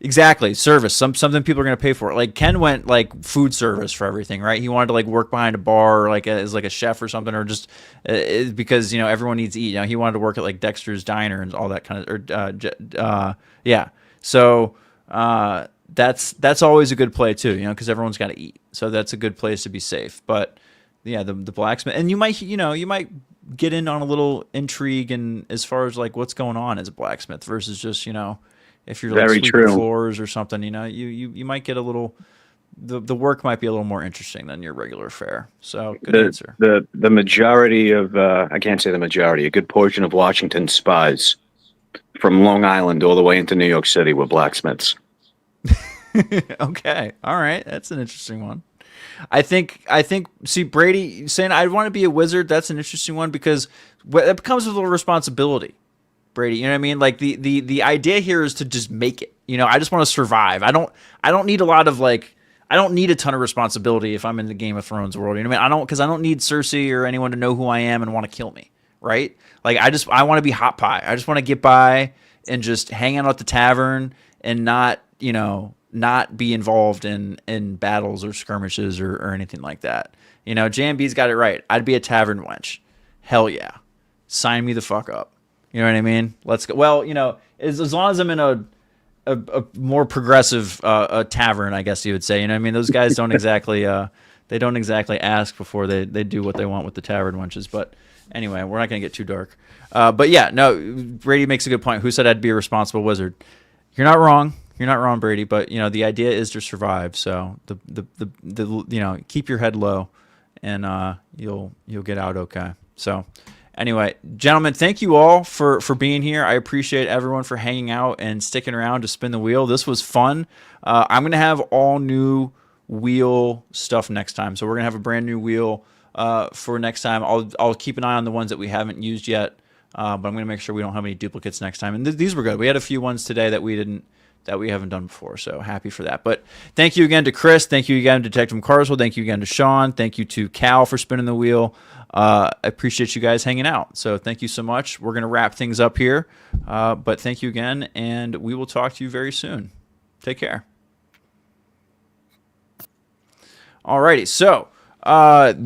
Speaker 1: exactly service. Something people are gonna pay for. Like Ken went like food service for everything, right? He wanted to like work behind a bar, or like as like a chef or something, or just because everyone needs to eat. He wanted to work at like Dexter's Diner and all that kind of. Yeah. So that's always a good play too, because everyone's got to eat. So that's a good place to be safe. But yeah, the blacksmith, and you might get in on a little intrigue and as far as like what's going on as a blacksmith versus just if you're like
Speaker 3: Very
Speaker 1: sweeping
Speaker 3: true.
Speaker 1: floors or something, you might get a little. The work might be a little more interesting than your regular fare. So good answer.
Speaker 3: The majority of I can't say the majority. A good portion of Washington's spies, from Long Island all the way into New York City, were blacksmiths.
Speaker 1: Okay, all right, that's an interesting one. I think. See, Brady saying I want to be a wizard. That's an interesting one because that comes with a little responsibility. Brady, you know what I mean? Like the idea here is to just make it. I just want to survive. I don't need a lot of like. I don't need a ton of responsibility if I'm in the Game of Thrones world. You know what I mean? I don't need Cersei or anyone to know who I am and want to kill me. Right? Like I want to be hot pie. I just want to get by and just hang out at the tavern and not be involved in battles or skirmishes or anything like that. JMB's got it right. I'd be a tavern wench. Hell yeah. Sign me the fuck up. You know what I mean? Let's go. Well, as long as I'm in a more progressive tavern, I guess you would say. You know what I mean? Those guys don't exactly they don't exactly ask before they do what they want with the tavern wenches. But anyway, we're not going to get too dark. But yeah, no, Brady makes a good point. Who said I'd be a responsible wizard? You're not wrong. You're not wrong, Brady. But the idea is to survive. So the keep your head low, and you'll get out okay. So anyway, gentlemen, thank you all for being here. I appreciate everyone for hanging out and sticking around to spin the wheel. This was fun. I'm gonna have all new wheel stuff next time. So we're gonna have a brand new wheel for next time. I'll keep an eye on the ones that we haven't used yet. But I'm going to make sure we don't have any duplicates next time. And these were good. We had a few ones today that we haven't done before. So happy for that. But thank you again to Chris. Thank you again to Detective Carswell. Thank you again to Sean. Thank you to Cal for spinning the wheel. I appreciate you guys hanging out. So thank you so much. We're going to wrap things up here. But thank you again. And we will talk to you very soon. Take care. Alrighty. So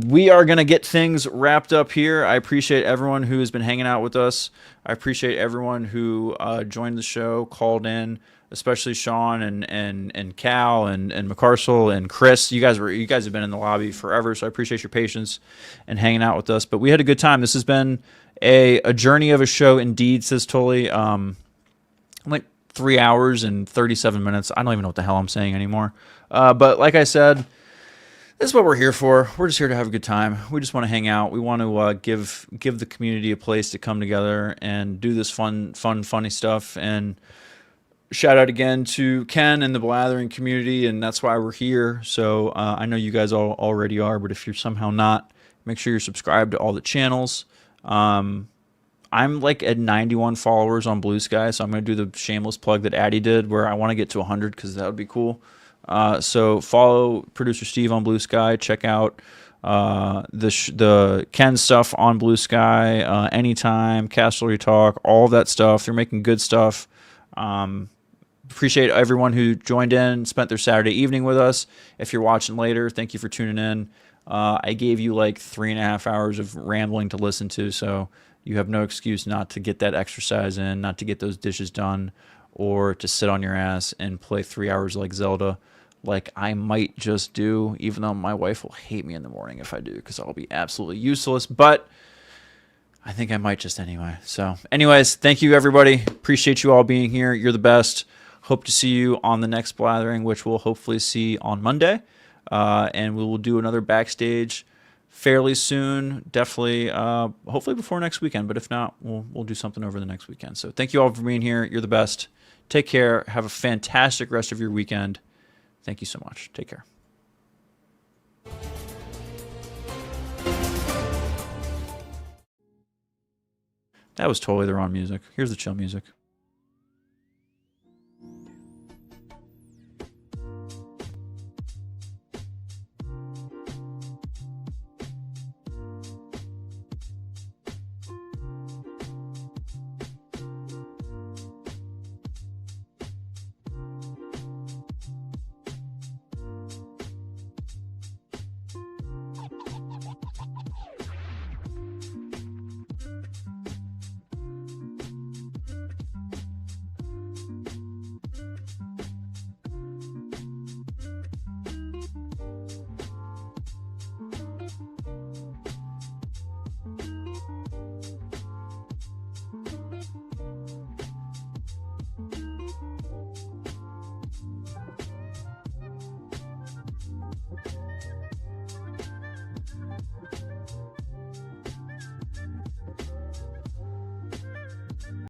Speaker 1: we are going to get things wrapped up here. I appreciate everyone who has been hanging out with us. I appreciate everyone who joined the show, called in, especially Sean and Cal and McCarswell and Chris. You guys have been in the lobby forever, so I appreciate your patience and hanging out with us. But we had a good time. This has been a journey of a show indeed, says Tully. Went 3 hours and 37 minutes. I don't even know what the hell I'm saying anymore. But like I said, this is what we're here for. We're just here to have a good time. We just want to hang out. We want to give the community a place to come together and do this funny stuff. And shout out again to Ken and the Blathering community, and that's why we're here. So I know you guys all already are, but if you're somehow not, make sure you're subscribed to all the channels. I'm like at 91 followers on Blue Sky, so I'm going to do the shameless plug that Addy did, where I want to get to 100 because that would be cool. So follow Producer Steve on Blue Sky. Check out the Ken stuff on Blue Sky, Anytime, Castlery Talk, all of that stuff. They're making good stuff. Appreciate everyone who joined in, spent their Saturday evening with us. If you're watching later, thank you for tuning in. I gave you like 3.5 hours of rambling to listen to, so you have no excuse not to get that exercise in, not to get those dishes done, or to sit on your ass and play 3 hours like Zelda, like I might just do, even though my wife will hate me in the morning if I do, because I'll be absolutely useless, but I think I might just anyway. So anyways, thank you everybody. Appreciate you all being here. You're the best. Hope to see you on the next Blathering, which we'll hopefully see on Monday. And we will do another Backstage fairly soon. Definitely, hopefully before next weekend. But if not, we'll do something over the next weekend. So thank you all for being here. You're the best. Take care. Have a fantastic rest of your weekend. Thank you so much. Take care. That was totally the wrong music. Here's the chill music.